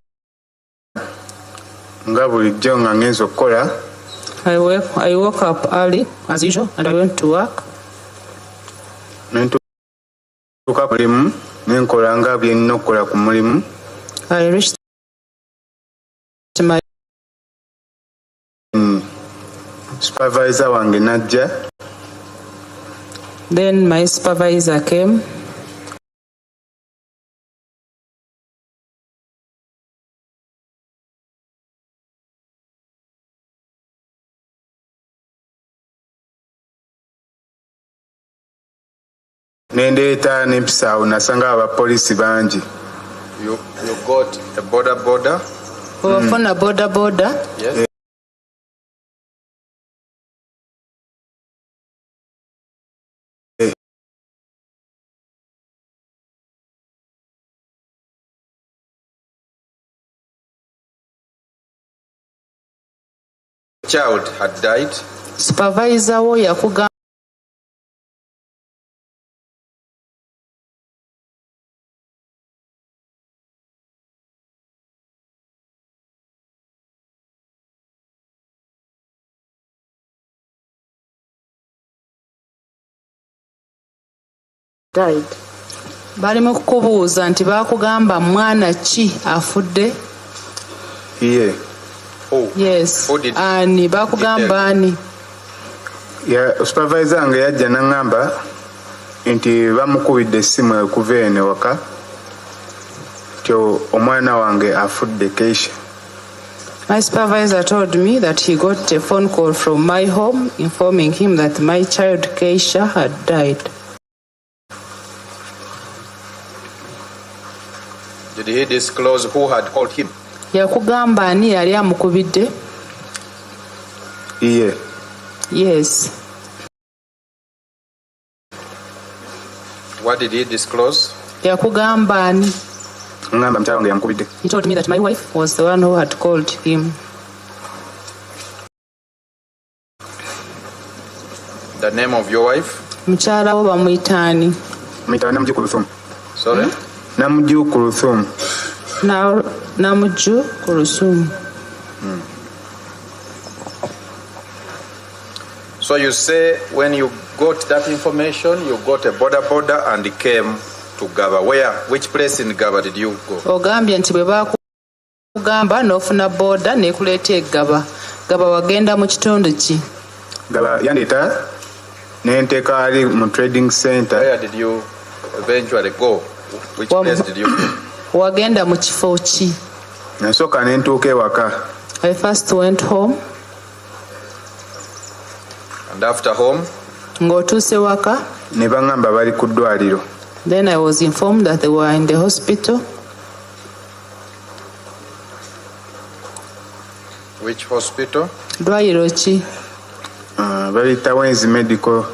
nga bulijjo nga ngenza okukola. I woke up early as usual and I went to work. Nentuuka ku mulimu nenkola nga bye nnina okukola ku mulimu. I reached my supervisor wange najja. Then my supervisor came. Nendeeta n'empisaawo nasanga abapoliisi bangi. You got a border? Wafuna border? Yes. Child had died. Supervisor wo yakugamba died. Bali mu kukubuuza nti bakugamba mwana ki afudde? Yeah. Oh. Yes. Ani bakugamba ani? Ya supervisor wange yajja n'angamba nti bamukubidde essimu okuva eno waka tyo omwana wange afudde Keisha. My supervisor told me that he got a phone call from my home informing him that my child Keisha had died. Did he disclose who had called him? Yakugamba ani yali amukubidde? Yeah. Yes. What did he disclose? Yakugamba ani? Ngamba mchawo wange yamukubidde. He told me that my wife was the one who had called him. The name of your wife? Mukyala wo bamuyita ani? Muyita Namujju Kuluthum. Sorry? Namujju Kuluthum. Namujju Kuluthum. So you say when you got that information, you got a border and came to Gaba. Which place in Gaba did you go? Ogambye nti bwe bakugamba n'ofuna boda n'ekuleeta e Gaba. Gaba wagenda mu kitundu ki? Gaba yandeeta n'enteeka ali mu trading center. Where did you eventually go? Which place did you go? Wagenda mu kifo ki? Nasooka ne ntuuka ewaka. I first went home. And after home? Ng'otuuse waka. Ne bangamba bali ku ddwaliro. Then I was informed that they were in the hospital. Which hospital? Dwaliro ki? Balita Wenzi Medical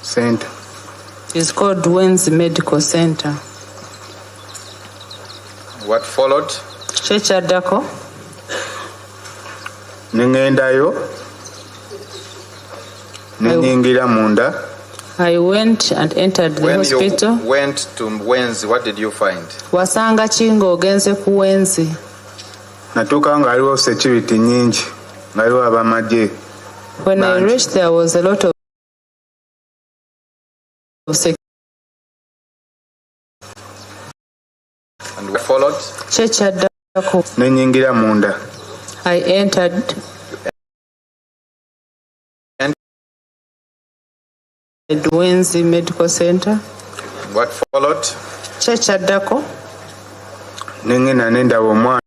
Center. It's called Wenzi Medical Center. What followed? Kyekyaddako? Ne ngendayo ne nyingira munda. I went and entered the hospital. When you went to Wenzi, what did you find? Wasanga ki ng'ogenze ku Wenzi? Natuuka nga waliwo security nyingi, nga waliwo abamagye. When I reached, there was a lot of security. And what followed? Kyekyaddako? Ne nyingira munda. I entered. Wenzi Medical Center. What followed? Kyekyaddako? Ne ngenda ne ndaba omwana.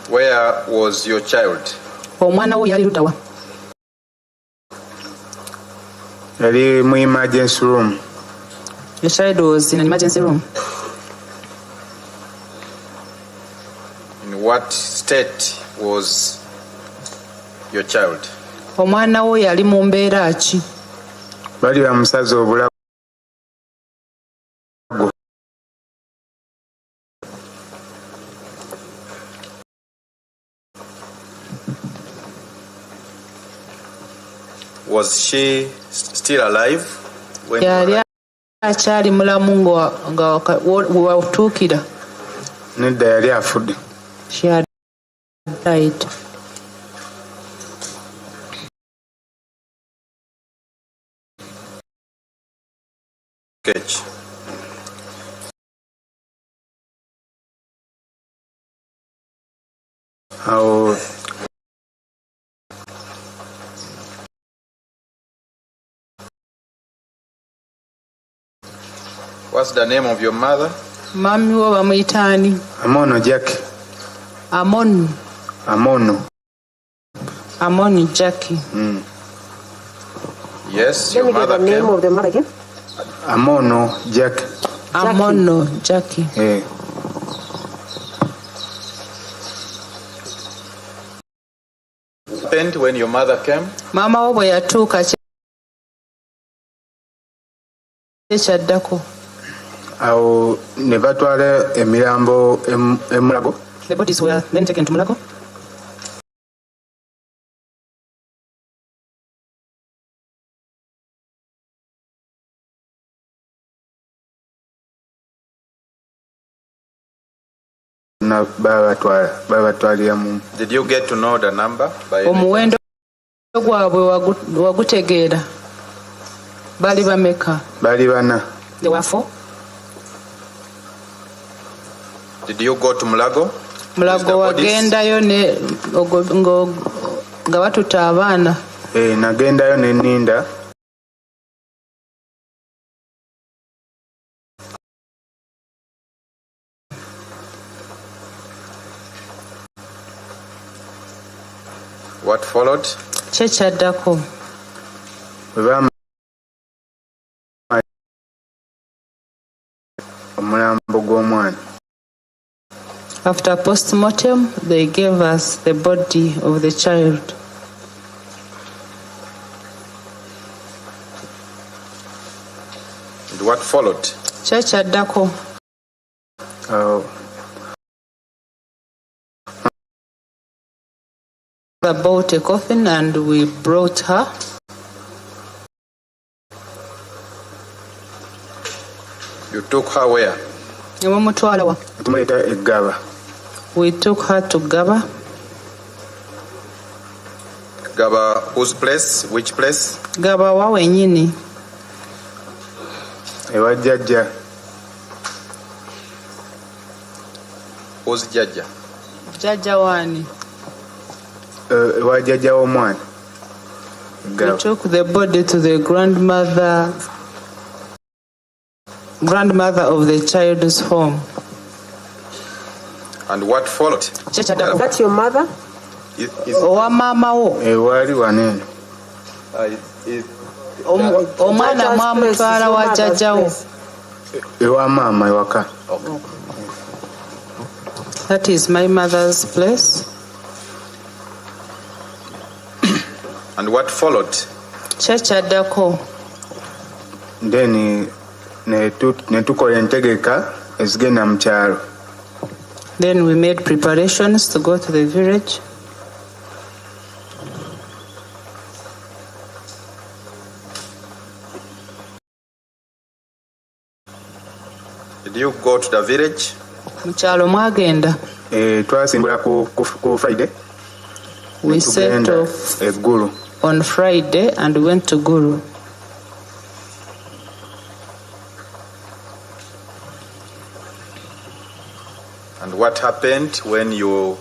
Where was your child? Omwana wo yali luddawa? Yali mu emergency room. Your child was in an emergency room. In what state was your child? Omwana wo yali mu mbeera ki? Bali bamusaze obulago. Was she still alive? Yali akyali mulamu nga watuukira? Nedda yali afudde. She had died. What's the name of your mother? Mami wo bamuyitani. Amono Jackie. Amono Jackie. Yes, Let your me get mother the name came. of the mother again. Amono Jackie. Amono Jackie. Happened when your mother came? Mama wo bwe yatuuka ekyaddako. Awo ne batwala emirambo Mulago. The bodies were then taken to Mulago. Did you get to know the number? Omuwendo gwabwe wagutegeera. Bali bameka? Bali bana. There were 4. Did you go to Mulago? Mulago wagendayo ne nga batuta abaana. Nagendayo ne ninda. What followed? Kyekyaddako. Omulambo gw'omwana. After postmortem, they gave us the body of the child. And what followed? Kyekyaddako. Bought a coffin and we brought her. You took her where? We took her to Gaba. Gaba, whose place? Which place? Gaba wa wenyini. Ewa Jajja. Who's Jajja? Jajja wani. Ewa Jajja w'omwana. We took the body to the grandmother of the child's home. And what followed? That's your mother? Owa mama wo. Wali wanene. Omwana mwamutwala wa jajja wo. Ewa mama ewaka. That is my mother's place. And what followed? Kyekyaddako. Then netukola entegeka ezigenda mu kyalo. Then we made preparations to go to the village. Did you go to the village? Mu kyalo mwagenda. Twasimbula ku Friday. We set off on Friday and went to Guru. And what happened when you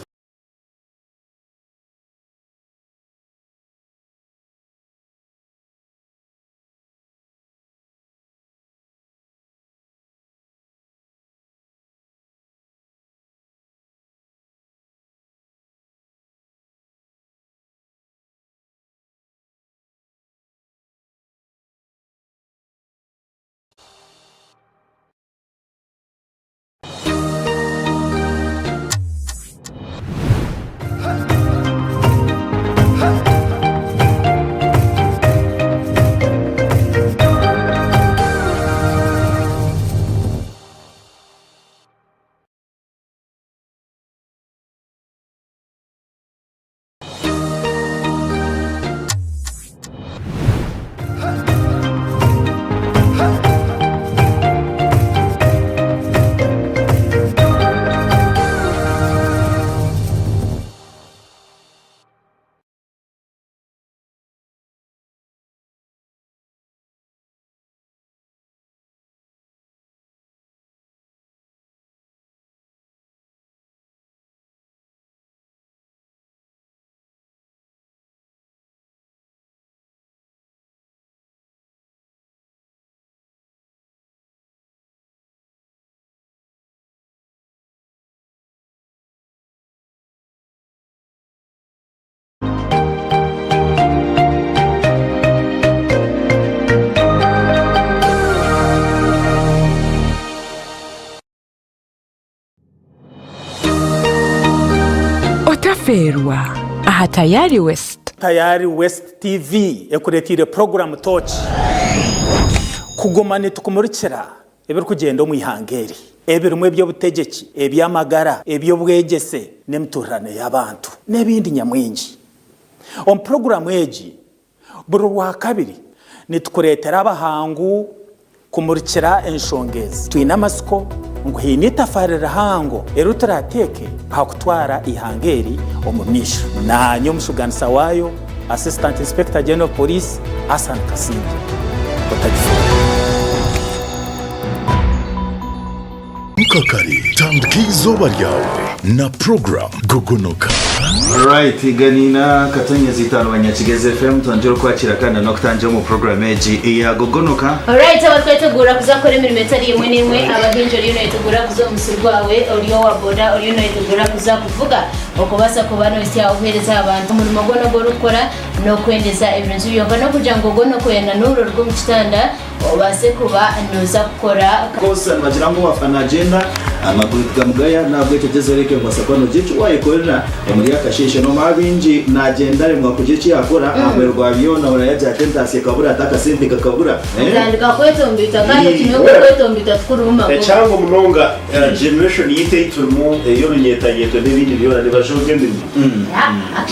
kuferwa aha Tayari West. Tayari West TV ekuretire program Touch kugumane tukumurikira ebiri kugenda mu ihangeri ebirumwe byo butegeki ebyamagara ebyo bwegese n'emiturane y'abantu n'ebindi nyamwingi on program eji buru wa kabiri nitukuretera abahangu kumurikira enshongezi twina amasiko ngo hinitafarira hango eruturateke hakutwara ihangeri omumisho nanyo mushuganisa wayo Assistant Inspector General of Police Hassan Kasinja Mukakari tambukizo baryawe na program Gogonoka. Alright, ganina katanya zitano banyakigeze FM tanjoro kwakira kandi no kutangira mu program eji ya Gogonoka. Alright, abatwetegura kuzakora imirimo itari imwe n'imwe abahinjori y'unetegura kuzo musurwawe oriyo wa boda oriyo y'unetegura kuzakuvuga okubasa kubano isya uhereza abantu umurimo gwo rukora no kwendeza ibintu by'uyoga no kugira ngo Gogonoko yana nuro rwo mu kitanda obase kuba noza gukora kosa bagira ngo bafana agenda amagurika mugaya nabwo tegeze reke ngwasakano gicu wayikorera muri yakasheshe no mabinji nagenda rimwa kugici yakora amerwa byona urayajya tentasi kabura atakasindi kakabura ndandika kwetombita kandi kimwe kwetombita tkuruma cyangwa munonga generation yite iturumu yo nyetayeto n'ibindi byona nibajoge ndimo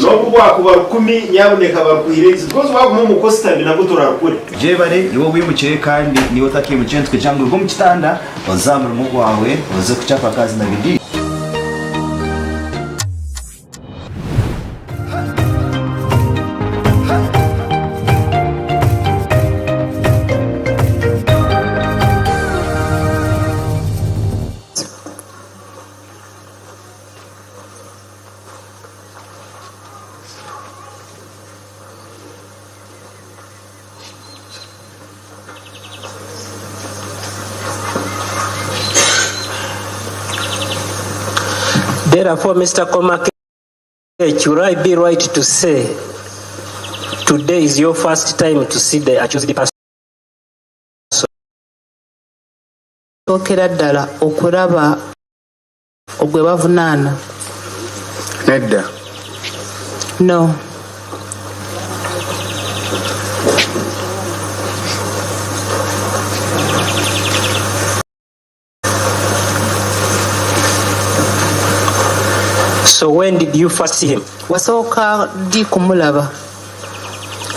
no kubwa kuba 10 nyaboneka bakwirezi because baguma mu costam nabwo turakure je bare niwo wimukiye kandi niwo takiye mu cyentwe cyangwa rwo mu kitanda bazamura mu wawe uze kuchapa kazi na bidii. Therefore, Mr. Komake, should I be right to say today is your first time to see the accused person? Okera ddala okulaba ogwe bavunaana. Nedda. No. So when did you first see him? Wasooka ddi kumulaba?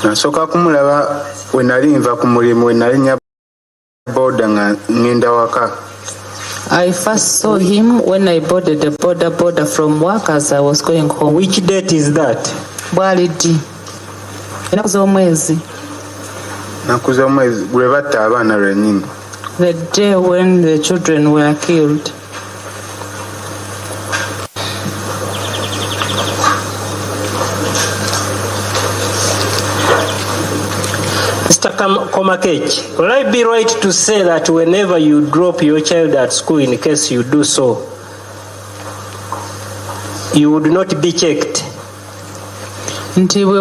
Nasooka kumulaba we nali nva ku mulimu we nali nya boda nga ngenda waka. I first saw him when I boarded the border from work as I was going home. Which date is that? Bwali ddi? Ennaku z'omwezi. Ennaku z'omwezi gwe batta abaana lwennyini. The day when the children were killed. Mr. Komakech, will I be right to say that whenever you drop your child at school, in case you do so, you would not be checked? Nti bwe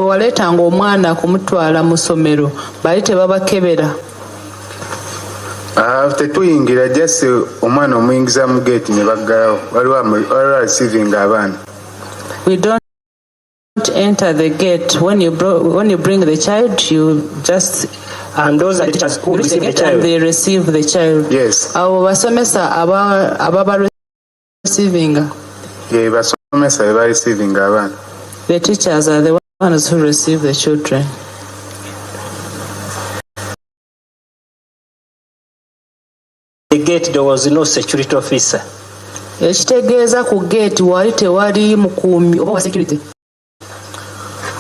waleetanga omwana kumutwala mu ssomero bali tebabakebera. Tetuyingira just omwana omuyingiza mu gate ne baggalawo waliwo receiving abaana. We don't enter the gate. When you bring the child, you just and those are the teachers who receive the child. They receive the child. Yes. Abo basomesa ababa receiving. Yeah, basomesa baba receiving abaana. The teachers are the ones who receive the children. The gate there was no security officer. Ekitegeeza ku gate wali tewali mukuumi oba wa security.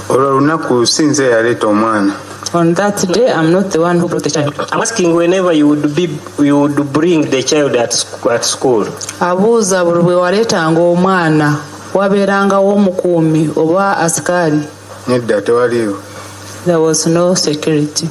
Olwo lunaku sinze yaleeta omwana. On that day, I'm not the one who brought the child. I'm asking whenever you would bring the child at school. Abuuza bwe waleetanga omwana wabeerangawo omukuumi oba asikari. Nedda tewaliwo. There was no security.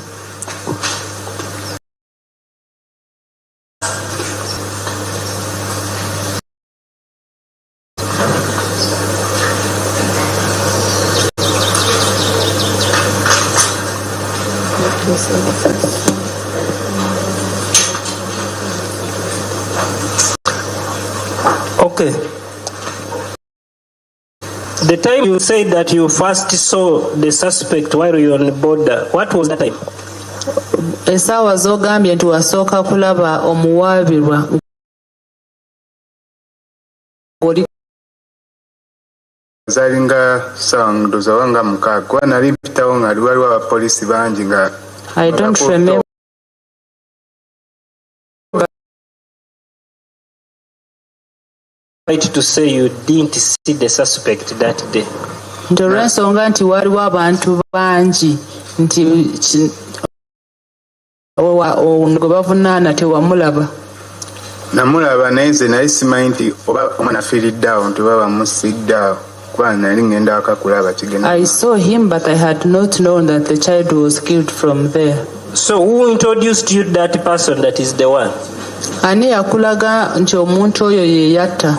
Okay. The time you said that you first saw the suspect while you were on the border, what was that time? Essaawa z'ogambye nti wasooka kulaba omuwaabirwa zalinga ssaawa ndoza wanga mukaaga kuba nali mpitawo nga waliwo abapoliisi bangi nga I don't remember. Right to say you didn't see the suspect that day. Nti olw'ensonga nti waliwo abantu bangi nti gwe bavunaana tewamulaba. Namulaba naye nze nali simanyi nti oba omwana afiiridde awo nti oba bamusidde awo kuba nali ngenda waka kulaba kigenda. I saw him but I had not known that the child was killed from there. So who introduced you that person that is the one? Ani yakulaga nti omuntu oyo ye yatta?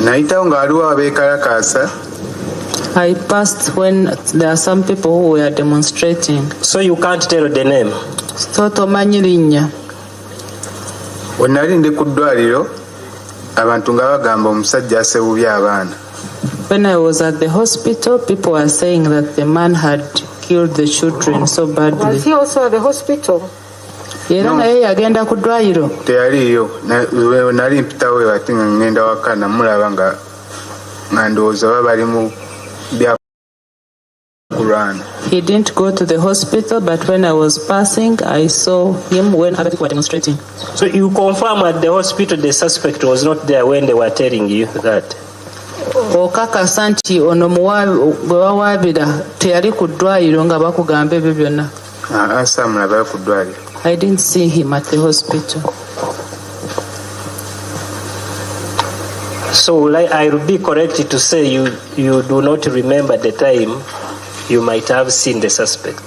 Nayitawo nga waliwo abeekalakaasa. I passed when there are some people who were demonstrating. So you can't tell the name? So tomanyi linnya. We nali ndi ku ddwaliro abantu nga bagamba omusajja asebubye abaana. When I was at the hospital, people were saying that the man had killed the children so badly. Was he also at the hospital? Era naye yagenda ku ddwaliro. Teyaliyo. Nali mpitawo ati nga ngenda waka namulaba nga ndowooza baba bali mu bya kulwana. He didn't go to the hospital, but when I was passing, I saw him when other people were demonstrating. So you confirm at the hospital the suspect was not there when they were telling you that? Okakasa nti ono gwe wawaabira teyali ku ddwaliro nga bakugamba ebyo byonna. Samulaba ku ddwaliro. I didn't see him at the hospital. So I will be correct to say you do not remember the time you might have seen the suspect?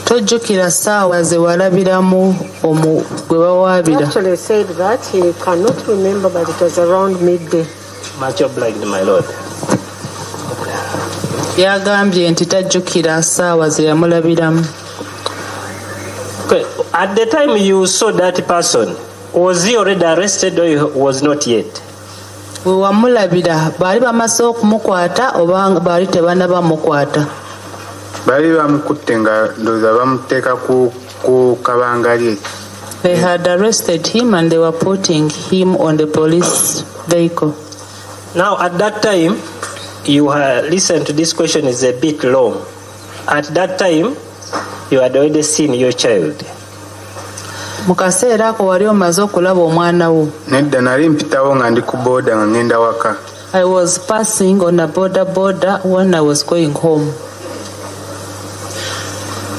Tojjukira ssaawa ze walabiramu gwe bawaabira. Actually said that he cannot remember, but it was around midday. Much obliged, my lord. Yagambye nti tajjukira ssaawa ze yamulabiramu. Okay. At the time you saw that person, was he already arrested or he was not yet? We wamulabira baali bamaze okumukwata oba baali tebanaba mukwata? Baali bamukutte nga ndowooza bamuteeka ku kabangali. They had arrested him and they were putting him on the police vehicle. Now at that time, you listen to this question is a bit long. At that time, you had already seen your child. Mu kaseera ako wali omaze okulaba omwana wo? Nedda nali mpitawo nga ndi ku boda nga ngenda waka. I was passing on a border when I was going home.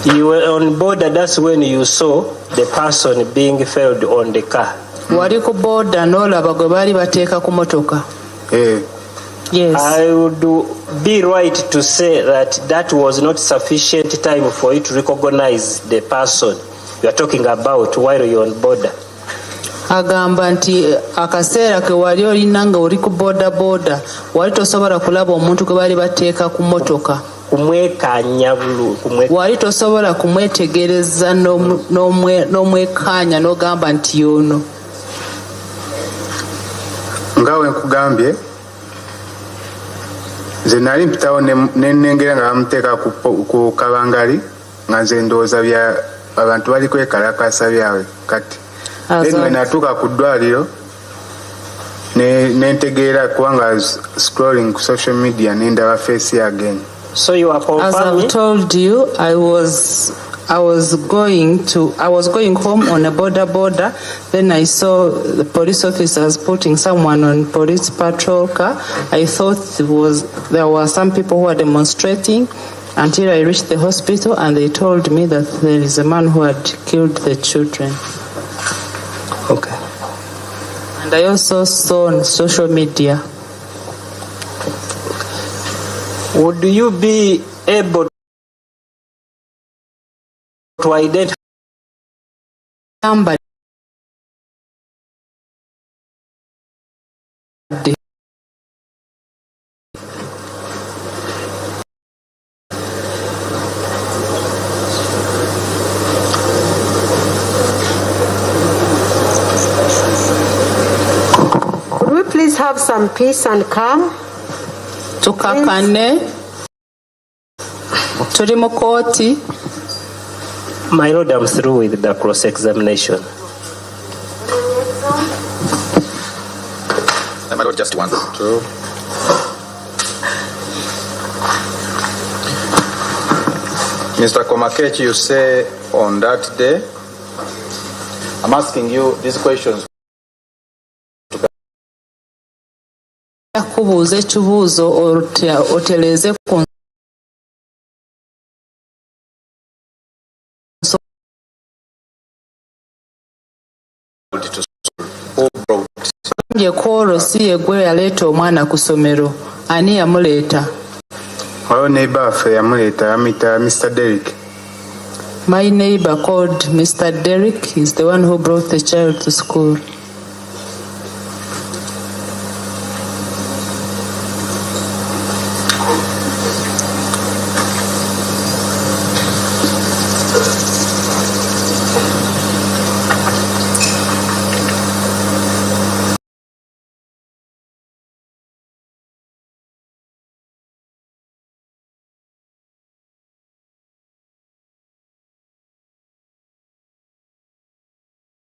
You were on border, that's when you saw the person being felled on the car. Wali ku boda n'olaba gwe baali bateeka ku motoka? Yes. I would be right to say that was not sufficient time for you to recognize the person you are talking about while you're on border. Agamba nti akaseera ke wali olina nga oli ku boda wali tosobola kulaba omuntu gwe baali bateeka ku motoka. Wali tosobola kumwetegereza n'omwekaanya n'ogamba nti y'ono. Nga we nkugambye nze nali mpitawo nennengera nga bamuteeka ku kabangali nga nze ndowooza bya abantu bali kwekalakasa byabwe kati. Then when natuuka ku ddwaliro nentegeera kubanga scrolling ku social media nendaba face again. So you are confirming? As I've told you, I was going home on a border. Then I saw the police officers putting someone on police patrol car. I thought there were some people who were demonstrating until I reached the hospital and they told me that there is a man who had killed the children. Okay. And I also saw on social media. Would you be able to identify somebody? Could we please have some peace and calm? tukakane tuli mu kooti. My Lord, I'm through with the cross-examination. My Lord, just one, two. Mr. Komakech, you say on that day, I'm asking you these questions. Kubuuza ekibuuzo oteleze ku Koro si yegwe yaleeta omwana ku ssomero. Ani yamuleeta? Oyo neighbor affe yamuleeta yamuyita Mr. Derrick. My neighbor called Mr. Derrick is the one who brought the child to school.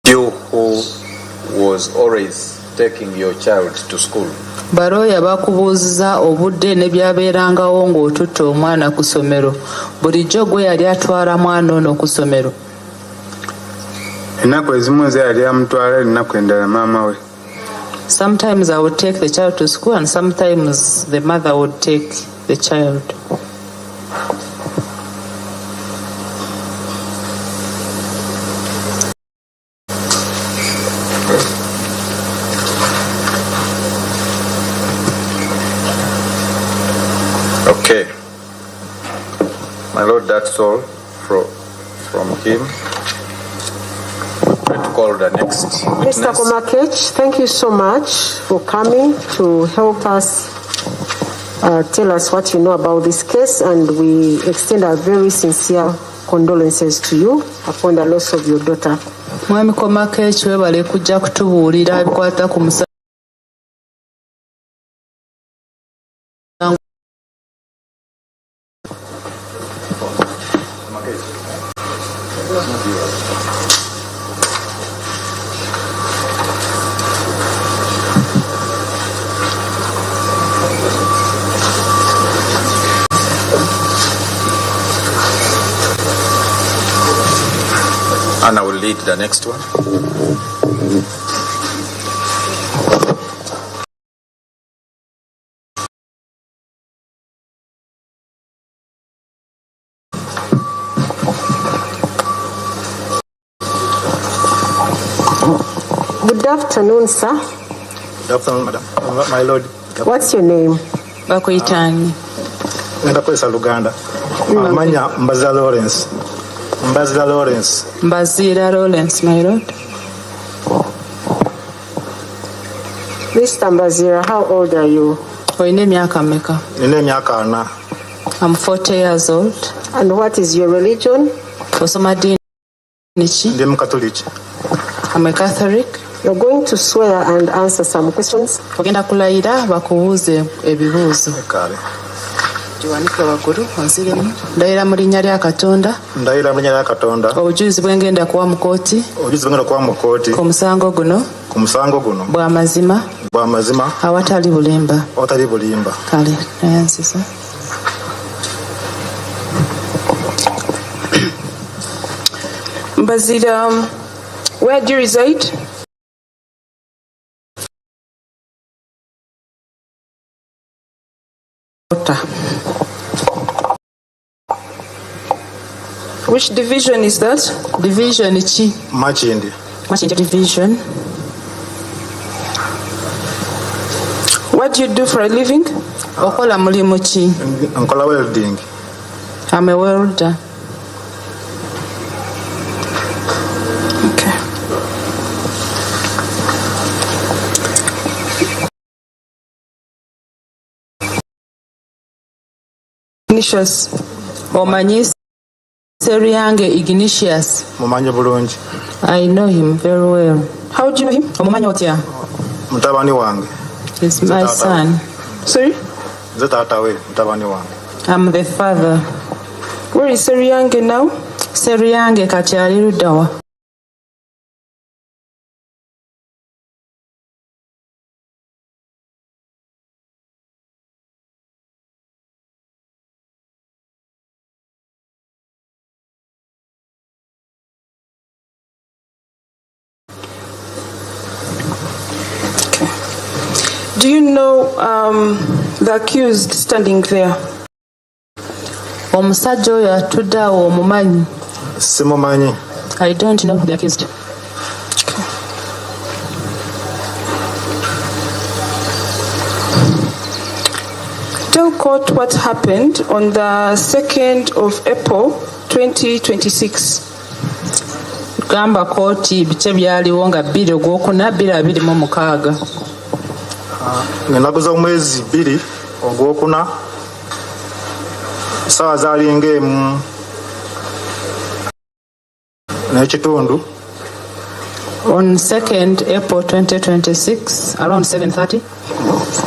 You who was always taking your child to school. Baroya bakubuuziza obudde ne byabeerangawo ng'otutta omwana ku ssomero. Bulijjo gwe yali atwala mwana ono ku ssomero. Ennaku ezimu ze yali amutwala, ennaku endala maama we. Sometimes I would take the child to school and sometimes the mother would take the child. Okay. My Lord, that's all from him. We're going to call the next witness. Mr. Komakech, thank you so much for coming to help us tell us what you know about this case, and we extend our very sincere condolences to you upon the loss of your daughter. Mwami Komakech webale kujja kutubuulira ebikwata ku musango. And I will lead the next one. Good afternoon, sir. Good afternoon, madam. My lord. What's your name? Bakuyitani. Ngenda kwesa Luganda. Amanya Mbazira Lawrence. Mbazira Lawrence. Mbazira Lawrence, my lord. Mr. Mbazira, how old are you? Oyina emyaka mmeka? Nina emyaka 4. I'm 40 years old. And what is your religion? Osoma dini ki? Ndi Mukatoliki. I'm a Catholic. You're going to swear and answer some questions. Ogenda kulayira bakubuuze ebibuuzo. Kale. Jiwanike waggulu onziremu. Ndayira mu linnya lya Katonda. Ndayira mu linnya lya Katonda. Obujulizi bwengenda kuwa mu kooti. Obujulizi bwengenda kuwa mu kooti. Ku musango guno. Ku musango guno. Bwa mazima. Bwa mazima. Awatali bulimba. Awatali bulimba. Kale, nayansiza. Mbazira, where do you reside? Which division is that? Division chi? Machindi. Machindi division. What do you do for a living? Okola mulimu ki? Nkola welding. I'm a welder. Okay. Ignatius. Omanyi Seryange Ignatius. Mumanyi bulungi. I know him very well. How do you know him? Omumanyi otya? Mutabani wange. He's my son. Sorry? Nze taata we mutabani wange. I'm the father. Where is Seriange now? Seriange kati ali luddawa. Do you know the accused standing there? Omusajja oyo atudde awo omumanyi? Simumanyi. I don't know the accused. Tell court what happened on the 2nd of April 2026. Gamba kooti biki byaliwo nga 2 Ogwokuna 2026. Ennaku z'omwezi 2 Ogwokuna ssaawa zaalinga emu n'ekitundu. On 2nd April 2026 around 7:30.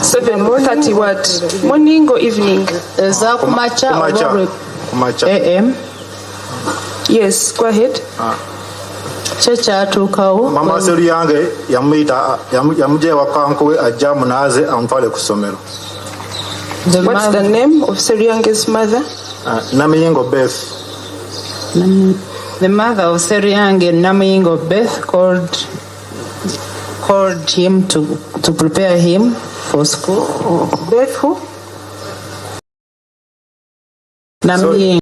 7:30 what? Morning or evening? Eza kumacha AM. Yes, go ahead. Kyatuukawo. Mama Seriange yamugya ewaka nkuwe ajja amunaaze amutwale ku ssomero. What's the name of Seriange's mother? Namiyingo Beth. The mother of Seriange, Namiyingo Beth, called him to prepare him for school. Beth who? Namiyingo.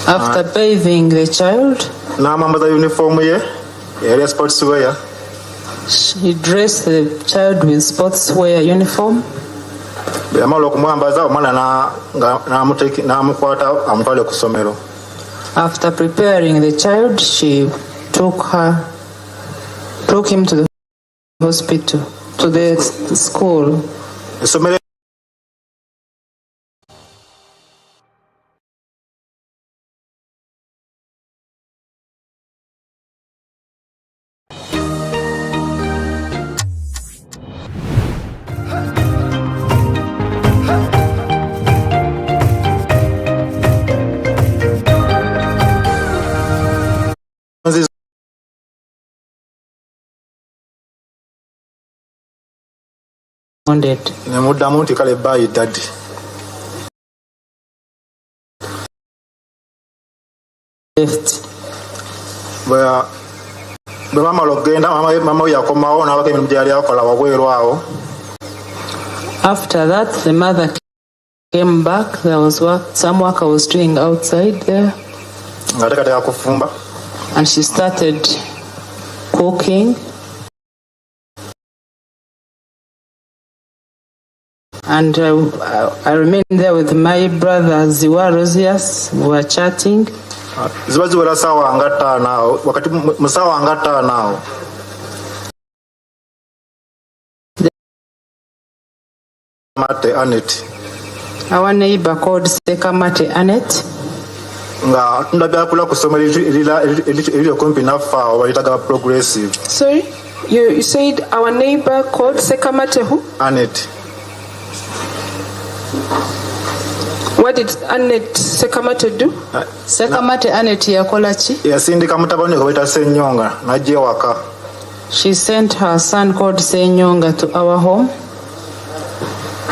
After bathing the child, n'amambaza uniform ye yali ya sports wear. She dressed the child with sportswear uniform. Yamala okumwambaza omwana n'amukwata amutwale ku ssomero. After preparing the child, she took him to the hospital, to the school. Essomero nemuddamu nti kale baayi daddy. bwe bamala okugenda mama we yakomawo n'abako emirimu gye yali akola wabweru awo. After that, the mother came back. There was some work I was doing outside there. Ng'ateekateeka kufumba. And she started cooking. And I remained there with my brother Ziwa Rosias. We were chatting. Ziba ziwera ssaawa nga 5 awo, wakati mu ssaawa nga 5 awo. Mate Annette. Our neighbor called Sekamate Annette. Nga ndabya kula ku ssomero eriri okumpi naffe awo balitaga progressive. Sorry? You said our neighbor called Sekamate who? Annette. What did Annette Sekamate do? Sekamate Annette yakola ki? Yasindika mutabani we bayita Ssenyonga n'ajja ewaka. She sent her son called Senyonga to our home.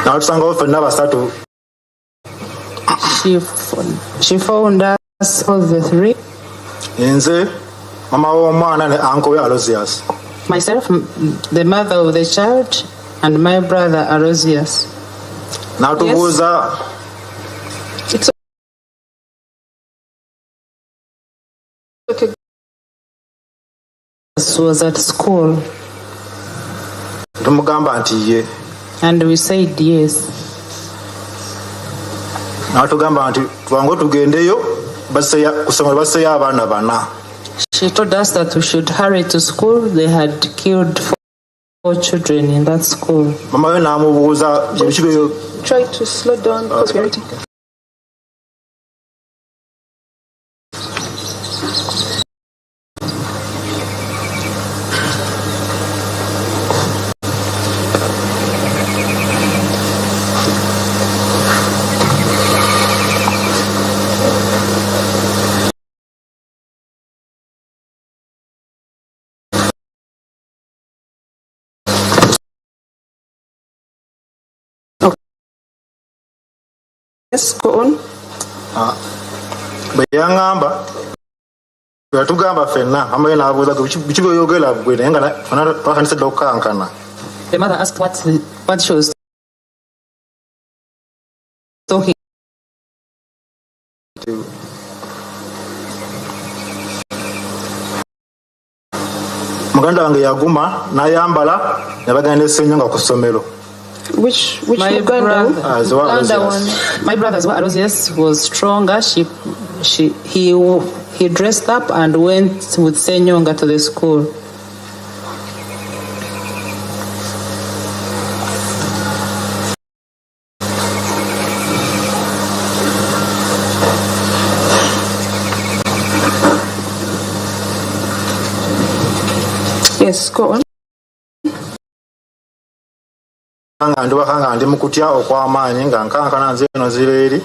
N'atusangawo ffenna basatu. She found us all the 3. Nze, mama w'omwana ne uncle we Aloysius. Myself, the mother of the child, and my brother Aloysius. N'atubuuza. It's okay. Was at school. tumugamba nti ye. And we said yes. N'atugamba nti twangu tugendeyo kusomero basseyo abaana bana. She told us that we should hurry to school. They had killed 4 children in that school. Mama we n'amubuuza biki. Try to slow down because we're waiting. Yes, go on. Bwe yaŋŋamba yatugamba ffenna mama we n'abuuza biki by'oyogera ggwe naye nga twatandise dda okukankana. The mother asked what she was talking. Muganda wange yaguma n'ayambala ne bagenda ne Ssenyonga ku ssomero. Which my Uganda? My brother Aloysius was stronger. He dressed up and went with Senyonga to the school. Yes, go on. Ndibakanga ndi mu kutya okw'amaanyi nga nkankana nze eno zireeri.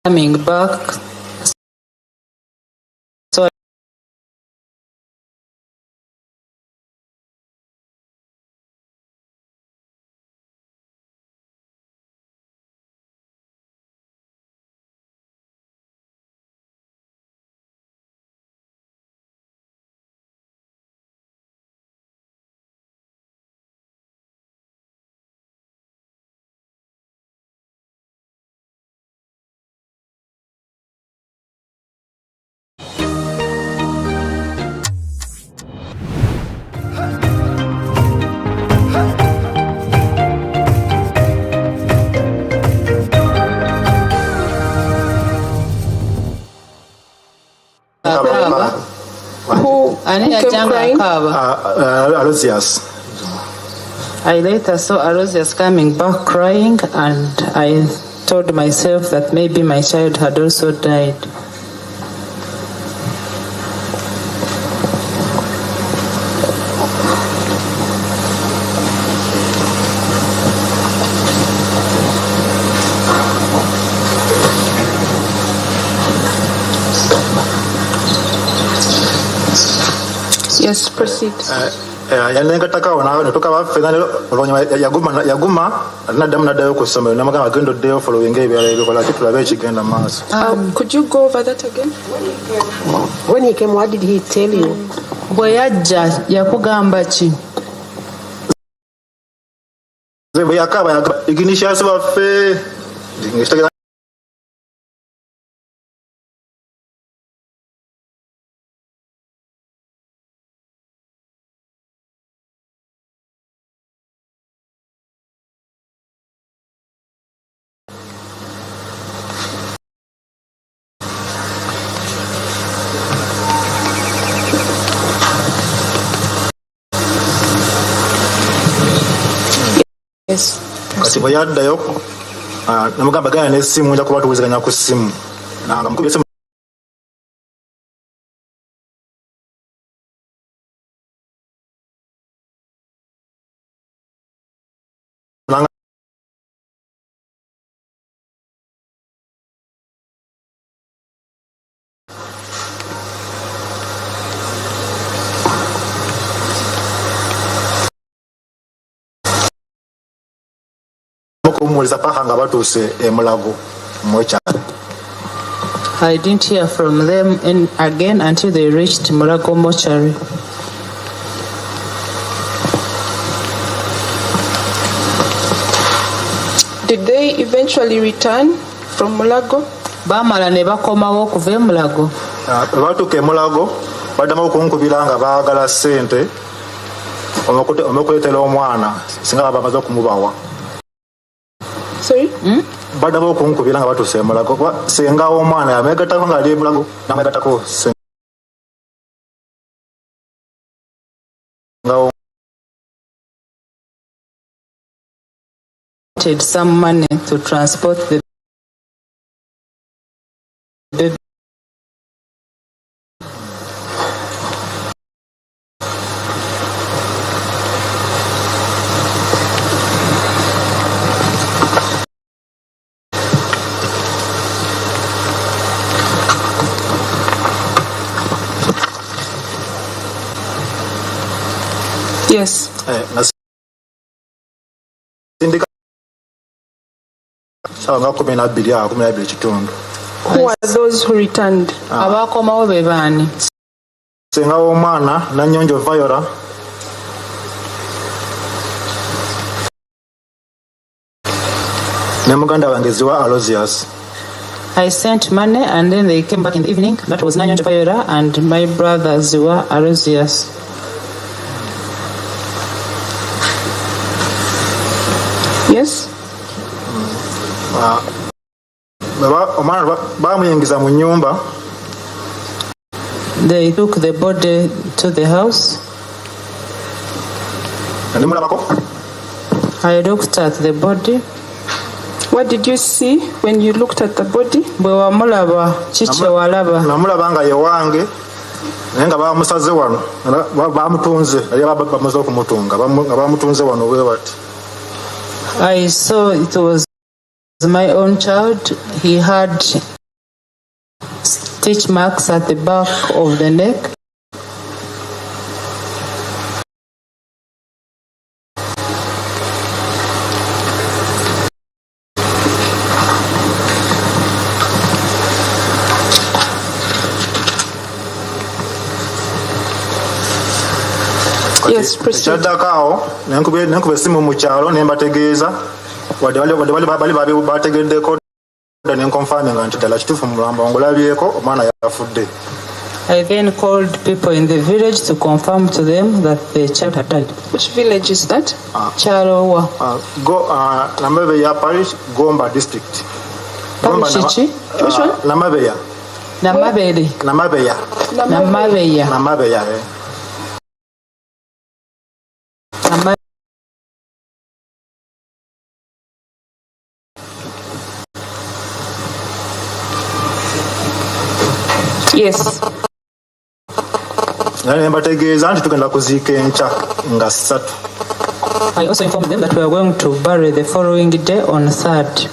Coming back. Who came crying? Aloysius. I later saw Aloysius coming back crying, and I told myself that maybe my child had also died. Yes, proceed. Yanengatakawo nawe ne tukaba ffenna oluvannyuma yaguma naddamu n'addayo ku ssomero namugamba agenda oddeyo following ebirala ebikola ki tulabe ekigenda mu maaso. Could you go over that again? When he came, what did he tell you? Bwe yajja yakugamba ki? Bwe yakaaba Ignatius baffe kati bwe yaddayo namugamba genda n'essimu nja kuba tuwuziganya ku ssimu nanga mukubye essimu okumuwuliza paka nga batuuse e Mulago mu Kyalo. I didn't hear from them again until they reached Mulago mortuary. Did they eventually return from Mulago? Bamala ne bakomawo okuva e Mulago. Batuuka e Mulago baddamu okunkubira nga baagala ssente omukuleetera omwana singa baba bamaze okumubawa. Sorry? Baddamu okunkubira nga batuuse e Mulago senga omwana yameegattako nga ali e Mulago nameegattako senga some money to transport the baby. Yes. Who are those who returned? Abakomawo be baani? Senga w'omwana Nanyonjo Viola ne muganda wange Ziwa Aloysius. I sent money and then they came back in the evening. That was Nanyonjo Viola and my brother Ziwa Aloysius. Yes. They took the body to the house. I looked at the body. What did you see when you looked at the body? Namulaba nga ye wange naye nga bamusaze wano bamutunze ali bamaze okumutunga nga bamutunze wano bwe bati. I saw it was my own child. He had stitch marks at the back of the neck. Yes, proceed. Nenkuba essimu mu kyalo ne mbategeeza wadde bali bategeddeko nenkonfaminga nti ddala kituufu mulamba ngulabyeko omwana yafudde. I then called people in the village to confirm to them that the child had died. Which village is that? Chalowa. Namabeya Parish, Gomba District. Parish which one? Namabeya. Namabere. Namabeya. Namabeya. Namabeya. Yes. I also informed them that we are going to bury the following day on 3rd.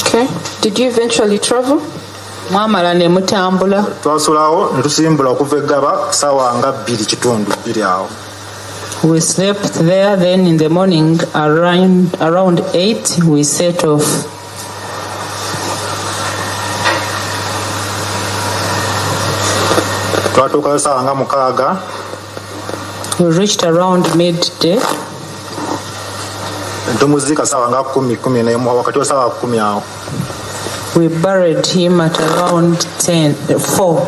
Okay. Did you eventually travel? Mwamala ne mutambula. Twasulawo ne tusimbula okuva eggaba ssaawa nga 2:2 awo. We slept there, then in the morning around 8 we set off. We reached around midday. We buried him at around 4.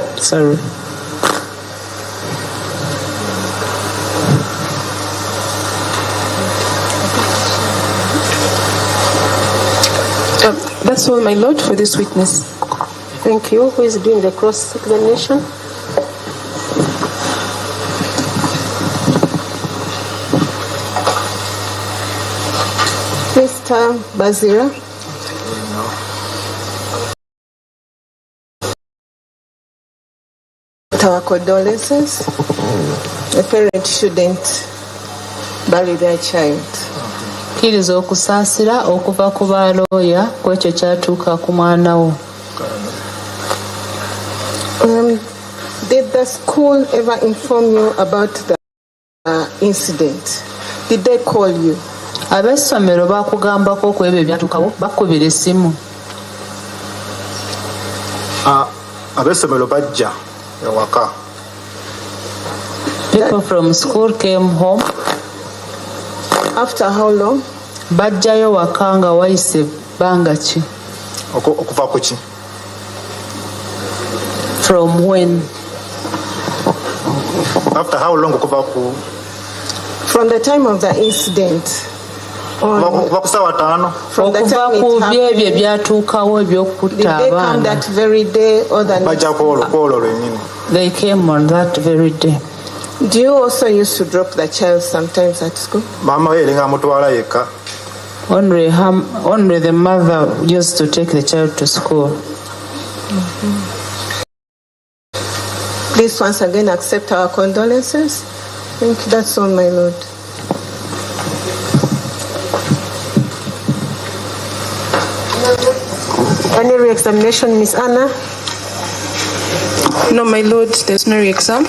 That's all, my lord, for this witness. Thank you. Who is doing the cross-examination? Mr. Bazira. Our condolences. A parent shouldn't bury their child. Kkiriza okusaasira okuva ku balooya ku ekyo kyatuuka ku mwana wo. Did the school ever inform you about the incident, did they call you? Ab'essomero bakugambako ku ebyo ebyatuukawo bakubira essimu. Ab'essomero bajja ewaka. People from school came home. After how long? Bajjayo waka nga wayise bbanga ki? Okuva ku ki? From when? After how long okuva ku? From the time of the incident. Okuva ku ssaawa 5. From the time it happened. Did they come that very day or the next day? They came on that very day. Do you also used to drop the child sometimes at school? Only the mother used to take the child to school. Please once again accept our condolences. Thank you. That's all, my lord. Any re-examination, Miss Anna? No, my lord, there's no re-exam.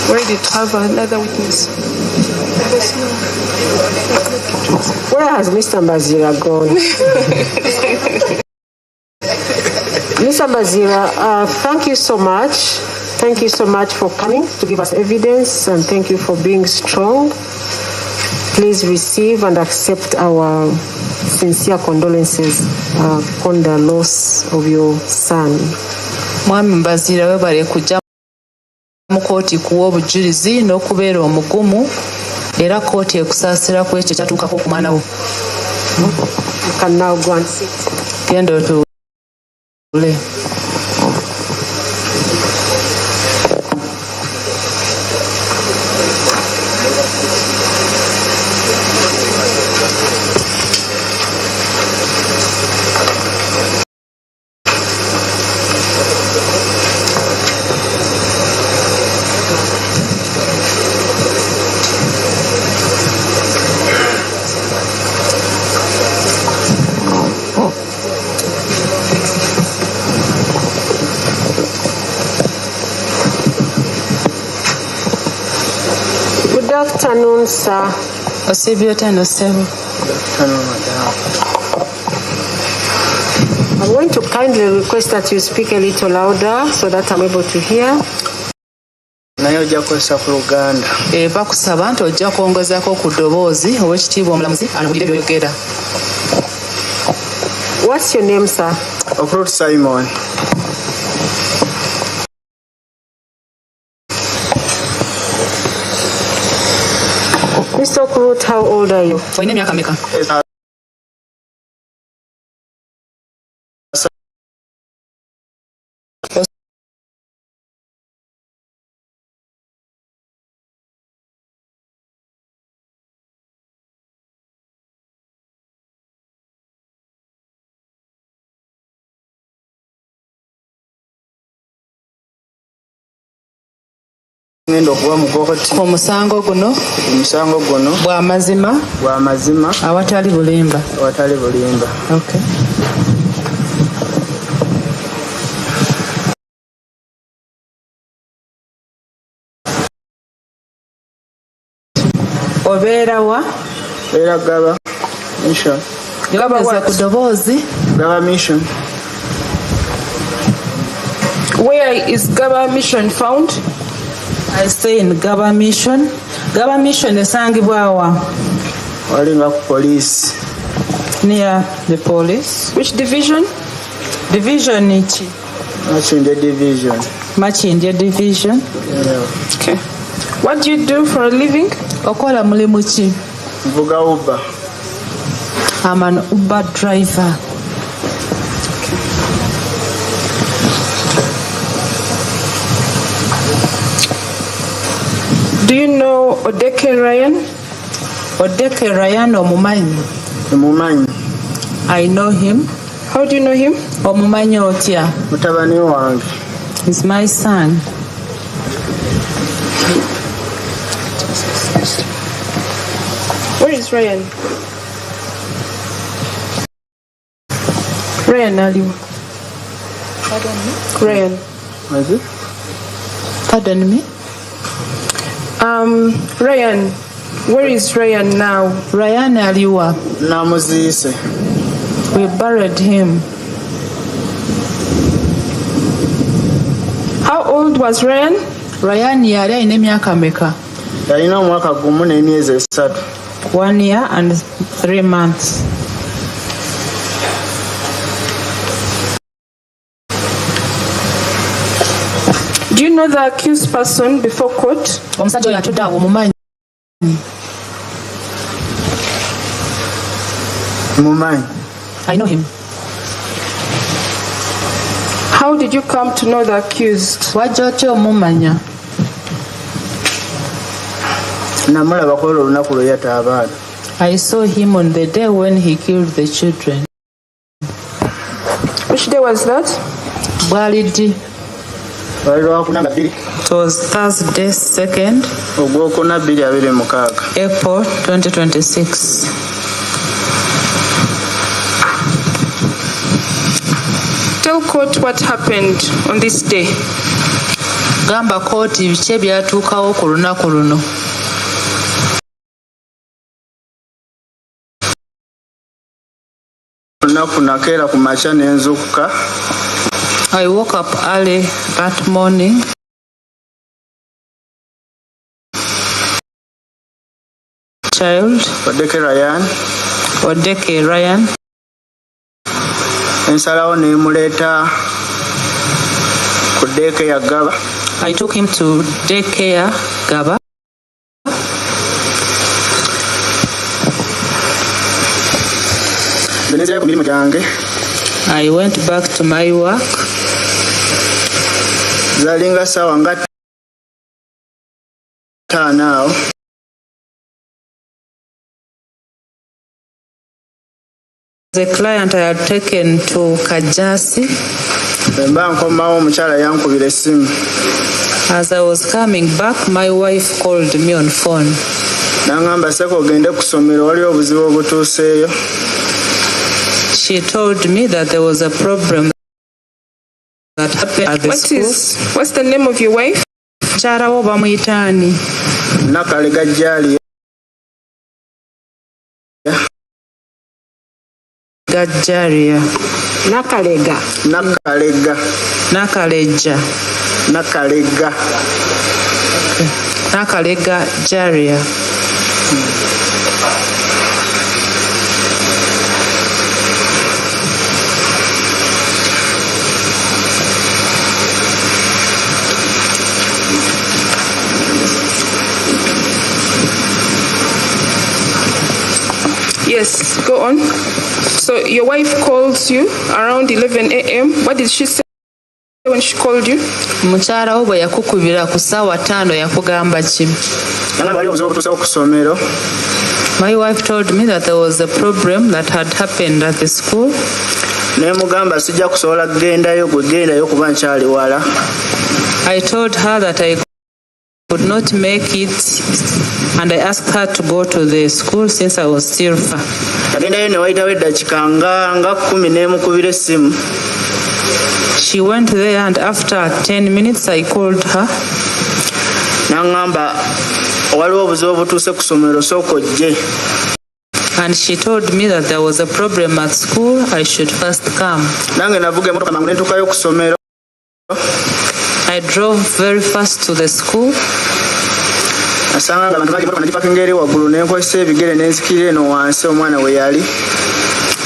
Where did have another witness? Where has Mr. Mbazira gone? Mr. Mbazira, thank you so much. Thank you so much for coming to give us evidence, and thank you for being strong. Please receive and accept our sincere condolences upon the loss of your son. Mwami Mbazira webale kujja mu kooti kuwa obujulizi n'okubeera omugumu era kooti ekusaasira ku ekyo kyatuukako ku mwana wo. You can now go and sit. Genda otuule. Good afternoon, sir. I'm going to kindly request that you speak a little louder so that I'm able to hear. Bakusaba nti ojja kwongezaako ku ddoboozi ow'ekitiibwa omulamuzi anawulire by'oyogera. What's your name, sir? Okuhurira Simon. Mr. Okuhurira, how old are you? Olina emyaka mmeka? Omusango guno bw'amazima awatali bulimba. Okay. Obeera wa? Gaba mission. Yogeza ku ddoboozi. Gaba mission. Where is Gaba mission found? I stay in Gaba mission. Gaba mission esangibwa wa? Walinga ku police. Near the police. Which division? Division ichi? Machindya division. Machindya division. Yeah. Okay. What do you do for a living? Okola mulimu ki? Mvuga Uber. I'm an Uber driver. Do you know Odeke Ryan? Odeke Ryan omumanyi? Omumanyi. I know him. How do you know him? Omumanyi otya? Mutabani wange. He's my son. Where is Ryan? Ryan aliwa. Ryan. Was it? Pardon me? Ryan, where is Ryan now? Ryan aliwa. Namuzise. We buried him. How old was Ryan? Ryan yali alina emyaka meka? Yalina omwaka gumu n'emyezi esatu. 1 year and 3 months. Do you know the accused person before court? Omusajja oyo atudde awo mumanyi. Mumanyi. I know him. How did you come to know the accused? Wajja otya omumanya? Namulabako olunaku lwe yatta abaana. I saw him on the day when he killed the children. Which day was that? Bwali ddi? It was Thursday 2nd April 2026. Tell court what happened on this day. Gamba kooti biki ebyatuukawo ku lunaku luno. I woke up early that morning. Child. Odeke Ryan. Ensalawo nemuleeta ku daycare Gaba. I took him to daycare Gaba. I went back to my work. Zalinga sawa nga 5 now. The client I had taken to Kajasi. As I was coming back, my wife called me on phone. She told me that there was a problem that happened at the school. What's the name of your wife? Charawo bamuyitani. Nakalega Jali. Gajaria. Nakalega. Nakaleja. Nakalega Jaria. Yes, go on. So your wife calls you around 11 a.m. What did she say when she called you? Mukyala wo bwe yakukubira ku ssaawa 5 yakugamba ki? My wife told me that there was a problem that had happened at the school. I told her that I could not make it, and I asked her to go to the school since I was still far. She went there, and after 10 minutes I called her. And she told me that there was a problem at school, I should first come. I drove very fast to the school.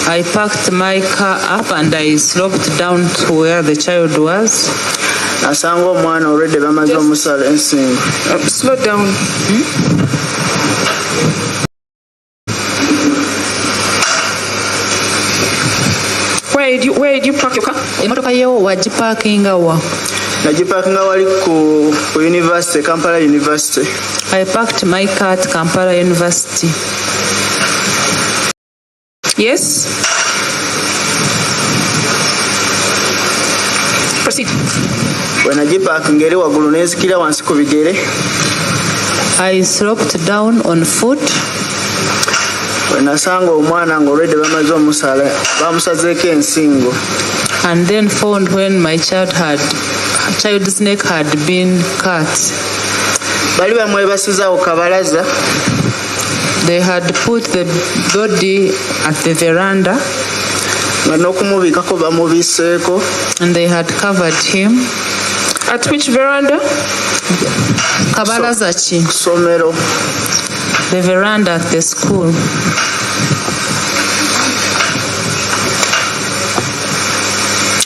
I packed my car up and I sloped down to where the child was. Slow down. Where did you park your car? University, Kampala University. I parked my car at Kampala University. Yes? Proceed. I sloped down on foot. And then found when my child had child's neck had been cut. Bali bamwe basuzawo kabalaza. They had put the body at the veranda. And they had covered him. At which veranda? Kabalazachi. Somero. The veranda at the school.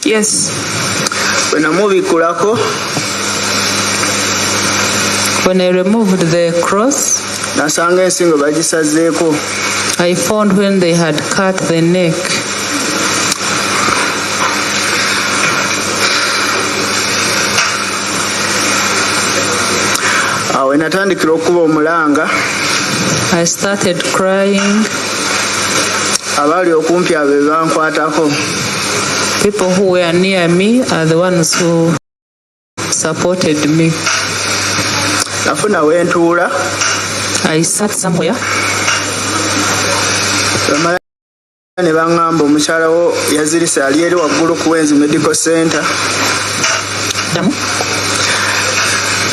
Yes. When I removed the cross, I found when they had cut the neck. I started crying. People who were near me are the ones who supported me. I sat somewhere. Ne bangamba omukyala wo yazirise ali eri waggulu ku Wenzi Medical Center.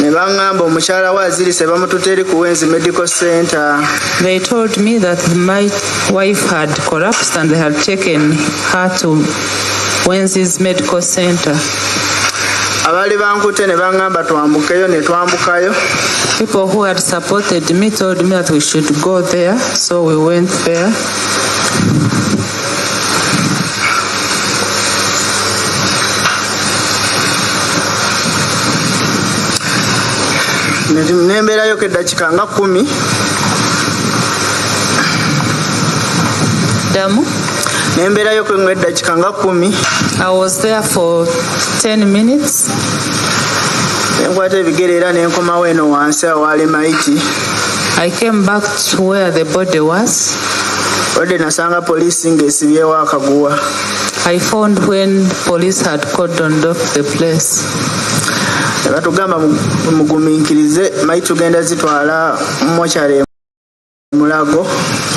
Ne bangamba omukyala wo azirise bamututte eri ku Wenzi Medical Center. They told me that my wife had collapsed and they had taken her to Wenzi's Medical Center. Abali bankute ne bangamba twambukeyo ne twambukayo. People who had supported me told me that we should go there, so we went there. Nemberayo ke dakika nga 10. Damu? Nemberayo ke dakika nga 10. I was there for 10 minutes. I came back to where the body was. I found when police had cordoned off the place.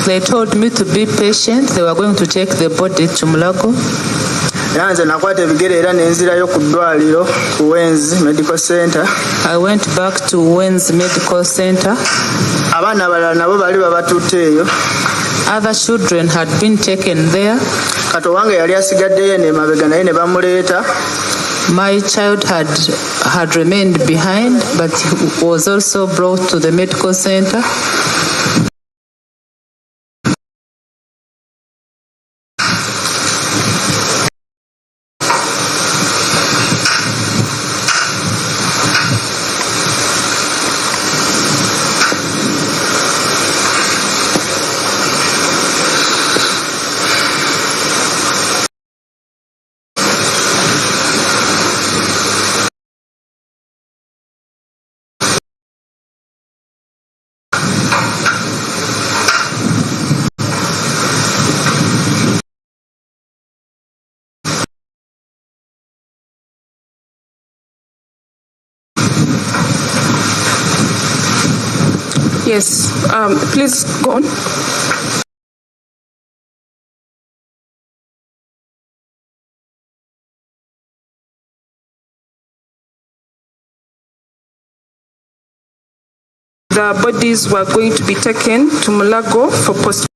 They told me to be patient. They were going to take the body to Mulago. Yanze nakwata ebigere era nenzirayo ku ddwaliro ku Wenzi Medical Center. I went back to Wenzi Medical Center. Abaana abalala nabo bali babatutte eyo. Other children had been taken there. Kato wange yali asigaddeyo ne mabega naye ne bamuleeta. My child had remained behind, but he was also brought to the medical center. Yes, please go on. The bodies were going to be taken to Mulago for postmortem.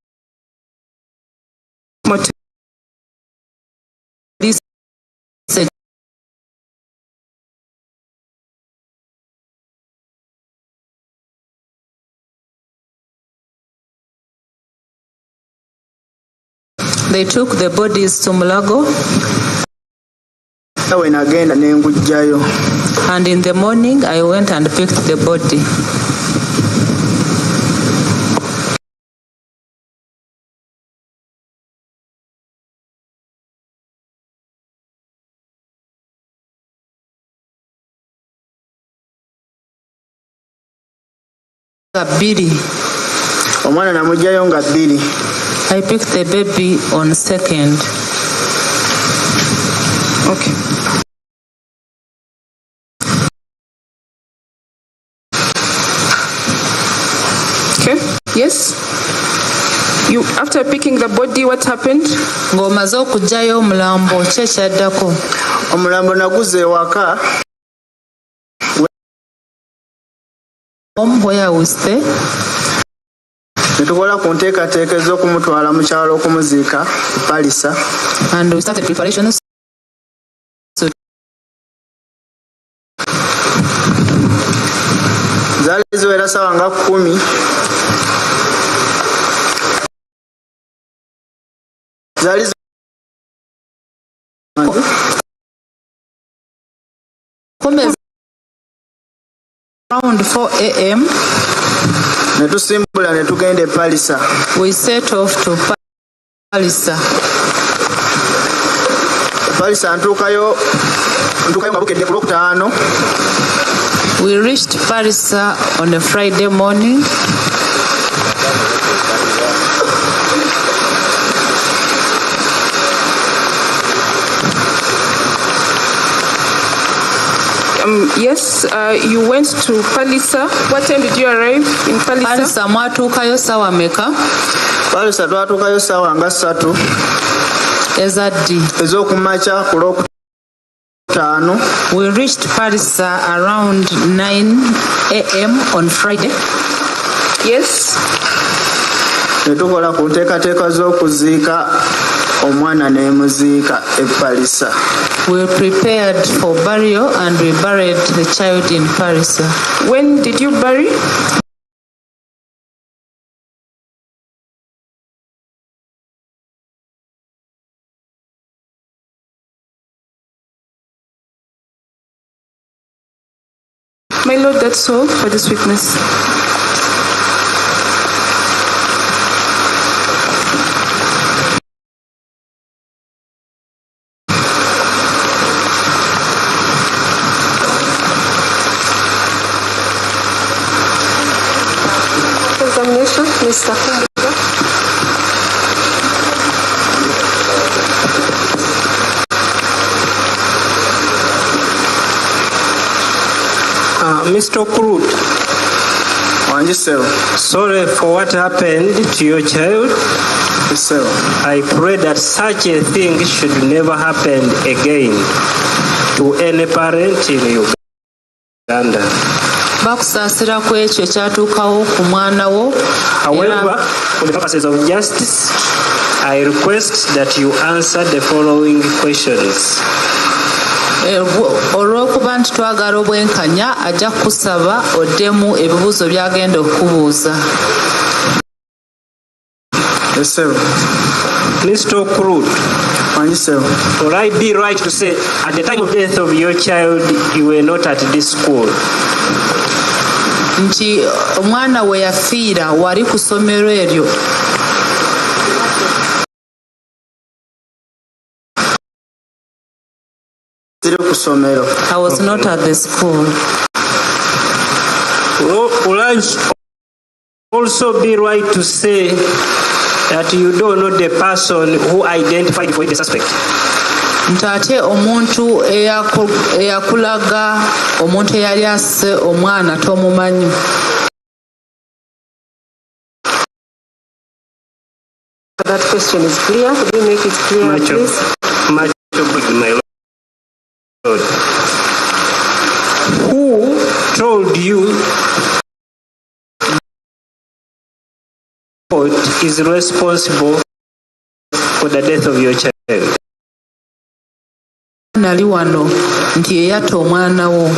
They took the bodies to Mulago. And in the morning, I went and picked the body. I picked the baby on 2nd. Okay. Okay. Yes. You after picking the body, what happened? Ng'omaze okuggyayo omulambo, ki ekyaddako? Omulambo naguze ewaka. where I will stay. Netukola ku nteekateeka ez'okumutwala mu kyalo okumuziika Palisa. And we started preparations. Zaali ziwera ssaawa nga 10. Zaali around 4 a.m. Netusimbula netugenda e Palisa. We set off to Palisa. Palisa ntuukayo nga bukedde ku Lwokutaano. We reached Palisa on a Friday morning. Yes, you went to Palisa. What time did you arrive in Palisa? Palisa mwatuukayo ssaawa meka? Palisa twatuukayo ssaawa nga 3 ezaddi ez'okumakya ku Lwokutaano. We reached Palisa around 9 a.m. on Friday. Yes. Netukola ku nteekateeka z'okuziika omwana n'emuziika e Palisa. We prepared for burial and we buried the child in Palisa. When did you bury? My Lord, that's all for this witness. Examination, Mr. Kumbuka. Mr. Okuhurira, sorry for what happened to your child. I pray that such a thing should never happen again to any parent in Uganda. Bakusaasira ku ekyo ekyatuukawo ku mwana wo. However, for the purposes of justice, I request that you answer the following questions. Olw'okuba nti twagala obwenkanya ajja kusaba oddemu ebibuuzo by'agenda okubuuza. Mr. Okuhurira, will I be right to say at the time of death of your child you were not at this school? Nti omwana we yafiira wali ku ssomero eryo. I was not at the school. Will I also be right to say that you don't know the person who identified for the suspect? Nti ate omuntu eyakulaga omuntu eyali asse omwana tomumanyi. That question is clear. Could you make it clear, please? Much obliged, my Lord. Who told you God is responsible for the death of your child? Nali wano nti eyatta omwana wo.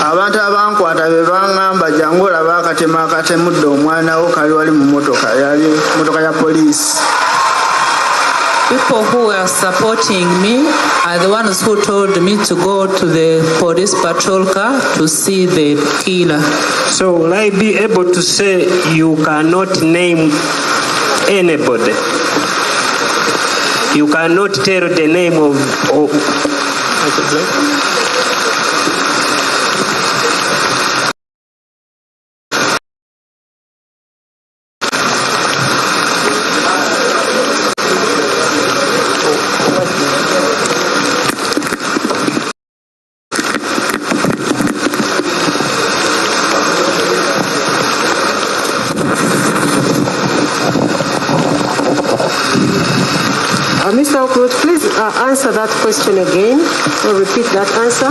Abantu abankwata be baŋŋamba jangu olaba akatemu akatemudde omwana wo kali wali mu motoka ya poliisi. People who were supporting me are the ones who told me to go to the police patrol car to see the killer. So will I be able to say you cannot name anybody? You cannot tell the name of Mr. Okuhurira, please answer that question again or repeat that answer.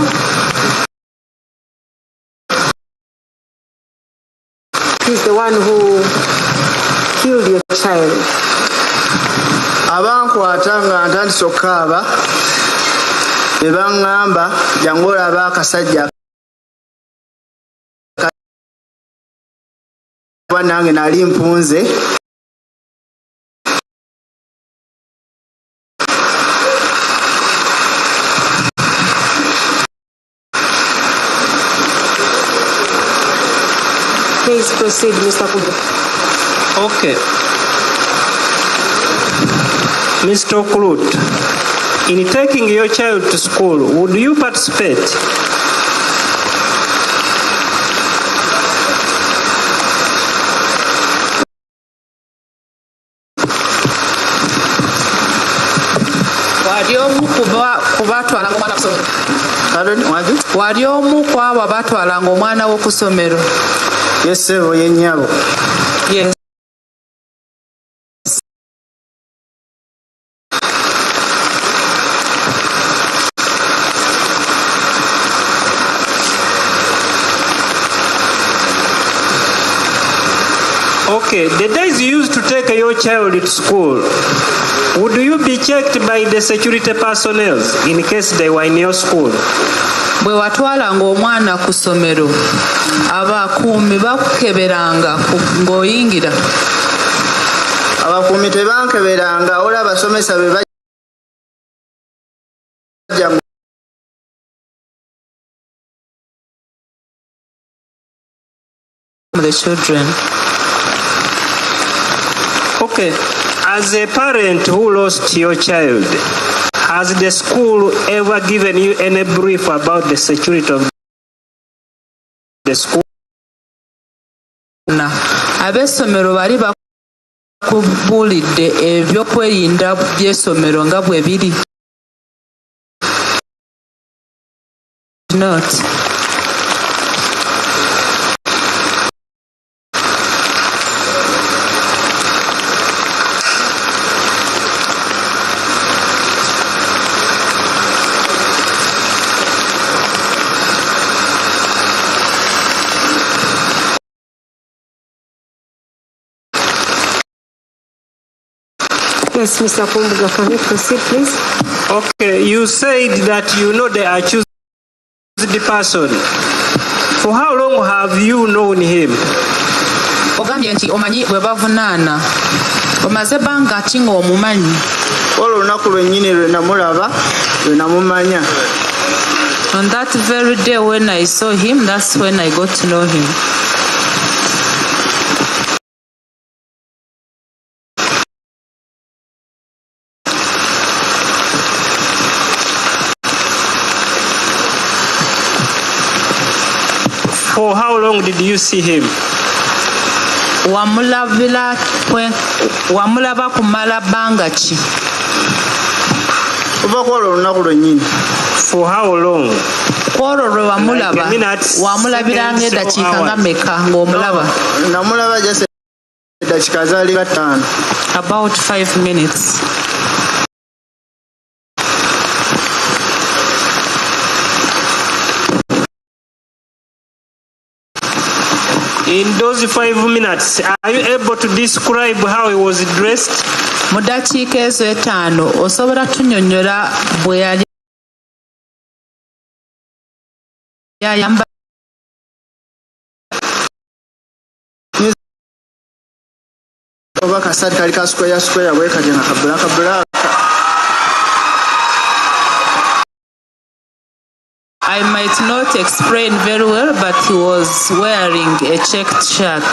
he's the one who killed your child. Abankwata nga ntandise okukaaba ne baŋŋamba jangu olaba akasajja kuba nange nali mpunze. Please proceed, Mr. Kuba. Okay. Mr. Okuhurira, in taking your child to school, would you participate? Wali omu ku abo abatwalanga omwana wo ku ssomero? Yes, sebo ye nnyabo. Yes. Okay, the days you used to take your child to school, would you be checked by the security personnel in case they were in your school? Bwe watwalanga omwana ku ssomero, abakuumi bakukeberanga ng'oyingira? Abakuumi tebankeberanga, ola abasomesa be bajja the children. Okay, as a parent who lost your child, has the school ever given you any brief about the security of the school? Ab'essomero bali bakubuulidde ebyokwerinda by'essomero nga bwe biri? Not. Yes, Mr. Kumbuga, can you proceed, please? Okay, you said that you know the accused person. For how long have you known him? Ogambye nti omanyi bwe bavunaana. Omaze bbanga ki ng'omumanyi? Olunaku lwennyini lwe namulaba, lwe namumanya. On that very day when I saw him, that's when I got to know him. For how long did you see him? Wamulaba kumala bbanga ki? Kuva ku olwo olunaku lwennyini. For how long? Kwolwo lwe wamulabiranga eddakiika nga mmeka ng'omulaba? Namulaba just eddakiika zaali 5. About 5 minutes. In those 5 minutes, are you able to describe how he was dressed? Mu ddakiika ezo 5 osobola tunnyonnyola bwe yali yayamba? Oba kasaati kali ka square bwe kati na kabulaka. I might not explain very well, but he was wearing a checked shirt.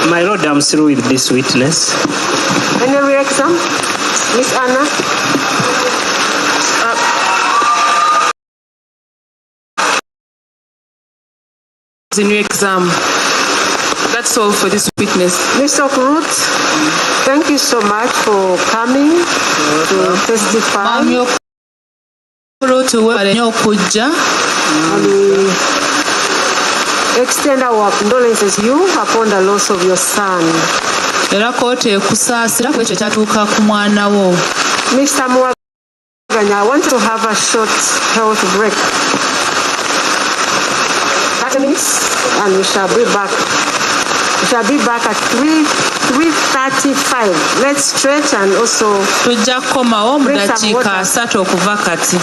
My lord, I'm through with this witness. Any reaction, Miss Anna? In your exam. That's all for this witness. Mr. Okuhurira, thank you so much for coming to testify. extend our condolences to you upon the loss of your son. Era kote ekusaasira ku ekyo kyatuuka ku mwana wo. Mr. Mwaganya, I want to have a short health break. 30 minutes and we shall be back. We shall be back at 3:35. Let's stretch and also tujja kukomawo mu dakiika 3 okuva kati.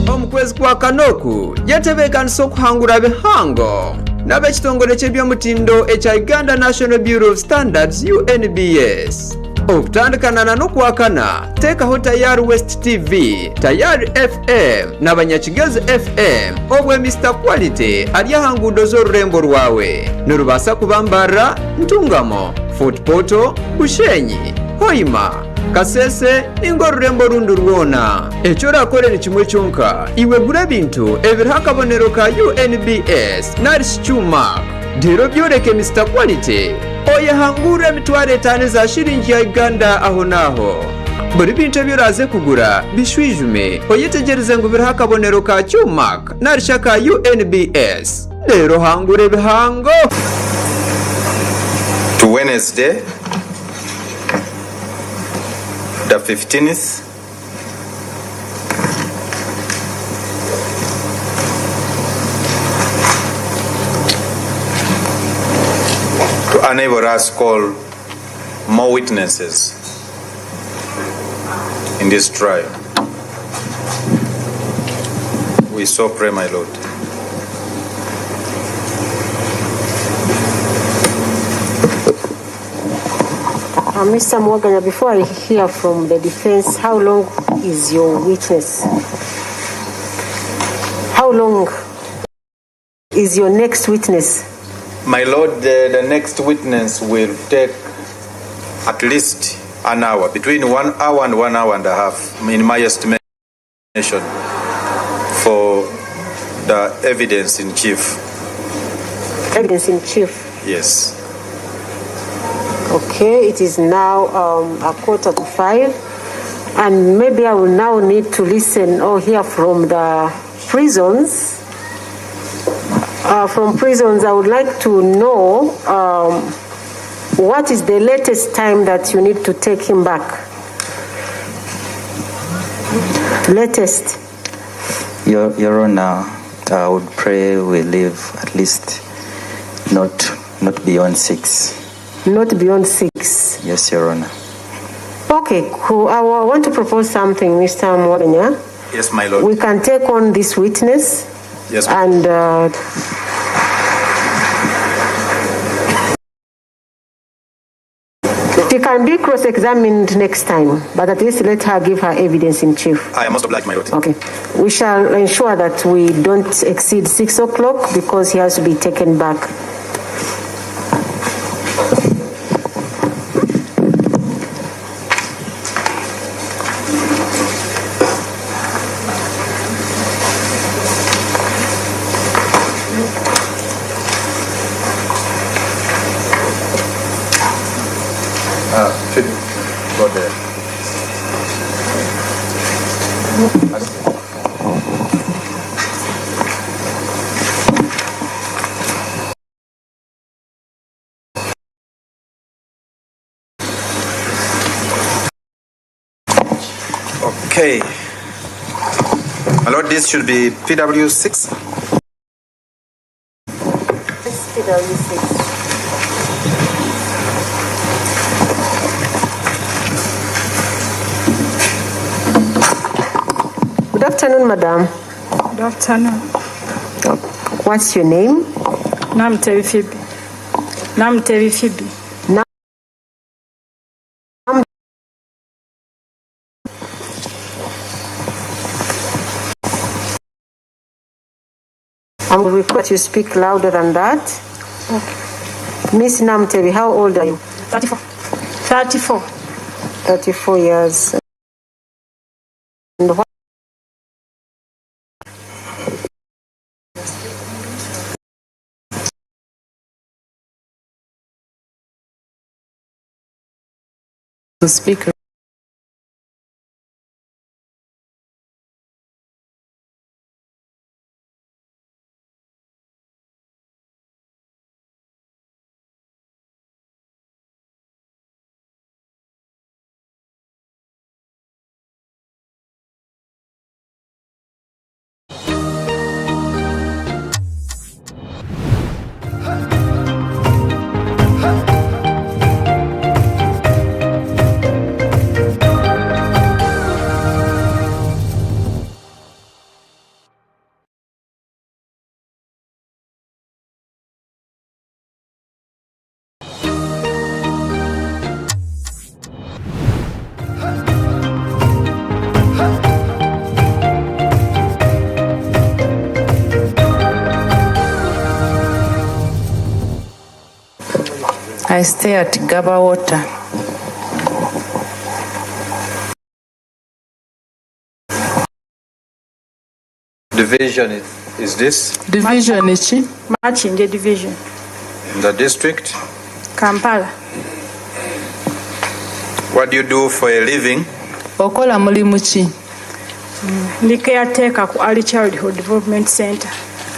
Omukwezi kwa Kanoku yatebeekanisa okuhangula bihango n'ab'ekitongole ky'ebyomutindo ekya Uganda National Bureau of Standards UNBS. Okutandikana n'okwakana teekaho Tayari West TV, Tayari FM n'Abanyakigezi FM obwe Mr. Quality ali aha nguudo z'orurembo rwawe norubaasa kubambarra Ntungamo, Fort Portal, Bushenyi, Hoima, Kasese ningo orurembo rundi rwona. Ekyo orakorera kimwe kyonka iwe gura ebintu ebiriho akabonero ka UNBS narishi cyuma diro byoreke Mr. Quality oyahangura emitwaro 5 za shilingi ya Uganda aho naho. Buri bintu byoraze kugura bishwijume oyitegereze ngo biriho akabonero ka cyuma narisha ka UNBS. Rero hangure bihango to Wednesday the 15th to enable us to call more witnesses in this trial. We so pray, my Lord. Mr. Mwaganya, before I hear from the defense, how long is your witness? How long is your next witness? My Lord, the next witness will take at least an hour, between 1 hour and 1 hour and a half, in my estimation, for the evidence in chief. Evidence in chief? Yes. Okay, it is now 4:45, and maybe I will now need to listen or hear from the prisons. From prisons, I would like to know what is the latest time that you need to take him back? Latest. Your Honor, I would pray we leave at least Not beyond 6. Not beyond 6. Yes, Your Honor. Okay, cool. I want to propose something, Mr. Mwanya. Yes, my lord. We can take on this witness. Yes, and she can be cross-examined next time, but at least let her give her evidence in chief. I am most obliged, my lord. Okay. We shall ensure that we don't exceed 6 o'clock because he has to be taken back. Should go there. Okay. My lord, this should be PW6. It's PW6. Good afternoon, madam. Good afternoon. What's your name? Namtevi Phoebe. Namtevi Phoebe. I will request you speak louder than that. Okay. Miss Namtevi, how old are you? 34. 34. 34 years. And what? The speaker. I stay at Gaba Water. Division is this? Division is Machinje division. The district? Kampala. What do you do for a living? Okola mulimu ki? Ndi caretaker ku Early Childhood Development Center.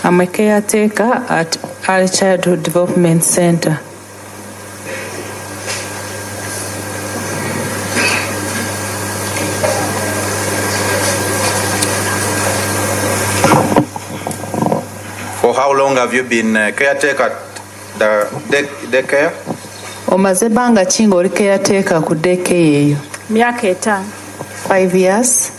I'm a caretaker at Early Childhood Development Center. For how long have you been caretaker at the daycare? Omaze banga ki ng'oli caretaker ku daycare eyo? Myaka 5. 5 years.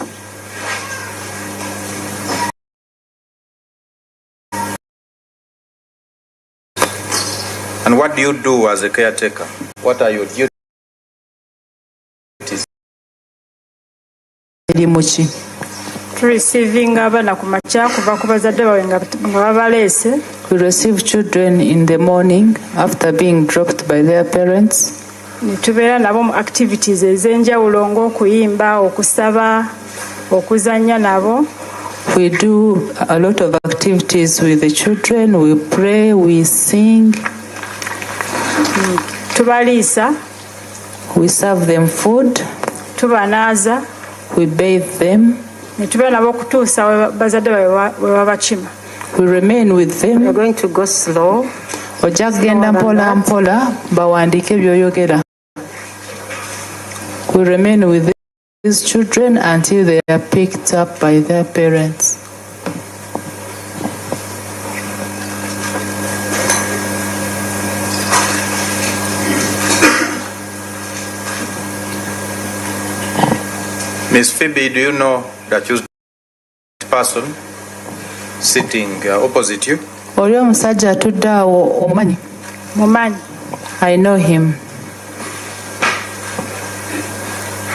And what do you do as a caretaker? What are your duties? Receiving abana ku makya kuva ku bazadde bawe nga babaleese. We receive children in the morning after being dropped by their parents. Nitubeera nabo mu activities ez'enjawulo ng'okuyimba, okusaba, okuzannya nabo. We do a lot of activities with the children. We pray, we sing. Tubaliisa. We serve them food. Tubanaaza. We bathe them. Nitubeera nabo okutuusa bazadde bawe we babakima. We remain with them. We're going to go slow. Ojja kugenda mpola mpola bawandiike by'oyogera. We remain with these children until they are picked up by their parents. Miss Phoebe, do you know that you person sitting opposite you? Oli omusajja atudde awo omanyi? Mumanyi. I know him.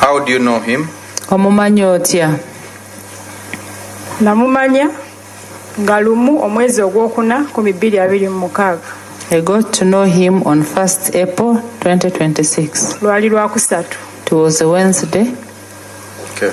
How do you know him? Omumanyi otya? Namumanya nga lumu omwezi ogwokuna 2026. I got to know him on 1st April 2026. Lwali lwakusatu. It was a Wednesday. Okay.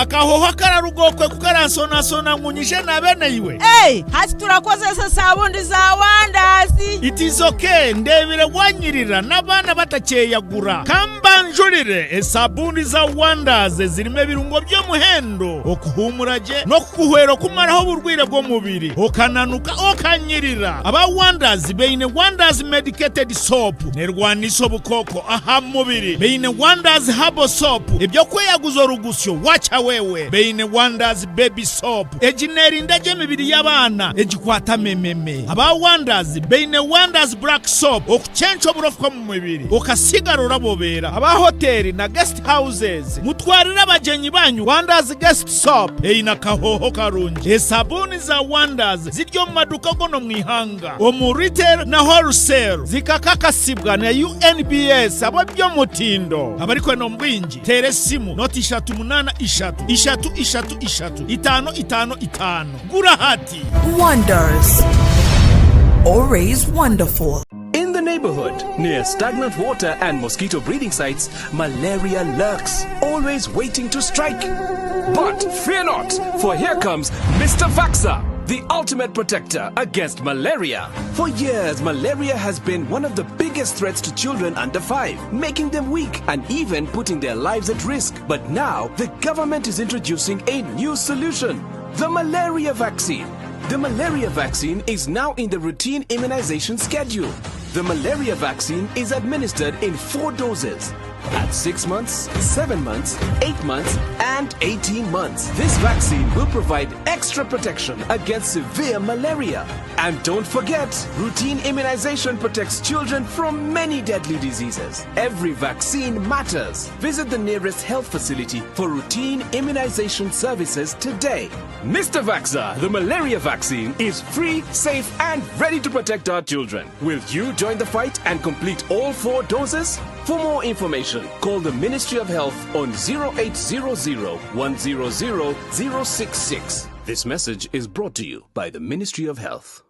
akahoho kararugokwe kukaransonasona nkunyishe na bene iwe. Hati turakozesa sabundi za wandazi. It is okay, ndebire wanyirira n'abana batakeyagura. Kamba njurire esabundi za wandazi zirimo ebirungo byo muhendo okuhumuraje no kukuhwera kumaraho burwire bwo mubiri okananuka okanyirira. Aba wandazi beine wandazi medicated soap nerwaniso bukoko aha mubiri beine wandazi herbal soap ebyo kweyaguza rugusyo wacha wewe beine wandazi baby soap ejineri ndaje mibiri y'abana ejikwata mememe. Aba wandazi beine wandazi black soap okuchencho burofu mu mubiri okasigarura bobera. Aba hoteli na guest houses mutwarira abajenyi banyu wandazi guest soap eina kahoho karungi. Esabuni za wandazi ziryo mu maduka gono mwihanga omu retail na wholesale zikakakasibwa na UNBS abo byo mutindo abariko no mbwinji tere simu noti 383 gura hati. Wonders, always wonderful. In the neighborhood, near stagnant water and mosquito breeding sites, malaria lurks, always waiting to strike. But fear not, for here comes Mr. Vaxxer, the ultimate protector against malaria. For years, malaria has been one of the biggest threats to children under 5, making them weak and even putting their lives at risk. But now, the government is introducing a new solution, the malaria vaccine. The malaria vaccine is now in the routine immunization schedule. The malaria vaccine is administered in 4 doses. At 6 months, 7 months, 8 months, and 18 months. This vaccine will provide extra protection against severe malaria. And don't forget, routine immunization protects children from many deadly diseases. Every vaccine matters. Visit the nearest health facility for routine immunization services today. Mr. Vaxxer, the malaria vaccine is free, safe, and ready to protect our children. Will you join the fight and complete all 4 doses? For more information, call the Ministry of Health on 0800 100 066. This message is brought to you by the Ministry of Health.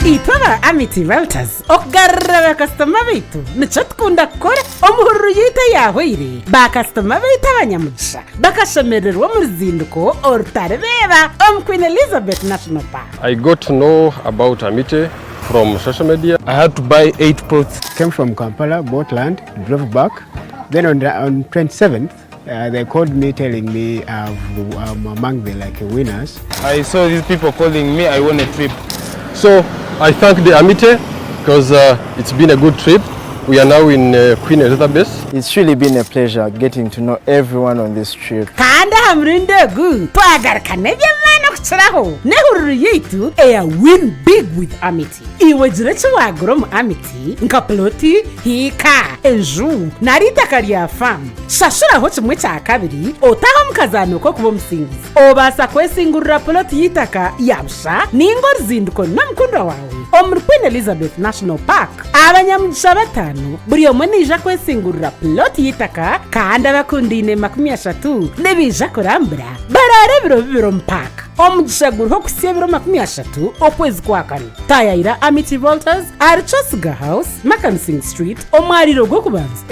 Itwaba Amity Routers okugarra customer bitu nico tukunda kukora omuhururu yita yahwire ba customer bitu abanyamugisha bakashemererwa mu ruzinduko orutarebera Queen Elizabeth National Park. I got to know about Amity from social media. I had to buy 8 plots. Came from Kampala, bought land, drove back. Then on 27th, they called me telling me I'm among the winners. I saw these people calling me, I won a trip. So I thank the Amite because it's been a good trip. We are now in Queen Elizabeth. It's really been a pleasure getting to know everyone on this trip. Kanda hamrinde gu twagaraka nebyemana kuchiraho nehururu yitu eya win big with Amity. Iwe jirechi wagura mu Amity nka ploti hika enju narita kariya farm shashura ho kimwe cya kabiri otaho mukazano ko kubo musingizi obasa kwesingurira ploti yitaka yabsha ningor zinduko namukunda wawe omuri Queen Elizabeth National Park abanyamugisha batanu buri omwe nija kwesingurira ploti yitaka kandi abakundine 30 nebija kurambura barare biro mpaka omugisha guriho kusiya biro 30 okwezi kwa kane tayayira Amity Volters Archosiga House Makansing Street omwariro gwo kubanza